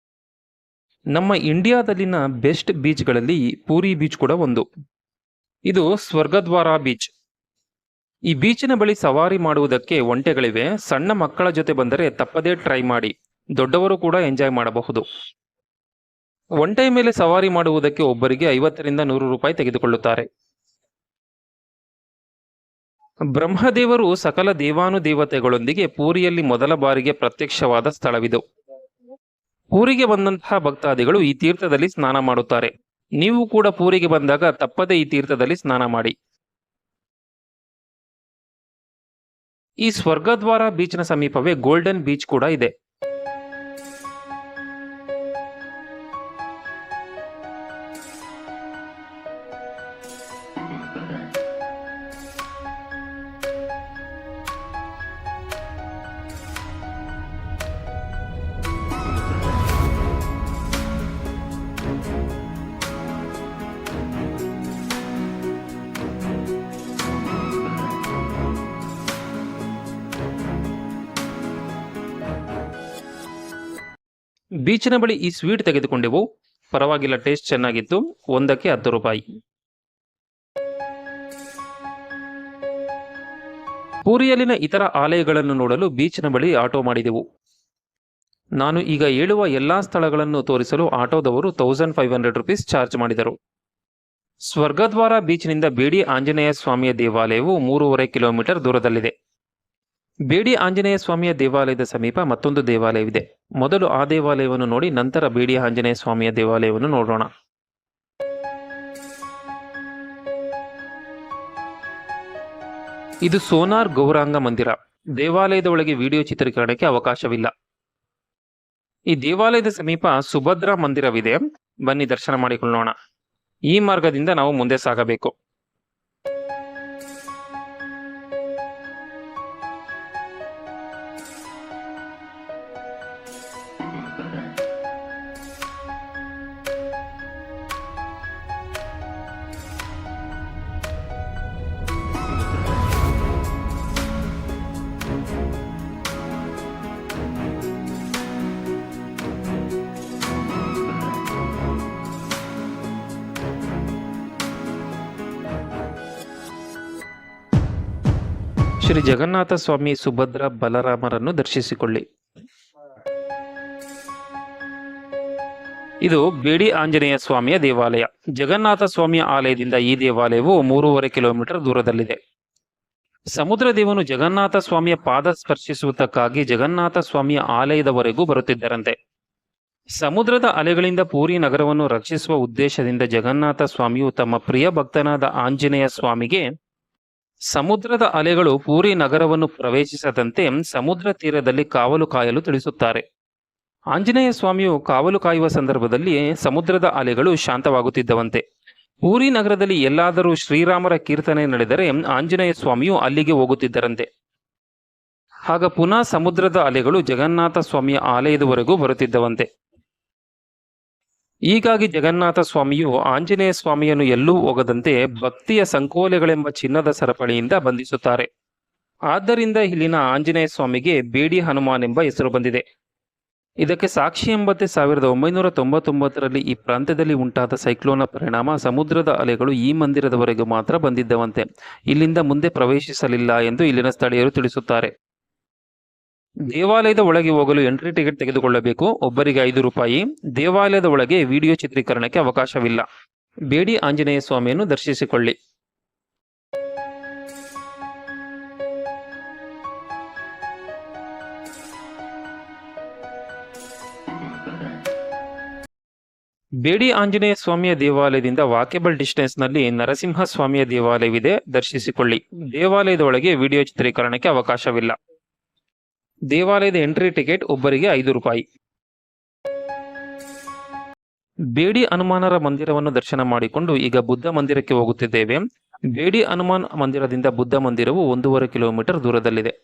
ನಮ್ಮ ಇಂಡಿಯಾದಲ್ಲಿನ ಬೆಸ್ಟ್ ಬೀಚ್ಗಳಲ್ಲಿ ಪೂರಿ ಬೀಚ್ ಕೂಡ ಒಂದು. ಇದು ಸ್ವರ್ಗದ್ವಾರ ಬೀಚ್. ಈ ಬೀಚಿನ ಬಳಿ ಸವಾರಿ ಮಾಡುವುದಕ್ಕೆ ಒಂಟೆಗಳಿವೆ. ಸಣ್ಣ ಮಕ್ಕಳ ಜೊತೆ ಬಂದರೆ ತಪ್ಪದೇ ಟ್ರೈ ಮಾಡಿ, ದೊಡ್ಡವರು ಕೂಡ ಎಂಜಾಯ್ ಮಾಡಬಹುದು. ಒಂಟೆಯ ಮೇಲೆ ಸವಾರಿ ಮಾಡುವುದಕ್ಕೆ ಒಬ್ಬರಿಗೆ 50 ರಿಂದ 100 ರೂಪಾಯಿ ತೆಗೆದುಕೊಳ್ಳುತ್ತಾರೆ. ಬ್ರಹ್ಮದೇವರು ಸಕಲ ದೇವಾನುದೇವತೆಗಳೊಂದಿಗೆ ಪೂರಿಯಲ್ಲಿ ಮೊದಲ ಬಾರಿಗೆ ಪ್ರತ್ಯಕ್ಷವಾದ ಸ್ಥಳವಿದು. ಪೂರಿಗೆ ಬಂದಂತಹ ಭಕ್ತಾದಿಗಳು ಈ ತೀರ್ಥದಲ್ಲಿ ಸ್ನಾನ ಮಾಡುತ್ತಾರೆ. ನೀವು ಕೂಡ ಪೂರಿಗೆ ಬಂದಾಗ ತಪ್ಪದೇ ಈ ತೀರ್ಥದಲ್ಲಿ ಸ್ನಾನ ಮಾಡಿ. ಈ ಸ್ವರ್ಗದ್ವಾರ ಬೀಚ್ನ ಸಮೀಪವೇ ಗೋಲ್ಡನ್ ಬೀಚ್ ಕೂಡ ಇದೆ. ಬೀಚಿನ ಬಳಿ ಈ ಸ್ವೀಟ್ ತೆಗೆದುಕೊಂಡೆವು. ಪರವಾಗಿಲ್ಲ, ಟೇಸ್ಟ್ ಚೆನ್ನಾಗಿತ್ತು. ಒಂದಕ್ಕೆ 10 ರೂಪಾಯಿ. ಪೂರಿಯಲ್ಲಿನ ಇತರ ಆಲಯಗಳನ್ನು ನೋಡಲು ಬೀಚಿನ ಬಳಿ ಆಟೋ ಮಾಡಿದೆವು. ನಾನು ಈಗ ಹೇಳುವ ಎಲ್ಲಾ ಸ್ಥಳಗಳನ್ನು ತೋರಿಸಲು ಆಟೋದವರು 1500 ರೂಪೀಸ್ ಚಾರ್ಜ್ ಮಾಡಿದರು. ಸ್ವರ್ಗದ್ವಾರ ಬೀಚ್ನಿಂದ ಬೇಡಿ ಆಂಜನೇಯ ಸ್ವಾಮಿಯ ದೇವಾಲಯವು 3.5 ಕಿಲೋಮೀಟರ್ ದೂರದಲ್ಲಿದೆ. ಬೇಡಿ ಆಂಜನೇಯ ಸ್ವಾಮಿಯ ದೇವಾಲಯದ ಸಮೀಪ ಮತ್ತೊಂದು ದೇವಾಲಯವಿದೆ. ಮೊದಲು ಆ ದೇವಾಲಯವನ್ನು ನೋಡಿ ನಂತರ ಬೇಡಿ ಆಂಜನೇಯ ಸ್ವಾಮಿಯ ದೇವಾಲಯವನ್ನು ನೋಡೋಣ. ಇದು ಸೋನಾರ್ ಗೌರಾಂಗ ಮಂದಿರ. ದೇವಾಲಯದ ಒಳಗೆ ವಿಡಿಯೋ ಚಿತ್ರೀಕರಣಕ್ಕೆ ಅವಕಾಶವಿಲ್ಲ. ಈ ದೇವಾಲಯದ ಸಮೀಪ ಸುಭದ್ರಾ ಮಂದಿರವಿದೆ. ಬನ್ನಿ ದರ್ಶನ ಮಾಡಿಕೊಳ್ಳೋಣ. ಈ ಮಾರ್ಗದಿಂದ ನಾವು ಮುಂದೆ ಸಾಗಬೇಕು. ಶ್ರೀ ಜಗನ್ನಾಥ ಸ್ವಾಮಿ, ಸುಭದ್ರ, ಬಲರಾಮರನ್ನು ದರ್ಶಿಸಿಕೊಳ್ಳಿ. ಇದು ಬೇಡಿ ಆಂಜನೇಯ ಸ್ವಾಮಿಯ ದೇವಾಲಯ. ಜಗನ್ನಾಥ ಸ್ವಾಮಿಯ ಆಲಯದಿಂದ ಈ ದೇವಾಲಯವು 3.5 ಕಿಲೋಮೀಟರ್ ದೂರದಲ್ಲಿದೆ. ಸಮುದ್ರ ದೇವನು ಜಗನ್ನಾಥ ಸ್ವಾಮಿಯ ಪಾದ ಸ್ಪರ್ಶಿಸುವುದಕ್ಕಾಗಿ ಜಗನ್ನಾಥ ಸ್ವಾಮಿಯ ಆಲಯದವರೆಗೂ ಬರುತ್ತಿದ್ದರಂತೆ. ಸಮುದ್ರದ ಅಲೆಗಳಿಂದ ಪೂರಿ ನಗರವನ್ನು ರಕ್ಷಿಸುವ ಉದ್ದೇಶದಿಂದ ಜಗನ್ನಾಥ ಸ್ವಾಮಿಯು ತಮ್ಮ ಪ್ರಿಯ ಭಕ್ತನಾದ ಆಂಜನೇಯ ಸ್ವಾಮಿಗೆ ಸಮುದ್ರದ ಅಲೆಗಳು ಪೂರಿ ನಗರವನ್ನು ಪ್ರವೇಶಿಸದಂತೆ ಸಮುದ್ರ ತೀರದಲ್ಲಿ ಕಾವಲು ಕಾಯಲು ತಿಳಿಸುತ್ತಾರೆ. ಆಂಜನೇಯ ಸ್ವಾಮಿಯು ಕಾವಲು ಕಾಯುವ ಸಂದರ್ಭದಲ್ಲಿ ಸಮುದ್ರದ ಅಲೆಗಳು ಶಾಂತವಾಗುತ್ತಿದ್ದವಂತೆ. ಪೂರಿ ನಗರದಲ್ಲಿ ಎಲ್ಲಾದರೂ ಶ್ರೀರಾಮರ ಕೀರ್ತನೆ ನಡೆದರೆ ಆಂಜನೇಯ ಸ್ವಾಮಿಯು ಅಲ್ಲಿಗೆ ಹೋಗುತ್ತಿದ್ದರಂತೆ. ಆಗ ಪುನಃ ಸಮುದ್ರದ ಅಲೆಗಳು ಜಗನ್ನಾಥ ಸ್ವಾಮಿಯ ಆಲಯದವರೆಗೂ ಬರುತ್ತಿದ್ದವಂತೆ. ಹೀಗಾಗಿ ಜಗನ್ನಾಥ ಸ್ವಾಮಿಯು ಆಂಜನೇಯ ಸ್ವಾಮಿಯನ್ನು ಎಲ್ಲೂ ಹೋಗದಂತೆ ಭಕ್ತಿಯ ಸಂಕೋಲೆಗಳೆಂಬ ಚಿನ್ನದ ಸರಪಳಿಯಿಂದ ಬಂಧಿಸುತ್ತಾರೆ. ಆದ್ದರಿಂದ ಇಲ್ಲಿನ ಆಂಜನೇಯ ಸ್ವಾಮಿಗೆ ಬೇಡಿ ಹನುಮಾನ್ ಎಂಬ ಹೆಸರು ಬಂದಿದೆ. ಇದಕ್ಕೆ ಸಾಕ್ಷಿ ಎಂಬಂತೆ 1999ರಲ್ಲಿ ಈ ಪ್ರಾಂತ್ಯದಲ್ಲಿ ಉಂಟಾದ ಸೈಕ್ಲೋನ್ನ ಪರಿಣಾಮ ಸಮುದ್ರದ ಅಲೆಗಳು ಈ ಮಂದಿರದವರೆಗೂ ಮಾತ್ರ ಬಂದಿದ್ದವಂತೆ. ಇಲ್ಲಿಂದ ಮುಂದೆ ಪ್ರವೇಶಿಸಲಿಲ್ಲ ಎಂದು ಇಲ್ಲಿನ ಸ್ಥಳೀಯರು ತಿಳಿಸುತ್ತಾರೆ. ದೇವಾಲಯದ ಒಳಗೆ ಹೋಗಲು ಎಂಟ್ರಿ ಟಿಕೆಟ್ ತೆಗೆದುಕೊಳ್ಳಬೇಕು. ಒಬ್ಬರಿಗೆ 5 ರೂಪಾಯಿ. ದೇವಾಲಯದ ಒಳಗೆ ವಿಡಿಯೋ ಚಿತ್ರೀಕರಣಕ್ಕೆ ಅವಕಾಶವಿಲ್ಲ. ಬೇಡಿ ಆಂಜನೇಯ ಸ್ವಾಮಿಯನ್ನು ದರ್ಶಿಸಿಕೊಳ್ಳಿ. ಬೇಡಿ ಆಂಜನೇಯ ಸ್ವಾಮಿಯ ದೇವಾಲಯದಿಂದ ವಾಕೇಬಲ್ ಡಿಸ್ಟೆನ್ಸ್ನಲ್ಲಿ ನರಸಿಂಹ ಸ್ವಾಮಿಯ ದೇವಾಲಯವಿದೆ, ದರ್ಶಿಸಿಕೊಳ್ಳಿ. ದೇವಾಲಯದ ಒಳಗೆ ವಿಡಿಯೋ ಚಿತ್ರೀಕರಣಕ್ಕೆ ಅವಕಾಶವಿಲ್ಲ. ದೇವಾಲಯದ ಎಂಟ್ರಿ ಟಿಕೆಟ್ ಒಬ್ಬರಿಗೆ 5 ರೂಪಾಯಿ. ಬೇಡಿ ಹನುಮಾನರ ಮಂದಿರವನ್ನು ದರ್ಶನ ಮಾಡಿಕೊಂಡು ಈಗ ಬುದ್ಧ ಮಂದಿರಕ್ಕೆ ಹೋಗುತ್ತಿದ್ದೇವೆ. ಬೇಡಿ ಹನುಮಾನ್ ಮಂದಿರದಿಂದ ಬುದ್ಧ ಮಂದಿರವು 1.5 ಕಿಲೋಮೀಟರ್ ದೂರದಲ್ಲಿದೆ.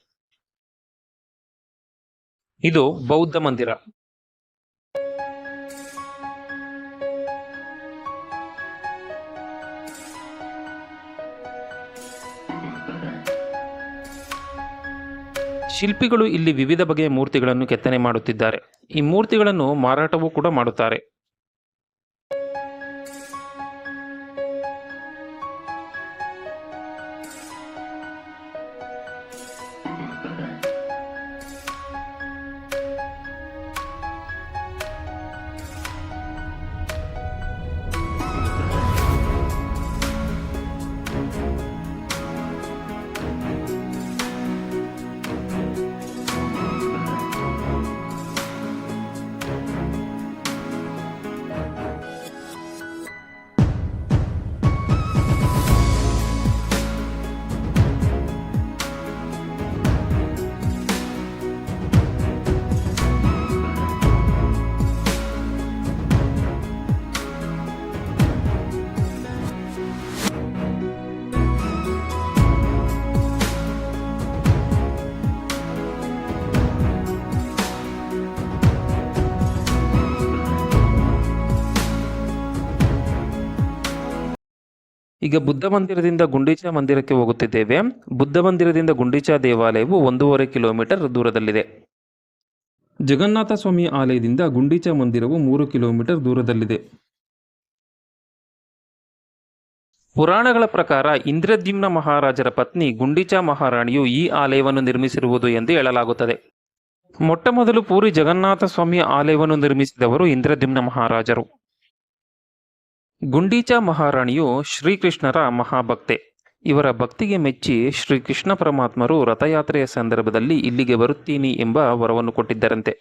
ಇದು ಬೌದ್ಧ ಮಂದಿರ. ಶಿಲ್ಪಿಗಳು ಇಲ್ಲಿ ವಿವಿಧ ಬಗೆಯ ಮೂರ್ತಿಗಳನ್ನು ಕೆತ್ತನೆ ಮಾಡುತ್ತಿದ್ದಾರೆ. ಈ ಮೂರ್ತಿಗಳನ್ನು ಮಾರಾಟವೂ ಕೂಡ ಮಾಡುತ್ತಾರೆ. ಈಗ ಬುದ್ಧ ಮಂದಿರದಿಂದ ಗುಂಡೀಚಾ ಮಂದಿರಕ್ಕೆ ಹೋಗುತ್ತಿದ್ದೇವೆ. ಬುದ್ಧ ಮಂದಿರದಿಂದ ಗುಂಡೀಚಾ ದೇವಾಲಯವು 1.5 ಕಿಲೋಮೀಟರ್ ದೂರದಲ್ಲಿದೆ. ಜಗನ್ನಾಥ ಸ್ವಾಮಿ ಆಲಯದಿಂದ ಗುಂಡೀಚಾ ಮಂದಿರವು 3 ಕಿಲೋಮೀಟರ್ ದೂರದಲ್ಲಿದೆ. ಪುರಾಣಗಳ ಪ್ರಕಾರ ಇಂದ್ರದ್ಯುಮ್ನ ಮಹಾರಾಜರ ಪತ್ನಿ ಗುಂಡೀಚಾ ಮಹಾರಾಣಿಯು ಈ ಆಲಯವನ್ನು ನಿರ್ಮಿಸಿರುವುದು ಎಂದು ಹೇಳಲಾಗುತ್ತದೆ. ಮೊಟ್ಟಮೊದಲು ಪೂರಿ ಜಗನ್ನಾಥ ಸ್ವಾಮಿಯ ಆಲಯವನ್ನು ನಿರ್ಮಿಸಿದವರು ಇಂದ್ರದ್ಯುಮ್ನ ಮಹಾರಾಜರು. ಗುಂಡೀಚಾ ಮಹಾರಾಣಿಯು ಶ್ರೀಕೃಷ್ಣರ ಮಹಾಭಕ್ತೆ. ಇವರ ಭಕ್ತಿಗೆ ಮೆಚ್ಚಿ ಶ್ರೀಕೃಷ್ಣ ಪರಮಾತ್ಮರು ರಥಯಾತ್ರೆಯ ಸಂದರ್ಭದಲ್ಲಿ ಇಲ್ಲಿಗೆ ಬರುತ್ತೀನಿ ಎಂಬ ವರವನ್ನು ಕೊಟ್ಟಿದ್ದರಂತೆ.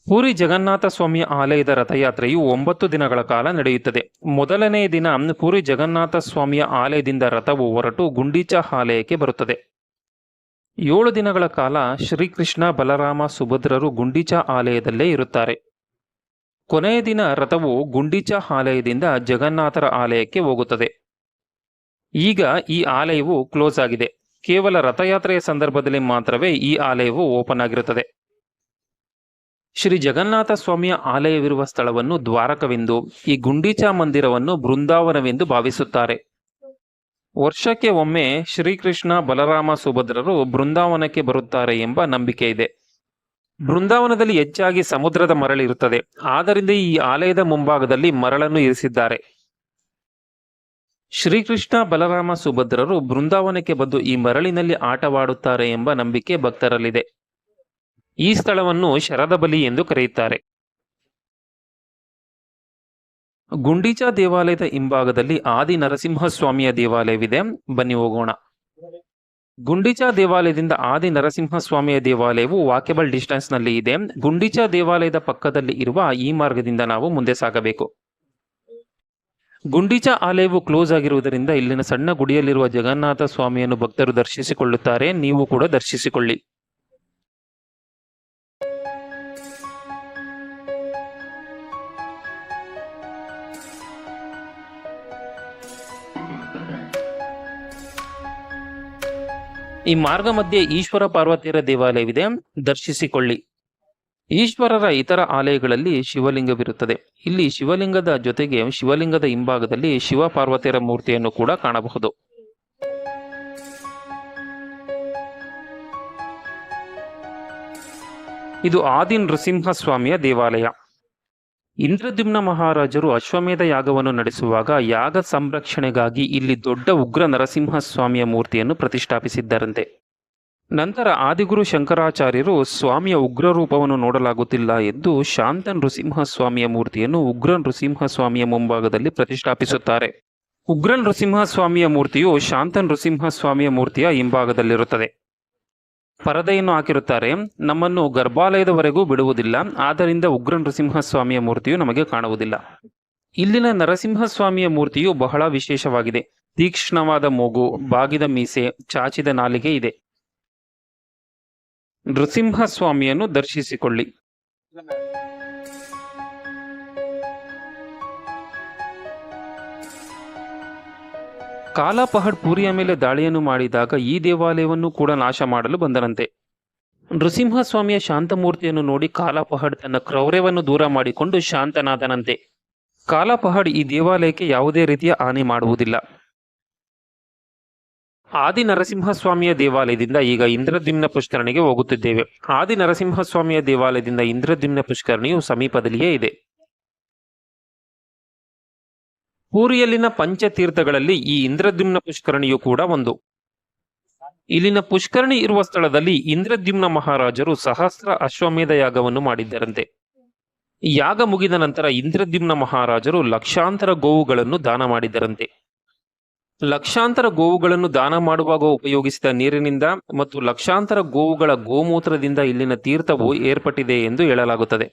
ಪೂರಿ ಜಗನ್ನಾಥ ಸ್ವಾಮಿಯ ಆಲಯದ ರಥಯಾತ್ರೆಯು 9 ದಿನಗಳ ಕಾಲ ನಡೆಯುತ್ತದೆ. ಮೊದಲನೇ ದಿನ ಪೂರಿ ಜಗನ್ನಾಥ ಸ್ವಾಮಿಯ ಆಲಯದಿಂದ ರಥವು ಹೊರಟು ಗುಂಡೀಚಾ ಆಲಯಕ್ಕೆ ಬರುತ್ತದೆ. 7 ದಿನಗಳ ಕಾಲ ಶ್ರೀಕೃಷ್ಣ, ಬಲರಾಮ, ಸುಭದ್ರರು ಗುಂಡೀಚಾ ಆಲಯದಲ್ಲೇ ಇರುತ್ತಾರೆ. ಕೊನೆಯ ದಿನ ರಥವು ಗುಂಡೀಚಾ ಆಲಯದಿಂದ ಜಗನ್ನಾಥರ ಆಲಯಕ್ಕೆ ಹೋಗುತ್ತದೆ. ಈಗ ಈ ಆಲಯವು ಕ್ಲೋಸ್ ಆಗಿದೆ. ಕೇವಲ ರಥಯಾತ್ರೆಯ ಸಂದರ್ಭದಲ್ಲಿ ಮಾತ್ರವೇ ಈ ಆಲಯವು ಓಪನ್ ಆಗಿರುತ್ತದೆ. ಶ್ರೀ ಜಗನ್ನಾಥ ಸ್ವಾಮಿಯ ಆಲಯವಿರುವ ಸ್ಥಳವನ್ನು ದ್ವಾರಕವೆಂದು, ಈ ಗುಂಡೀಚಾ ಮಂದಿರವನ್ನು ಬೃಂದಾವನವೆಂದು ಭಾವಿಸುತ್ತಾರೆ. ವರ್ಷಕ್ಕೆ ಒಮ್ಮೆ ಶ್ರೀಕೃಷ್ಣ, ಬಲರಾಮ, ಸುಭದ್ರರು ಬೃಂದಾವನಕ್ಕೆ ಬರುತ್ತಾರೆ ಎಂಬ ನಂಬಿಕೆ ಇದೆ. ಬೃಂದಾವನದಲ್ಲಿ ಹೆಚ್ಚಾಗಿ ಸಮುದ್ರದ ಮರಳಿರುತ್ತದೆ. ಆದ್ದರಿಂದ ಈ ಆಲಯದ ಮುಂಭಾಗದಲ್ಲಿ ಮರಳನ್ನು ಇರಿಸಿದ್ದಾರೆ. ಶ್ರೀಕೃಷ್ಣ, ಬಲರಾಮ, ಸುಭದ್ರರು ಬೃಂದಾವನಕ್ಕೆ ಬಂದು ಈ ಮರಳಿನಲ್ಲಿ ಆಟವಾಡುತ್ತಾರೆ ಎಂಬ ನಂಬಿಕೆ ಭಕ್ತರಲ್ಲಿದೆ. ಈ ಸ್ಥಳವನ್ನು ಶರದಬಲಿ ಎಂದು ಕರೆಯುತ್ತಾರೆ. ಗುಂಡೀಚಾ ದೇವಾಲಯದ ಹಿಂಭಾಗದಲ್ಲಿ ಆದಿ ನರಸಿಂಹಸ್ವಾಮಿಯ ದೇವಾಲಯವಿದೆ. ಬನ್ನಿ ಹೋಗೋಣ. ಗುಂಡೀಚಾ ದೇವಾಲಯದಿಂದ ಆದಿ ನರಸಿಂಹಸ್ವಾಮಿಯ ದೇವಾಲಯವು ವಾಕೇಬಲ್ ಡಿಸ್ಟೆನ್ಸ್ ನಲ್ಲಿ ಇದೆ. ಗುಂಡೀಚಾ ದೇವಾಲಯದ ಪಕ್ಕದಲ್ಲಿ ಇರುವ ಈ ಮಾರ್ಗದಿಂದ ನಾವು ಮುಂದೆ ಸಾಗಬೇಕು. ಗುಂಡೀಚಾ ಆಲಯವು ಕ್ಲೋಸ್ ಆಗಿರುವುದರಿಂದ ಇಲ್ಲಿನ ಸಣ್ಣ ಗುಡಿಯಲ್ಲಿರುವ ಜಗನ್ನಾಥ ಸ್ವಾಮಿಯನ್ನು ಭಕ್ತರು ದರ್ಶಿಸಿಕೊಳ್ಳುತ್ತಾರೆ. ನೀವು ಕೂಡ ದರ್ಶಿಸಿಕೊಳ್ಳಿ. ಈ ಮಾರ್ಗ ಮಧ್ಯೆ ಈಶ್ವರ ಪಾರ್ವತಿಯರ ದೇವಾಲಯವಿದೆ, ದರ್ಶಿಸಿಕೊಳ್ಳಿ. ಈಶ್ವರರ ಇತರ ಆಲಯಗಳಲ್ಲಿ ಶಿವಲಿಂಗವಿರುತ್ತದೆ. ಇಲ್ಲಿ ಶಿವಲಿಂಗದ ಜೊತೆಗೆ ಶಿವಲಿಂಗದ ಹಿಂಭಾಗದಲ್ಲಿ ಶಿವ ಪಾರ್ವತಿಯರ ಮೂರ್ತಿಯನ್ನು ಕೂಡ ಕಾಣಬಹುದು. ಇದು ಆದಿ ನೃಸಿಂಹಸ್ವಾಮಿಯ ದೇವಾಲಯ. ಇಂದ್ರದ್ಯುಮ್ನ ಮಹಾರಾಜರು ಅಶ್ವಮೇಧ ಯಾಗವನ್ನು ನಡೆಸುವಾಗ ಯಾಗ ಸಂರಕ್ಷಣೆಗಾಗಿ ಇಲ್ಲಿ ದೊಡ್ಡ ಉಗ್ರ ನರಸಿಂಹಸ್ವಾಮಿಯ ಮೂರ್ತಿಯನ್ನು ಪ್ರತಿಷ್ಠಾಪಿಸಿದ್ದರಂತೆ. ನಂತರ ಆದಿಗುರು ಶಂಕರಾಚಾರ್ಯರು ಸ್ವಾಮಿಯ ಉಗ್ರ ರೂಪವನ್ನು ನೋಡಲಾಗುತ್ತಿಲ್ಲ ಎಂದು ಶಾಂತ ನೃಸಿಂಹಸ್ವಾಮಿಯ ಮೂರ್ತಿಯನ್ನು ಉಗ್ರ ನೃಸಿಂಹಸ್ವಾಮಿಯ ಮುಂಭಾಗದಲ್ಲಿ ಪ್ರತಿಷ್ಠಾಪಿಸುತ್ತಾರೆ. ಉಗ್ರ ನೃಸಿಂಹಸ್ವಾಮಿಯ ಮೂರ್ತಿಯು ಶಾಂತ ನೃಸಿಂಹಸ್ವಾಮಿಯ ಮೂರ್ತಿಯ ಹಿಂಭಾಗದಲ್ಲಿರುತ್ತದೆ. ಪರದೆಯನ್ನು ಹಾಕಿರುತ್ತಾರೆ. ನಮ್ಮನ್ನು ಗರ್ಭಾಲಯದವರೆಗೂ ಬಿಡುವುದಿಲ್ಲ, ಆದ್ದರಿಂದ ಉಗ್ರ ನೃಸಿಂಹಸ್ವಾಮಿಯ ಮೂರ್ತಿಯು ನಮಗೆ ಕಾಣುವುದಿಲ್ಲ. ಇಲ್ಲಿನ ನರಸಿಂಹಸ್ವಾಮಿಯ ಮೂರ್ತಿಯು ಬಹಳ ವಿಶೇಷವಾಗಿದೆ. ತೀಕ್ಷ್ಣವಾದ ಮೂಗು, ಬಾಗಿದ ಮೀಸೆ, ಚಾಚಿದ ನಾಲಿಗೆ ಇದೆ. ನೃಸಿಂಹಸ್ವಾಮಿಯನ್ನು ದರ್ಶಿಸಿಕೊಳ್ಳಿ. ಕಾಲಾಪಹಡ್ ಪೂರಿಯ ಮೇಲೆ ದಾಳಿಯನ್ನು ಮಾಡಿದಾಗ ಈ ದೇವಾಲಯವನ್ನು ಕೂಡ ನಾಶ ಮಾಡಲು ಬಂದನಂತೆ. ನೃಸಿಂಹಸ್ವಾಮಿಯ ಶಾಂತಮೂರ್ತಿಯನ್ನು ನೋಡಿ ಕಾಲಾಪಹಡ್ ತನ್ನ ಕ್ರೌರ್ಯವನ್ನು ದೂರ ಮಾಡಿಕೊಂಡು ಶಾಂತನಾದನಂತೆ. ಕಾಲಾಪಹಡ್ ಈ ದೇವಾಲಯಕ್ಕೆ ಯಾವುದೇ ರೀತಿಯ ಹಾನಿ ಮಾಡುವುದಿಲ್ಲ. ಆದಿ ನರಸಿಂಹಸ್ವಾಮಿಯ ದೇವಾಲಯದಿಂದ ಈಗ ಇಂದ್ರದ್ಯುಮ್ನ ಪುಷ್ಕರಣಿಗೆ ಹೋಗುತ್ತಿದ್ದೇವೆ. ಆದಿ ನರಸಿಂಹಸ್ವಾಮಿಯ ದೇವಾಲಯದಿಂದ ಇಂದ್ರದ್ಯುಮ್ನ ಪುಷ್ಕರಣಿಯು ಸಮೀಪದಲ್ಲಿಯೇ ಇದೆ. ಪೂರಿಯಲ್ಲಿನ ಪಂಚತೀರ್ಥಗಳಲ್ಲಿ ಈ ಇಂದ್ರದ್ಯುಮ್ನ ಪುಷ್ಕರಣಿಯು ಕೂಡ ಒಂದು. ಇಲ್ಲಿನ ಪುಷ್ಕರಣಿ ಇರುವ ಸ್ಥಳದಲ್ಲಿ ಇಂದ್ರದ್ಯುಮ್ನ ಮಹಾರಾಜರು ಸಹಸ್ರ ಅಶ್ವಮೇಧ ಯಾಗವನ್ನು ಮಾಡಿದ್ದರಂತೆ. ಯಾಗ ಮುಗಿದ ನಂತರ ಇಂದ್ರದ್ಯುಮ್ನ ಮಹಾರಾಜರು ಲಕ್ಷಾಂತರ ಗೋವುಗಳನ್ನು ದಾನ ಮಾಡಿದ್ದರಂತೆ. ಲಕ್ಷಾಂತರ ಗೋವುಗಳನ್ನು ದಾನ ಮಾಡುವಾಗ ಉಪಯೋಗಿಸಿದ ನೀರಿನಿಂದ ಮತ್ತು ಲಕ್ಷಾಂತರ ಗೋವುಗಳ ಗೋಮೂತ್ರದಿಂದ ಇಲ್ಲಿನ ತೀರ್ಥವು ಏರ್ಪಟ್ಟಿದೆ ಎಂದು ಹೇಳಲಾಗುತ್ತದೆ.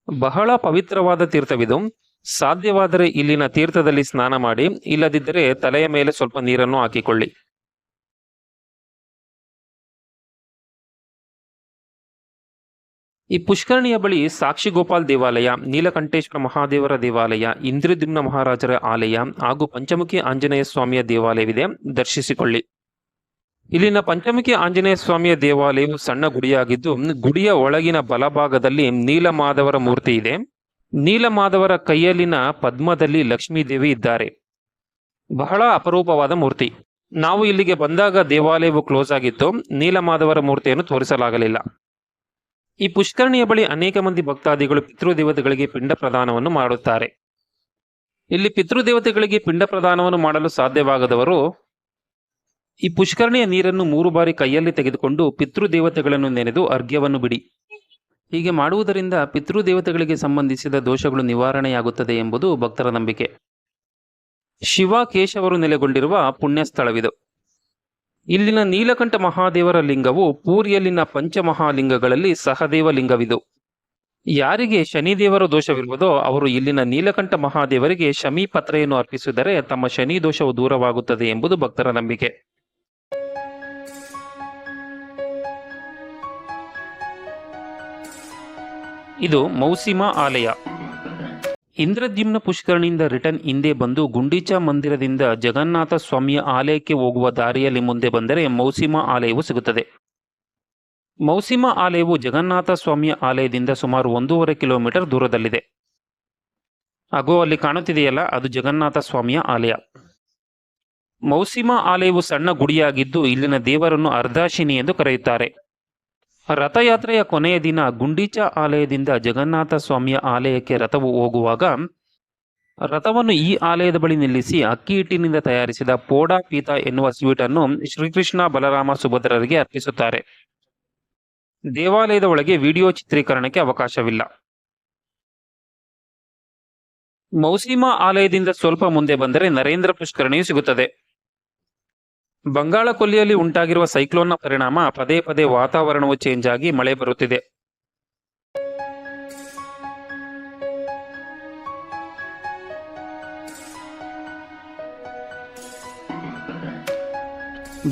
ಬಹಳ ಪವಿತ್ರವಾದ ತೀರ್ಥವಿದು. ಸಾಧ್ಯವಾದರೆ ಇಲ್ಲಿನ ತೀರ್ಥದಲ್ಲಿ ಸ್ನಾನ ಮಾಡಿ, ಇಲ್ಲದಿದ್ದರೆ ತಲೆಯ ಮೇಲೆ ಸ್ವಲ್ಪ ನೀರನ್ನು ಹಾಕಿಕೊಳ್ಳಿ. ಈ ಪುಷ್ಕರಣಿಯ ಬಳಿ ಸಾಕ್ಷಿಗೋಪಾಲ್ ದೇವಾಲಯ, ನೀಲಕಂಠೇಶ್ವರ ಮಹಾದೇವರ ದೇವಾಲಯ, ಇಂದ್ರದ್ಯುಮ್ನ ಮಹಾರಾಜರ ಆಲಯ ಹಾಗೂ ಪಂಚಮುಖಿ ಆಂಜನೇಯ ಸ್ವಾಮಿಯ ದೇವಾಲಯವಿದೆ. ದರ್ಶಿಸಿಕೊಳ್ಳಿ. ಇಲ್ಲಿನ ಪಂಚಮುಖಿ ಆಂಜನೇಯ ಸ್ವಾಮಿಯ ದೇವಾಲಯವು ಸಣ್ಣ ಗುಡಿಯಾಗಿದ್ದು, ಗುಡಿಯ ಒಳಗಿನ ಬಲಭಾಗದಲ್ಲಿ ನೀಲಮಾಧವರ ಮೂರ್ತಿ ಇದೆ. ನೀಲಮಾಧವರ ಕೈಯಲ್ಲಿನ ಪದ್ಮದಲ್ಲಿ ಲಕ್ಷ್ಮೀದೇವಿ ಇದ್ದಾರೆ. ಬಹಳ ಅಪರೂಪವಾದ ಮೂರ್ತಿ. ನಾವು ಇಲ್ಲಿಗೆ ಬಂದಾಗ ದೇವಾಲಯವು ಕ್ಲೋಸ್ ಆಗಿತ್ತು. ನೀಲಮಾಧವರ ಮೂರ್ತಿಯನ್ನು ತೋರಿಸಲಾಗಲಿಲ್ಲ. ಈ ಪುಷ್ಕರಣಿಯ ಬಳಿ ಅನೇಕ ಮಂದಿ ಭಕ್ತಾದಿಗಳು ಪಿತೃದೇವತೆಗಳಿಗೆ ಪಿಂಡ ಪ್ರದಾನವನ್ನು ಮಾಡುತ್ತಾರೆ. ಇಲ್ಲಿ ಪಿತೃದೇವತೆಗಳಿಗೆ ಪಿಂಡ ಪ್ರದಾನವನ್ನು ಮಾಡಲು ಸಾಧ್ಯವಾಗದವರು ಈ ಪುಷ್ಕರಣಿಯ ನೀರನ್ನು 3 ಬಾರಿ ಕೈಯಲ್ಲಿ ತೆಗೆದುಕೊಂಡು ಪಿತೃದೇವತೆಗಳನ್ನು ನೆನೆದು ಅರ್ಘ್ಯವನ್ನು ಬಿಡಿ. ಹೀಗೆ ಮಾಡುವುದರಿಂದ ಪಿತೃದೇವತೆಗಳಿಗೆ ಸಂಬಂಧಿಸಿದ ದೋಷಗಳು ನಿವಾರಣೆಯಾಗುತ್ತದೆ ಎಂಬುದು ಭಕ್ತರ ನಂಬಿಕೆ. ಶಿವ ಕೇಶವರು ನೆಲೆಗೊಂಡಿರುವ ಪುಣ್ಯ ಸ್ಥಳವಿದು. ಇಲ್ಲಿನ ನೀಲಕಂಠ ಮಹಾದೇವರ ಲಿಂಗವು ಪೂರಿಯಲ್ಲಿನ ಪಂಚಮಹಾಲಿಂಗಗಳಲ್ಲಿ ಸಹದೇವ ಲಿಂಗವಿದು. ಯಾರಿಗೆ ಶನಿದೇವರ ದೋಷವಿರುವುದೋ ಅವರು ಇಲ್ಲಿನ ನೀಲಕಂಠ ಮಹಾದೇವರಿಗೆ ಶಮಿ ಪತ್ರೆಯನ್ನು ಅರ್ಪಿಸಿದರೆ ತಮ್ಮ ಶನಿ ದೋಷವು ದೂರವಾಗುತ್ತದೆ ಎಂಬುದು ಭಕ್ತರ ನಂಬಿಕೆ. ಇದು ಮೌಸಿಮಾ ಆಲಯ. ಇಂದ್ರದ್ಯುಮ್ನ ಪುಷ್ಕರಣಿಯಿಂದ ರಿಟರ್ನ್ ಹಿಂದೆ ಬಂದು ಗುಂಡೀಚಾ ಮಂದಿರದಿಂದ ಜಗನ್ನಾಥ ಸ್ವಾಮಿಯ ಆಲಯಕ್ಕೆ ಹೋಗುವ ದಾರಿಯಲ್ಲಿ ಮುಂದೆ ಬಂದರೆ ಮೌಸಿಮಾ ಆಲಯವು ಸಿಗುತ್ತದೆ. ಮೌಸಿಮಾ ಆಲಯವು ಜಗನ್ನಾಥ ಸ್ವಾಮಿಯ ಆಲಯದಿಂದ ಸುಮಾರು 1.5 ಕಿಲೋಮೀಟರ್ ದೂರದಲ್ಲಿದೆ. ಹಾಗೂ ಅಲ್ಲಿ ಕಾಣುತ್ತಿದೆಯಲ್ಲ, ಅದು ಜಗನ್ನಾಥ ಸ್ವಾಮಿಯ ಆಲಯ. ಮೌಸಿಮಾ ಆಲಯವು ಸಣ್ಣ ಗುಡಿಯಾಗಿದ್ದು ಇಲ್ಲಿನ ದೇವರನ್ನು ಅರ್ಧಾಶಿನಿ ಎಂದು ಕರೆಯುತ್ತಾರೆ. ರಥಯಾತ್ರೆಯ ಕೊನೆಯ ದಿನ ಗುಂಡೀಚಾ ಆಲಯದಿಂದ ಜಗನ್ನಾಥ ಸ್ವಾಮಿಯ ಆಲಯಕ್ಕೆ ರಥವು ಹೋಗುವಾಗ ರಥವನ್ನು ಈ ಆಲಯದ ಬಳಿ ನಿಲ್ಲಿಸಿ ಅಕ್ಕಿ ಹಿಟ್ಟಿನಿಂದ ತಯಾರಿಸಿದ ಪೋಡಾ ಪೀತ ಎನ್ನುವ ಸ್ವೀಟ್ ಅನ್ನು ಶ್ರೀಕೃಷ್ಣ, ಬಲರಾಮ, ಸುಭದ್ರರಿಗೆ ಅರ್ಪಿಸುತ್ತಾರೆ. ದೇವಾಲಯದ ಒಳಗೆ ವಿಡಿಯೋ ಚಿತ್ರೀಕರಣಕ್ಕೆ ಅವಕಾಶವಿಲ್ಲ. ಮೌಸಿಮಾ ಆಲಯದಿಂದ ಸ್ವಲ್ಪ ಮುಂದೆ ಬಂದರೆ ನರೇಂದ್ರ ಪುಷ್ಕರಣಿಯು ಸಿಗುತ್ತದೆ. ಬಂಗಾಳ ಕೊಲ್ಲಿಯಲ್ಲಿ ಉಂಟಾಗಿರುವ ಸೈಕ್ಲೋನ್ನ ಪರಿಣಾಮ ಪದೇ ಪದೇ ವಾತಾವರಣವು ಚೇಂಜ್ ಆಗಿ ಮಳೆ ಬರುತ್ತಿದೆ.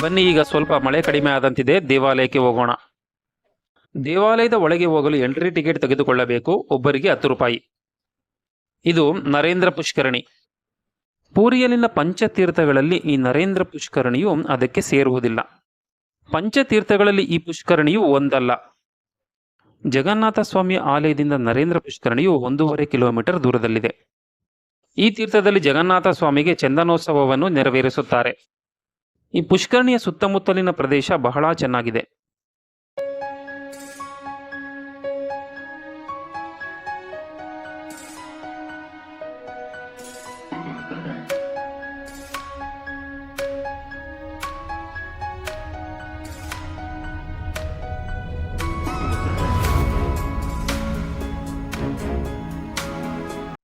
ಬನ್ನಿ, ಈಗ ಸ್ವಲ್ಪ ಮಳೆ ಕಡಿಮೆ ಆದಂತಿದೆ. ದೇವಾಲಯಕ್ಕೆ ಹೋಗೋಣ. ದೇವಾಲಯದ ಒಳಗೆ ಹೋಗಲು ಎಂಟ್ರಿ ಟಿಕೆಟ್ ತೆಗೆದುಕೊಳ್ಳಬೇಕು. ಒಬ್ಬರಿಗೆ 10 ರೂಪಾಯಿ. ಇದು ನರೇಂದ್ರ ಪುಷ್ಕರಣಿ. ಪೂರಿಯಲ್ಲಿನ ಪಂಚತೀರ್ಥಗಳಲ್ಲಿ ಈ ನರೇಂದ್ರ ಪುಷ್ಕರಣಿಯು ಅದಕ್ಕೆ ಸೇರುವುದಿಲ್ಲ. ಪಂಚತೀರ್ಥಗಳಲ್ಲಿ ಈ ಪುಷ್ಕರಣಿಯು ಒಂದಲ್ಲ. ಜಗನ್ನಾಥ ಸ್ವಾಮಿಯ ಆಲಯದಿಂದ ನರೇಂದ್ರ ಪುಷ್ಕರಣಿಯು 1.5 ಕಿಲೋಮೀಟರ್ ದೂರದಲ್ಲಿದೆ. ಈ ತೀರ್ಥದಲ್ಲಿ ಜಗನ್ನಾಥ ಸ್ವಾಮಿಗೆ ಚಂದನೋತ್ಸವವನ್ನು ನೆರವೇರಿಸುತ್ತಾರೆ. ಈ ಪುಷ್ಕರಣಿಯ ಸುತ್ತಮುತ್ತಲಿನ ಪ್ರದೇಶ ಬಹಳ ಚೆನ್ನಾಗಿದೆ.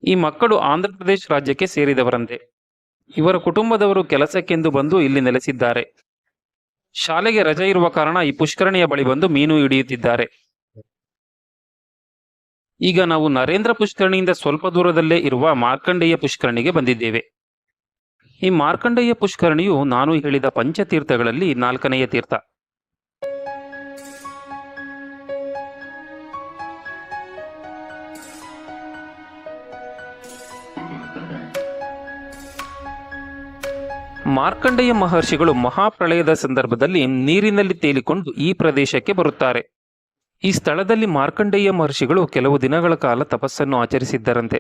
ಈ ಮಕ್ಕಳು ಆಂಧ್ರಪ್ರದೇಶ ರಾಜ್ಯಕ್ಕೆ ಸೇರಿದವರಂತೆ. ಇವರ ಕುಟುಂಬದವರು ಕೆಲಸಕ್ಕೆಂದು ಬಂದು ಇಲ್ಲಿ ನೆಲೆಸಿದ್ದಾರೆ. ಶಾಲೆಗೆ ರಜೆ ಇರುವ ಕಾರಣ ಈ ಪುಷ್ಕರಣಿಯ ಬಳಿ ಬಂದು ಮೀನು ಹಿಡಿಯುತ್ತಿದ್ದಾರೆ. ಈಗ ನಾವು ನರೇಂದ್ರ ಪುಷ್ಕರಣಿಯಿಂದ ಸ್ವಲ್ಪ ದೂರದಲ್ಲೇ ಇರುವ ಮಾರ್ಕಂಡೇಯ ಪುಷ್ಕರಣಿಗೆ ಬಂದಿದ್ದೇವೆ. ಈ ಮಾರ್ಕಂಡೇಯ ಪುಷ್ಕರಣಿಯು ನಾನು ಹೇಳಿದ ಪಂಚತೀರ್ಥಗಳಲ್ಲಿ 4ನೆಯ ತೀರ್ಥ. ಮಾರ್ಕಂಡೇಯ ಮಹರ್ಷಿಗಳು ಮಹಾಪ್ರಳಯದ ಸಂದರ್ಭದಲ್ಲಿ ನೀರಿನಲ್ಲಿ ತೇಲಿಕೊಂಡು ಈ ಪ್ರದೇಶಕ್ಕೆ ಬರುತ್ತಾರೆ. ಈ ಸ್ಥಳದಲ್ಲಿ ಮಾರ್ಕಂಡೇಯ ಮಹರ್ಷಿಗಳು ಕೆಲವು ದಿನಗಳ ಕಾಲ ತಪಸ್ಸನ್ನು ಆಚರಿಸಿದ್ದರಂತೆ.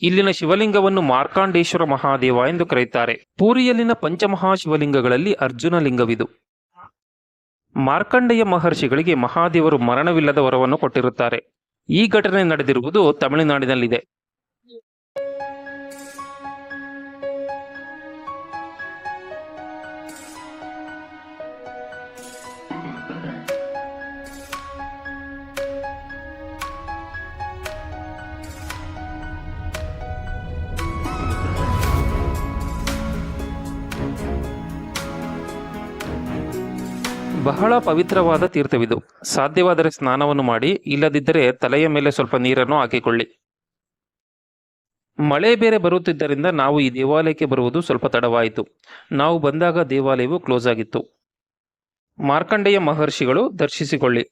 ಇಲ್ಲಿನ ಶಿವಲಿಂಗವನ್ನು ಮಾರ್ಕಾಂಡೇಶ್ವರ ಮಹಾದೇವ ಎಂದು ಕರೆಯುತ್ತಾರೆ. ಪೂರಿಯಲ್ಲಿನ ಪಂಚಮಹಾಶಿವಲಿಂಗಗಳಲ್ಲಿ ಅರ್ಜುನ ಲಿಂಗವಿದು. ಮಾರ್ಕಂಡೇಯ ಮಹರ್ಷಿಗಳಿಗೆ ಮಹಾದೇವರು ಮರಣವಿಲ್ಲದ ವರವನ್ನು ಕೊಟ್ಟಿರುತ್ತಾರೆ. ಈ ಘಟನೆ ನಡೆದಿರುವುದು ತಮಿಳುನಾಡಿನಲ್ಲಿದೆ. ಬಹಳ ಪವಿತ್ರವಾದ ತೀರ್ಥವಿದು. ಸಾಧ್ಯವಾದರೆ ಸ್ನಾನವನ್ನು ಮಾಡಿ, ಇಲ್ಲದಿದ್ದರೆ ತಲೆಯ ಮೇಲೆ ಸ್ವಲ್ಪ ನೀರನ್ನು ಹಾಕಿಕೊಳ್ಳಿ. ಮಳೆ ಬೇರೆ ಬರುತ್ತಿದ್ದರಿಂದ ನಾವು ಈ ದೇವಾಲಯಕ್ಕೆ ಬರುವುದು ಸ್ವಲ್ಪ ತಡವಾಯಿತು. ನಾವು ಬಂದಾಗ ದೇವಾಲಯವು ಕ್ಲೋಸ್ ಆಗಿತ್ತು. ಮಾರ್ಕಂಡೇಯ ಮಹರ್ಷಿಗಳು ದರ್ಶಿಸಿಕೊಳ್ಳಿ.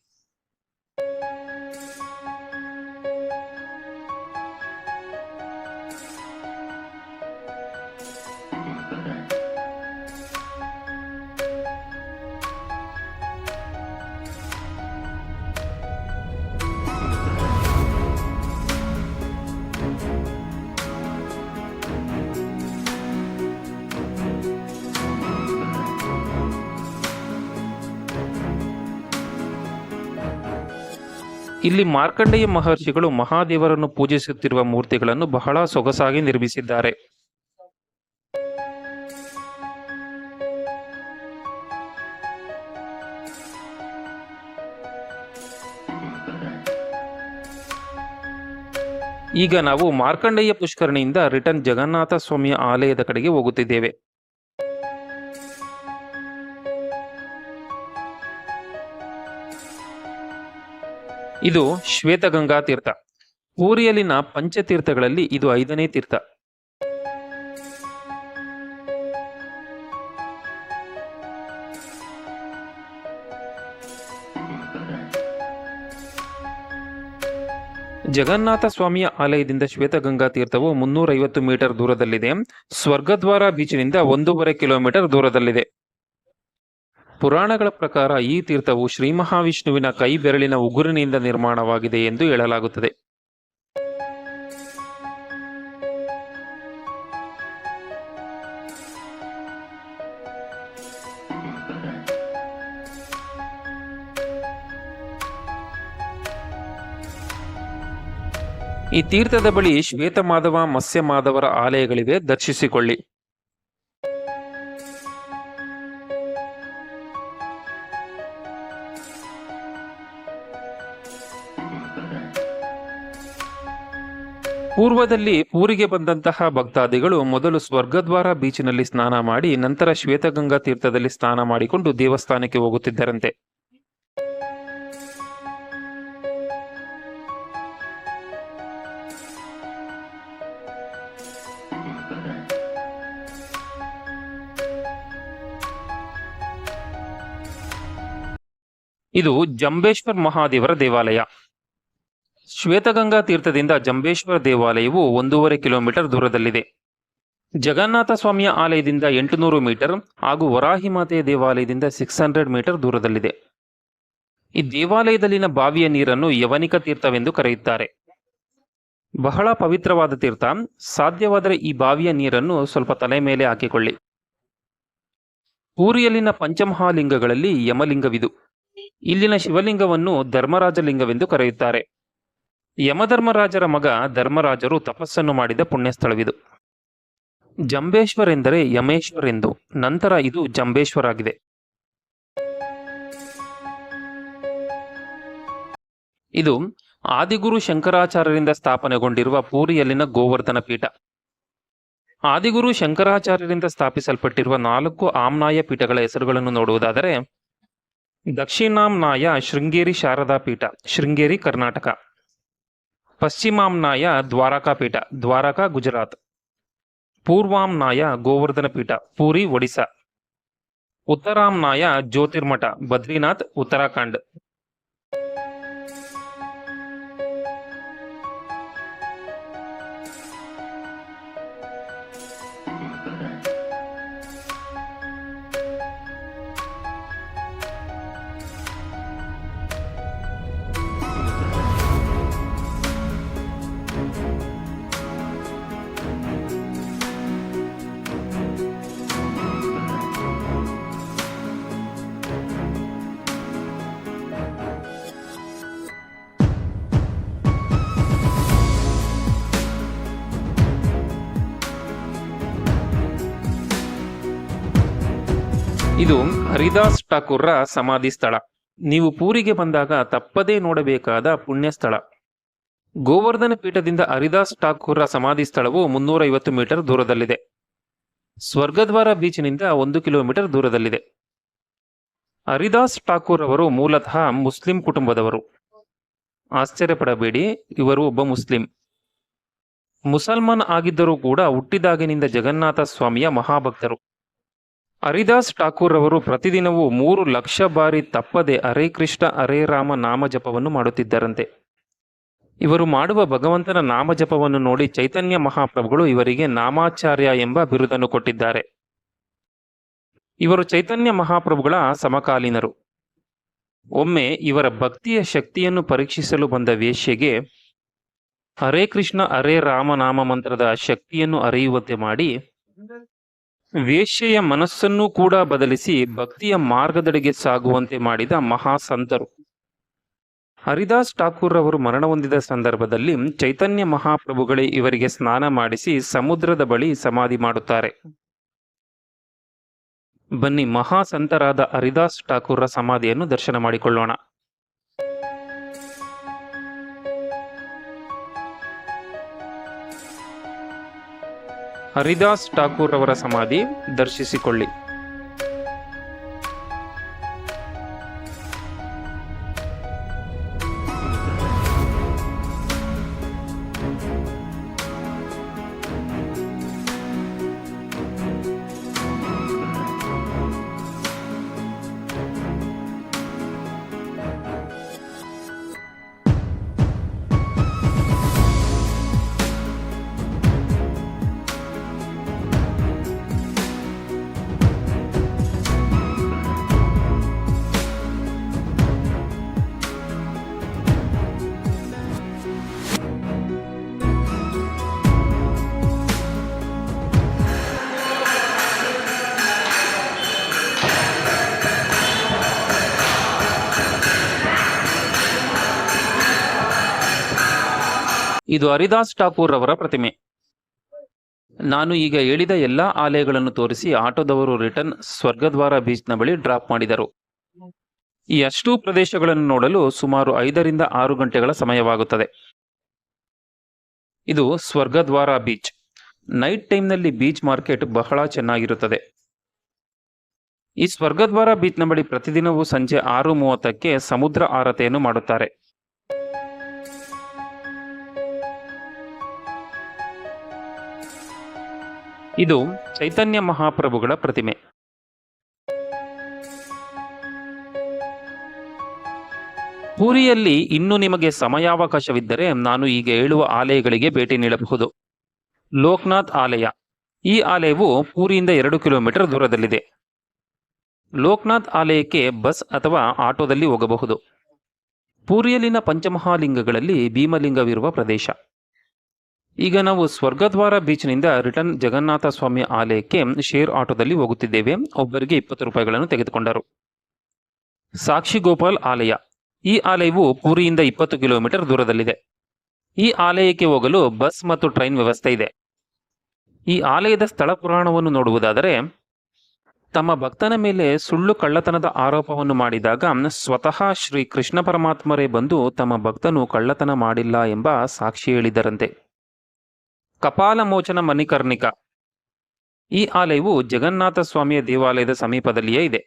ಇಲ್ಲಿ ಮಾರ್ಕಂಡೇಯ ಮಹರ್ಷಿಗಳು ಮಹಾದೇವರನ್ನು ಪೂಜಿಸುತ್ತಿರುವ ಮೂರ್ತಿಗಳನ್ನು ಬಹಳ ಸೊಗಸಾಗಿ ನಿರ್ಮಿಸಿದ್ದಾರೆ. ಈಗ ನಾವು ಮಾರ್ಕಂಡೇಯ ಪುಷ್ಕರಣಿಯಿಂದ ರಿಟರ್ನ್ ಜಗನ್ನಾಥ ಸ್ವಾಮಿಯ ಆಲಯದ ಕಡೆಗೆ ಹೋಗುತ್ತಿದ್ದೇವೆ. ಇದು ಶ್ವೇತಗಂಗಾ ತೀರ್ಥ. ಪೂರಿಯಲ್ಲಿನ ಪಂಚತೀರ್ಥಗಳಲ್ಲಿ ಇದು 5ನೇ ತೀರ್ಥ. ಜಗನ್ನಾಥ ಸ್ವಾಮಿಯ ಆಲಯದಿಂದ ಶ್ವೇತಗಂಗಾ ತೀರ್ಥವು 350 ಮೀಟರ್ ದೂರದಲ್ಲಿದೆ. ಸ್ವರ್ಗದ್ವಾರ ಬೀಚಿನಿಂದ 1.5 ಕಿಲೋಮೀಟರ್ ದೂರದಲ್ಲಿದೆ. ಪುರಾಣಗಳ ಪ್ರಕಾರ ಈ ತೀರ್ಥವು ಶ್ರೀ ಮಹಾವಿಷ್ಣುವಿನ ಕೈ ಬೆರಳಿನ ಉಗುರಿನಿಂದ ನಿರ್ಮಾಣವಾಗಿದೆ ಎಂದು ಹೇಳಲಾಗುತ್ತದೆ. ಈ ತೀರ್ಥದ ಬಳಿ ಶ್ವೇತಮಾಧವ, ಮತ್ಸ್ಯಮಾಧವರ ಆಲಯಗಳಿವೆ, ದರ್ಶಿಸಿಕೊಳ್ಳಿ. ಪೂರ್ವದಲ್ಲಿ ಪೂರಿಗೆ ಬಂದಂತಹ ಭಕ್ತಾದಿಗಳು ಮೊದಲು ಸ್ವರ್ಗದ್ವಾರ ಬೀಚಿನಲ್ಲಿ ಸ್ನಾನ ಮಾಡಿ ನಂತರ ಶ್ವೇತಗಂಗಾ ತೀರ್ಥದಲ್ಲಿ ಸ್ನಾನ ಮಾಡಿಕೊಂಡು ದೇವಸ್ಥಾನಕ್ಕೆ ಹೋಗುತ್ತಿದ್ದರಂತೆ. ಇದು ಜಂಬೇಶ್ವರ್ ಮಹಾದೇವರ ದೇವಾಲಯ. ಶ್ವೇತಗಂಗಾ ತೀರ್ಥದಿಂದ ಜಂಬೇಶ್ವರ ದೇವಾಲಯವು 1.5 ಕಿಲೋಮೀಟರ್ ದೂರದಲ್ಲಿದೆ. ಜಗನ್ನಾಥ ಸ್ವಾಮಿಯ ಆಲಯದಿಂದ 800 ಮೀಟರ್ ಹಾಗೂ ವರಾಹಿ ಮಾತೆಯ ದೇವಾಲಯದಿಂದ 600 ಮೀಟರ್ ದೂರದಲ್ಲಿದೆ. ಈ ದೇವಾಲಯದಲ್ಲಿನ ಬಾವಿಯ ನೀರನ್ನು ಯವನಿಕ ತೀರ್ಥವೆಂದು ಕರೆಯುತ್ತಾರೆ. ಬಹಳ ಪವಿತ್ರವಾದ ತೀರ್ಥ. ಸಾಧ್ಯವಾದರೆ ಈ ಬಾವಿಯ ನೀರನ್ನು ಸ್ವಲ್ಪ ತಲೆ ಮೇಲೆ ಹಾಕಿಕೊಳ್ಳಿ. ಪೂರಿಯಲ್ಲಿನ ಪಂಚಮಹಾಲಿಂಗಗಳಲ್ಲಿ ಯಮಲಿಂಗವಿದು. ಇಲ್ಲಿನ ಶಿವಲಿಂಗವನ್ನು ಧರ್ಮರಾಜ ಲಿಂಗವೆಂದು ಕರೆಯುತ್ತಾರೆ. ಯಮಧರ್ಮರಾಜರ ಮಗ ಧರ್ಮರಾಜರು ತಪಸ್ಸನ್ನು ಮಾಡಿದ ಪುಣ್ಯಸ್ಥಳವಿದು. ಜಂಬೇಶ್ವರ್ ಎಂದರೆ ಯಮೇಶ್ವರ್ ಎಂದು, ನಂತರ ಇದು ಜಂಬೇಶ್ವರ್ ಆಗಿದೆ. ಇದು ಆದಿಗುರು ಶಂಕರಾಚಾರ್ಯರಿಂದ ಸ್ಥಾಪನೆಗೊಂಡಿರುವ ಪೂರಿಯಲ್ಲಿನ ಗೋವರ್ಧನ ಪೀಠ. ಆದಿಗುರು ಶಂಕರಾಚಾರ್ಯರಿಂದ ಸ್ಥಾಪಿಸಲ್ಪಟ್ಟಿರುವ 4 ಆಮ್ನಾಯ ಪೀಠಗಳ ಹೆಸರುಗಳನ್ನು ನೋಡುವುದಾದರೆ, ದಕ್ಷಿಣಾಮ್ನಾಯ ಶೃಂಗೇರಿ ಶಾರದಾ ಪೀಠ, ಶೃಂಗೇರಿ, ಕರ್ನಾಟಕ. ಪಶ್ಚಿಮಾಮ್ನಾಯ ದ್ವಾರಕಾ ಪೀಠ, ದ್ವಾರಕಾ, ಗುಜರಾತ್. ಪೂರ್ವಾಮ್ನಾಯ ಗೋವರ್ಧನ ಪೀಠ, ಪೂರಿ, ಒಡಿಶಾ. ಉತ್ತರಾಮ್ನಾಯ ಜ್ಯೋತಿರ್ಮಠ, ಬದ್ರಿನಾಥ್, ಉತ್ತರಾಖಂಡ್. ಇದು ಹರಿದಾಸ್ ಠಾಕೂರ್ರ ಸಮಾಧಿ ಸ್ಥಳ. ನೀವು ಪೂರಿಗೆ ಬಂದಾಗ ತಪ್ಪದೇ ನೋಡಬೇಕಾದ ಪುಣ್ಯ ಸ್ಥಳ. ಗೋವರ್ಧನ ಪೀಠದಿಂದ ಹರಿದಾಸ್ ಠಾಕೂರ್ರ ಸಮಾಧಿ ಸ್ಥಳವು 350 ಮೀಟರ್ ದೂರದಲ್ಲಿದೆ. ಸ್ವರ್ಗದ್ವಾರ ಬೀಚ್ನಿಂದ 1 ಕಿಲೋಮೀಟರ್ ದೂರದಲ್ಲಿದೆ. ಹರಿದಾಸ್ ಠಾಕೂರ್ ಅವರು ಮೂಲತಃ ಮುಸ್ಲಿಂ ಕುಟುಂಬದವರು. ಆಶ್ಚರ್ಯಪಡಬೇಡಿ, ಇವರು ಒಬ್ಬ ಮುಸ್ಲಿಂ. ಮುಸಲ್ಮಾನ್ ಆಗಿದ್ದರೂ ಕೂಡ ಹುಟ್ಟಿದಾಗಿನಿಂದ ಜಗನ್ನಾಥ ಸ್ವಾಮಿಯ ಮಹಾಭಕ್ತರು. ಹರಿದಾಸ್ ಠಾಕೂರ್ ಅವರು ಪ್ರತಿದಿನವೂ 3 ಲಕ್ಷ ಬಾರಿ ತಪ್ಪದೆ ಹರೇ ಕೃಷ್ಣ ಹರೇ ರಾಮ ನಾಮಜಪವನ್ನು ಮಾಡುತ್ತಿದ್ದರಂತೆ. ಇವರು ಮಾಡುವ ಭಗವಂತನ ನಾಮಜಪವನ್ನು ನೋಡಿ ಚೈತನ್ಯ ಮಹಾಪ್ರಭುಗಳು ಇವರಿಗೆ ನಾಮಾಚಾರ್ಯ ಎಂಬ ಬಿರುದನ್ನು ಕೊಟ್ಟಿದ್ದಾರೆ. ಇವರು ಚೈತನ್ಯ ಮಹಾಪ್ರಭುಗಳ ಸಮಕಾಲೀನರು. ಒಮ್ಮೆ ಇವರ ಭಕ್ತಿಯ ಶಕ್ತಿಯನ್ನು ಪರೀಕ್ಷಿಸಲು ಬಂದ ವೇಶ್ಯೆಗೆ ಹರೇ ಕೃಷ್ಣ ಹರೇ ರಾಮ ನಾಮ ಮಂತ್ರದ ಶಕ್ತಿಯನ್ನು ಅರಿಯುವಂತೆ ಮಾಡಿ ವೇಶ್ಯೆಯ ಮನಸ್ಸನ್ನು ಕೂಡ ಬದಲಿಸಿ ಭಕ್ತಿಯ ಮಾರ್ಗದೆಡೆಗೆ ಸಾಗುವಂತೆ ಮಾಡಿದ ಮಹಾಸಂತರು. ಹರಿದಾಸ್ ಠಾಕೂರ್ ಅವರು ಮರಣ ಹೊಂದಿದ ಸಂದರ್ಭದಲ್ಲಿ ಚೈತನ್ಯ ಮಹಾಪ್ರಭುಗಳೇ ಇವರಿಗೆ ಸ್ನಾನ ಮಾಡಿಸಿ ಸಮುದ್ರದ ಬಳಿ ಸಮಾಧಿ ಮಾಡುತ್ತಾರೆ. ಬನ್ನಿ ಮಹಾಸಂತರಾದ ಹರಿದಾಸ್ ಠಾಕೂರ್ರ ಸಮಾಧಿಯನ್ನು ದರ್ಶನ ಮಾಡಿಕೊಳ್ಳೋಣ. ಹರಿದಾಸ್ ಠಾಕೂರ್ ಅವರ ಸಮಾಧಿ ದರ್ಶಿಸಿಕೊಳ್ಳಿ. ಇದು ಹರಿದಾಸ್ ಠಾಕೂರ್ ಅವರ ಪ್ರತಿಮೆ. ನಾನು ಈಗ ಹೇಳಿದ ಎಲ್ಲಾ ಆಲಯಗಳನ್ನು ತೋರಿಸಿ ಆಟೋದವರು ರಿಟರ್ನ್ ಸ್ವರ್ಗದ್ವಾರ ಬೀಚ್ನ ಬಳಿ ಡ್ರಾಪ್ ಮಾಡಿದರು. ಈ ಅಷ್ಟೂ ಪ್ರದೇಶಗಳನ್ನು ನೋಡಲು ಸುಮಾರು 5 ರಿಂದ 6 ಗಂಟೆಗಳ ಸಮಯವಾಗುತ್ತದೆ. ಇದು ಸ್ವರ್ಗದ್ವಾರ ಬೀಚ್. ನೈಟ್ ಟೈಮ್ನಲ್ಲಿ ಬೀಚ್ ಮಾರ್ಕೆಟ್ ಬಹಳ ಚೆನ್ನಾಗಿರುತ್ತದೆ. ಈ ಸ್ವರ್ಗದ್ವಾರ ಬೀಚ್ನ ಬಳಿ ಪ್ರತಿದಿನವೂ ಸಂಜೆ 6:30ಕ್ಕೆ ಸಮುದ್ರ ಆರತಿಯನ್ನು ಮಾಡುತ್ತಾರೆ. ಇದು ಚೈತನ್ಯ ಮಹಾಪ್ರಭುಗಳ ಪ್ರತಿಮೆ. ಪೂರಿಯಲ್ಲಿ ಇನ್ನೂ ನಿಮಗೆ ಸಮಯಾವಕಾಶವಿದ್ದರೆ ನಾನು ಈಗ ಹೇಳುವ ಆಲಯಗಳಿಗೆ ಭೇಟಿ ನೀಡಬಹುದು. ಲೋಕನಾಥ್ ಆಲಯ. ಈ ಆಲಯವು ಪೂರಿಯಿಂದ 2 ಕಿಲೋಮೀಟರ್ ದೂರದಲ್ಲಿದೆ. ಲೋಕನಾಥ್ ಆಲಯಕ್ಕೆ ಬಸ್ ಅಥವಾ ಆಟೋದಲ್ಲಿ ಹೋಗಬಹುದು. ಪೂರಿಯಲ್ಲಿನ ಪಂಚಮಹಾಲಿಂಗಗಳಲ್ಲಿ ಭೀಮಲಿಂಗವಿರುವ ಪ್ರದೇಶ. ಈಗ ನಾವು ಸ್ವರ್ಗದ್ವಾರ ಬೀಚ್ನಿಂದ ರಿಟರ್ನ್ ಜಗನ್ನಾಥ ಸ್ವಾಮಿ ಆಲಯಕ್ಕೆ ಶೇರ್ ಆಟೋದಲ್ಲಿ ಹೋಗುತ್ತಿದ್ದೇವೆ. ಒಬ್ಬರಿಗೆ 20 ರೂಪಾಯಿಗಳನ್ನು ತೆಗೆದುಕೊಂಡರು. ಸಾಕ್ಷಿ ಗೋಪಾಲ್ ಆಲಯ. ಈ ಆಲಯವು ಪೂರಿಯಿಂದ 20 ಕಿಲೋಮೀಟರ್ ದೂರದಲ್ಲಿದೆ. ಈ ಆಲಯಕ್ಕೆ ಹೋಗಲು ಬಸ್ ಮತ್ತು ಟ್ರೈನ್ ವ್ಯವಸ್ಥೆ ಇದೆ. ಈ ಆಲಯದ ಸ್ಥಳ ಪುರಾಣವನ್ನು ನೋಡುವುದಾದರೆ, ತಮ್ಮ ಭಕ್ತನ ಮೇಲೆ ಸುಳ್ಳು ಕಳ್ಳತನದ ಆರೋಪವನ್ನು ಮಾಡಿದಾಗ ಸ್ವತಃ ಶ್ರೀ ಕೃಷ್ಣ ಪರಮಾತ್ಮರೇ ಬಂದು ತಮ್ಮ ಭಕ್ತನು ಕಳ್ಳತನ ಮಾಡಿಲ್ಲ ಎಂಬ ಸಾಕ್ಷಿ ಹೇಳಿದರಂತೆ. ಕಪಾಲಮೋಚನ ಮಣಿಕರ್ಣಿಕ. ಈ ಆಲಯವು ಜಗನ್ನಾಥ ಸ್ವಾಮಿಯ ದೇವಾಲಯದ ಸಮೀಪದಲ್ಲಿಯೇ ಇದೆ.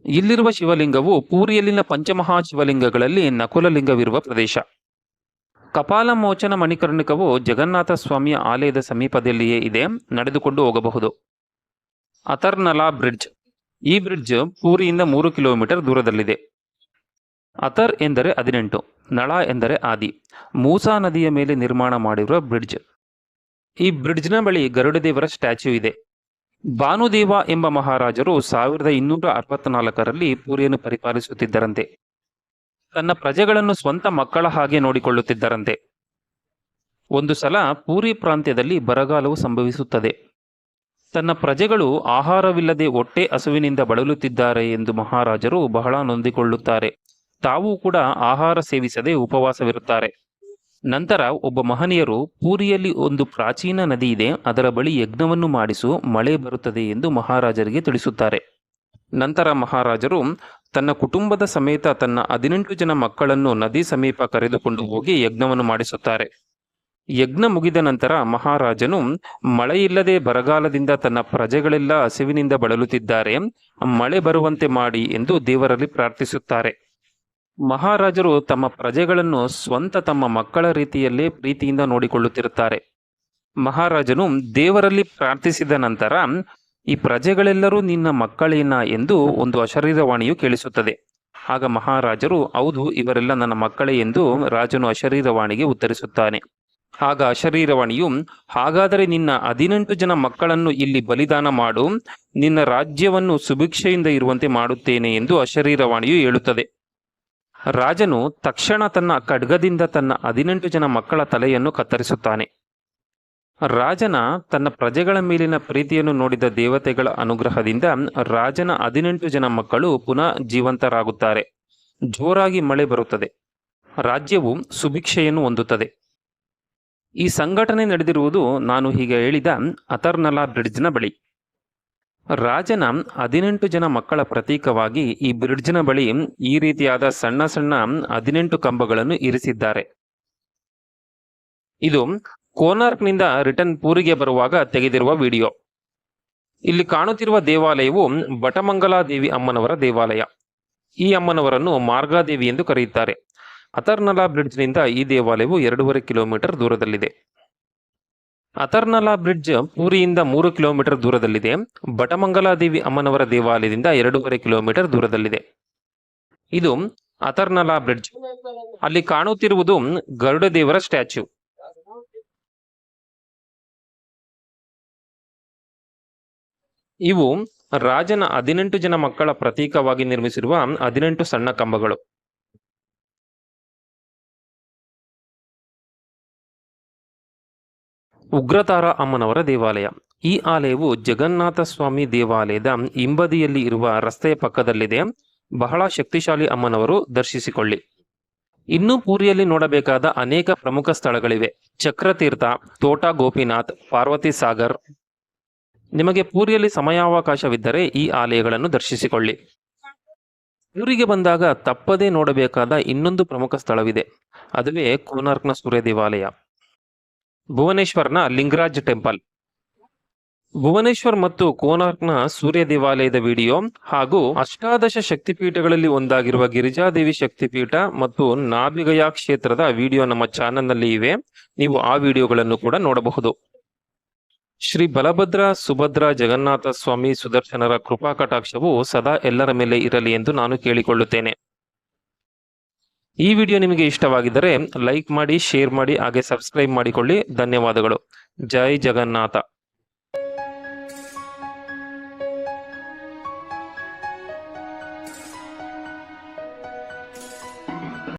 ಇಲ್ಲಿರುವ ಶಿವಲಿಂಗವು ಪೂರಿಯಲ್ಲಿನ ಪಂಚಮಹಾ ಶಿವಲಿಂಗಗಳಲ್ಲಿ ನಕುಲಲಿಂಗವಿರುವ ಪ್ರದೇಶ. ಕಪಾಲಮೋಚನ ಮಣಿಕರ್ಣಿಕವು ಜಗನ್ನಾಥ ಸ್ವಾಮಿಯ ಆಲಯದ ಸಮೀಪದಲ್ಲಿಯೇ ಇದೆ, ನಡೆದುಕೊಂಡು ಹೋಗಬಹುದು. ಅಥರ್ನಲಾ ಬ್ರಿಡ್ಜ್. ಈ ಬ್ರಿಡ್ಜ್ ಪೂರಿಯಿಂದ 3 ಕಿಲೋಮೀಟರ್ ದೂರದಲ್ಲಿದೆ. ಅಥರ್ ಎಂದರೆ 18, ನಳ ಎಂದರೆ ಆದಿ. ಮೂಸಾ ನದಿಯ ಮೇಲೆ ನಿರ್ಮಾಣ ಮಾಡಿರುವ ಬ್ರಿಡ್ಜ್. ಈ ಬ್ರಿಡ್ಜ್ನ ಬಳಿ ಗರುಡದೇವರ ಸ್ಟ್ಯಾಚ್ಯೂ ಇದೆ. ಭಾನುದೇವ ಎಂಬ ಮಹಾರಾಜರು 1264ರಲ್ಲಿ ಪೂರಿಯನ್ನು ಪರಿಪಾಲಿಸುತ್ತಿದ್ದರಂತೆ. ತನ್ನ ಪ್ರಜೆಗಳನ್ನು ಸ್ವಂತ ಮಕ್ಕಳ ಹಾಗೆ ನೋಡಿಕೊಳ್ಳುತ್ತಿದ್ದರಂತೆ. ಒಂದು ಸಲ ಪೂರಿ ಪ್ರಾಂತ್ಯದಲ್ಲಿ ಬರಗಾಲವು ಸಂಭವಿಸುತ್ತದೆ. ತನ್ನ ಪ್ರಜೆಗಳು ಆಹಾರವಿಲ್ಲದೆ ಹೊಟ್ಟೆ ಹಸುವಿನಿಂದ ಬಳಲುತ್ತಿದ್ದಾರೆ ಎಂದು ಮಹಾರಾಜರು ಬಹಳ ನೊಂದಿಕೊಳ್ಳುತ್ತಾರೆ. ತಾವೂ ಕೂಡ ಆಹಾರ ಸೇವಿಸದೆ ಉಪವಾಸವಿರುತ್ತಾರೆ. ನಂತರ ಒಬ್ಬ ಮಹನೀಯರು ಪೂರಿಯಲ್ಲಿ ಒಂದು ಪ್ರಾಚೀನ ನದಿ ಇದೆ, ಅದರ ಬಳಿ ಯಜ್ಞವನ್ನು ಮಾಡಿಸು, ಮಳೆ ಬರುತ್ತದೆ ಎಂದು ಮಹಾರಾಜರಿಗೆ ತಿಳಿಸುತ್ತಾರೆ. ನಂತರ ಮಹಾರಾಜರು ತನ್ನ ಕುಟುಂಬದ ಸಮೇತ ತನ್ನ 18 ಜನ ಮಕ್ಕಳನ್ನು ನದಿ ಸಮೀಪ ಕರೆದುಕೊಂಡು ಹೋಗಿ ಯಜ್ಞವನ್ನು ಮಾಡಿಸುತ್ತಾರೆ. ಯಜ್ಞ ಮುಗಿದ ನಂತರ ಮಹಾರಾಜನು ಮಳೆಯಿಲ್ಲದೆ ಬರಗಾಲದಿಂದ ತನ್ನ ಪ್ರಜೆಗಳೆಲ್ಲ ಹಸಿವಿನಿಂದ ಬಳಲುತ್ತಿದ್ದಾರೆ, ಮಳೆ ಬರುವಂತೆ ಮಾಡಿ ಎಂದು ದೇವರಲ್ಲಿ ಪ್ರಾರ್ಥಿಸುತ್ತಾರೆ. ಮಹಾರಾಜರು ತಮ್ಮ ಪ್ರಜೆಗಳನ್ನು ಸ್ವಂತ ತಮ್ಮ ಮಕ್ಕಳ ರೀತಿಯಲ್ಲೇ ಪ್ರೀತಿಯಿಂದ ನೋಡಿಕೊಳ್ಳುತ್ತಿರುತ್ತಾರೆ. ಮಹಾರಾಜನು ದೇವರಲ್ಲಿ ಪ್ರಾರ್ಥಿಸಿದ ನಂತರ ಈ ಪ್ರಜೆಗಳೆಲ್ಲರೂ ನಿನ್ನ ಮಕ್ಕಳೇನ ಎಂದು ಒಂದು ಅಶರೀರವಾಣಿಯು ಕೇಳಿಸುತ್ತದೆ. ಆಗ ಮಹಾರಾಜರು ಹೌದು, ಇವರೆಲ್ಲ ನನ್ನ ಮಕ್ಕಳೇ ಎಂದು ರಾಜನು ಅಶರೀರವಾಣಿಗೆ ಉತ್ತರಿಸುತ್ತಾನೆ. ಆಗ ಅಶರೀರವಾಣಿಯು ಹಾಗಾದರೆ ನಿನ್ನ 18 ಜನ ಮಕ್ಕಳನ್ನು ಇಲ್ಲಿ ಬಲಿದಾನ ಮಾಡು, ನಿನ್ನ ರಾಜ್ಯವನ್ನು ಸುಭಿಕ್ಷೆಯಿಂದ ಇರುವಂತೆ ಮಾಡುತ್ತೇನೆ ಎಂದು ಅಶರೀರವಾಣಿಯು ಹೇಳುತ್ತದೆ. ರಾಜನು ತಕ್ಷಣ ತನ್ನ ಖಡ್ಗದಿಂದ ತನ್ನ 18 ಜನ ಮಕ್ಕಳ ತಲೆಯನ್ನು ಕತ್ತರಿಸುತ್ತಾನೆ. ರಾಜನ ತನ್ನ ಪ್ರಜೆಗಳ ಮೇಲಿನ ಪ್ರೀತಿಯನ್ನು ನೋಡಿದ ದೇವತೆಗಳ ಅನುಗ್ರಹದಿಂದ ರಾಜನ 18 ಜನ ಮಕ್ಕಳು ಪುನಃ ಜೀವಂತರಾಗುತ್ತಾರೆ. ಜೋರಾಗಿ ಮಳೆ ಬರುತ್ತದೆ. ರಾಜ್ಯವು ಸುಭಿಕ್ಷೆಯನ್ನು ಹೊಂದುತ್ತದೆ. ಈ ಸಂಘಟನೆ ನಡೆದಿರುವುದು ನಾನು ಹೀಗೆ ಹೇಳಿದ ಅಥರ್ನಲಾ ಬ್ರಿಡ್ಜ್ನ ಬಳಿ. ರಾಜನ 18 ಜನ ಮಕ್ಕಳ ಪ್ರತೀಕವಾಗಿ ಈ ಬ್ರಿಡ್ಜ್ನ ಬಳಿ ಈ ರೀತಿಯಾದ ಸಣ್ಣ ಸಣ್ಣ 18 ಕಂಬಗಳನ್ನು ಇರಿಸಿದ್ದಾರೆ. ಇದು ಕೋನಾರ್ಕ್ನಿಂದ ರಿಟರ್ನ್ ಪೂರಿಗೆ ಬರುವಾಗ ತೆಗೆದಿರುವ ವಿಡಿಯೋ. ಇಲ್ಲಿ ಕಾಣುತ್ತಿರುವ ದೇವಾಲಯವು ಬಟಮಂಗಲಾದೇವಿ ಅಮ್ಮನವರ ದೇವಾಲಯ. ಈ ಅಮ್ಮನವರನ್ನು ಮಾರ್ಗಾದೇವಿ ಎಂದು ಕರೆಯುತ್ತಾರೆ. ಅಥರ್ನಲಾ ಬ್ರಿಡ್ಜ್ನಿಂದ ಈ ದೇವಾಲಯವು 2.5 ಕಿಲೋಮೀಟರ್ ದೂರದಲ್ಲಿದೆ. ಅಥರ್ನಲಾ ಬ್ರಿಡ್ಜ್ ಪೂರಿಯಿಂದ 3 ಕಿಲೋಮೀಟರ್ ದೂರದಲ್ಲಿದೆ. ಬಟಮಂಗಲಾದೇವಿ ಅಮ್ಮನವರ ದೇವಾಲಯದಿಂದ 2.5 ಕಿಲೋಮೀಟರ್ ದೂರದಲ್ಲಿದೆ. ಇದು ಅಥರ್ನಲಾ ಬ್ರಿಡ್ಜ್. ಅಲ್ಲಿ ಕಾಣುತ್ತಿರುವುದು ಗರುಡದೇವರ ಸ್ಟ್ಯಾಚ್ಯೂ. ಇವು ರಾಜನ 18 ಜನ ಮಕ್ಕಳ ಪ್ರತೀಕವಾಗಿ ನಿರ್ಮಿಸಿರುವ 18 ಸಣ್ಣ ಕಂಬಗಳು. ಉಗ್ರತಾರ ಅಮ್ಮನವರ ದೇವಾಲಯ. ಈ ಆಲಯವು ಜಗನ್ನಾಥ ಸ್ವಾಮಿ ದೇವಾಲಯದ ಹಿಂಬದಿಯಲ್ಲಿ ಇರುವ ರಸ್ತೆಯ ಪಕ್ಕದಲ್ಲಿದೆ. ಬಹಳ ಶಕ್ತಿಶಾಲಿ ಅಮ್ಮನವರು, ದರ್ಶಿಸಿಕೊಳ್ಳಿ. ಇನ್ನೂ ಪೂರಿಯಲ್ಲಿ ನೋಡಬೇಕಾದ ಅನೇಕ ಪ್ರಮುಖ ಸ್ಥಳಗಳಿವೆ. ಚಕ್ರತೀರ್ಥ, ತೋಟ ಗೋಪಿನಾಥ್, ಪಾರ್ವತಿ ಸಾಗರ್. ನಿಮಗೆ ಪೂರಿಯಲ್ಲಿ ಸಮಯಾವಕಾಶವಿದ್ದರೆ ಈ ಆಲಯಗಳನ್ನು ದರ್ಶಿಸಿಕೊಳ್ಳಿ. ಪೂರಿಗೆ ಬಂದಾಗ ತಪ್ಪದೇ ನೋಡಬೇಕಾದ ಇನ್ನೊಂದು ಪ್ರಮುಖ ಸ್ಥಳವಿದೆ. ಅದುವೇ ಕೋನಾರ್ಕ್ನ ಸೂರ್ಯ ದೇವಾಲಯ. ಭುವನೇಶ್ವರ್ನ ಲಿಂಗರಾಜ್ ಟೆಂಪಲ್. ಭುವನೇಶ್ವರ್ ಮತ್ತು ಕೋನಾರ್ಕ್ನ ಸೂರ್ಯ ದೇವಾಲಯದ ವಿಡಿಯೋ ಹಾಗೂ ಅಷ್ಟಾದಶ ಶಕ್ತಿಪೀಠಗಳಲ್ಲಿ ಒಂದಾಗಿರುವ ಗಿರಿಜಾದೇವಿ ಶಕ್ತಿಪೀಠ ಮತ್ತು ನಾಭಿಗಯಾ ಕ್ಷೇತ್ರದ ವಿಡಿಯೋ ನಮ್ಮ ಚಾನೆಲ್ನಲ್ಲಿ ಇವೆ. ನೀವು ಆ ವಿಡಿಯೋಗಳನ್ನು ಕೂಡ ನೋಡಬಹುದು. ಶ್ರೀ ಬಲಭದ್ರ ಸುಭದ್ರ ಜಗನ್ನಾಥ ಸ್ವಾಮಿ ಸುದರ್ಶನರ ಕೃಪಾ ಕಟಾಕ್ಷವು ಸದಾ ಎಲ್ಲರ ಮೇಲೆ ಇರಲಿ ಎಂದು ನಾನು ಕೇಳಿಕೊಳ್ಳುತ್ತೇನೆ. ಈ ವಿಡಿಯೋ ನಿಮಗೆ ಇಷ್ಟವಾಗಿದ್ದರೆ ಲೈಕ್ ಮಾಡಿ, ಶೇರ್ ಮಾಡಿ, ಹಾಗೆ ಸಬ್ಸ್ಕ್ರೈಬ್ ಮಾಡಿಕೊಳ್ಳಿ. ಧನ್ಯವಾದಗಳು. ಜೈ ಜಗನ್ನಾಥ.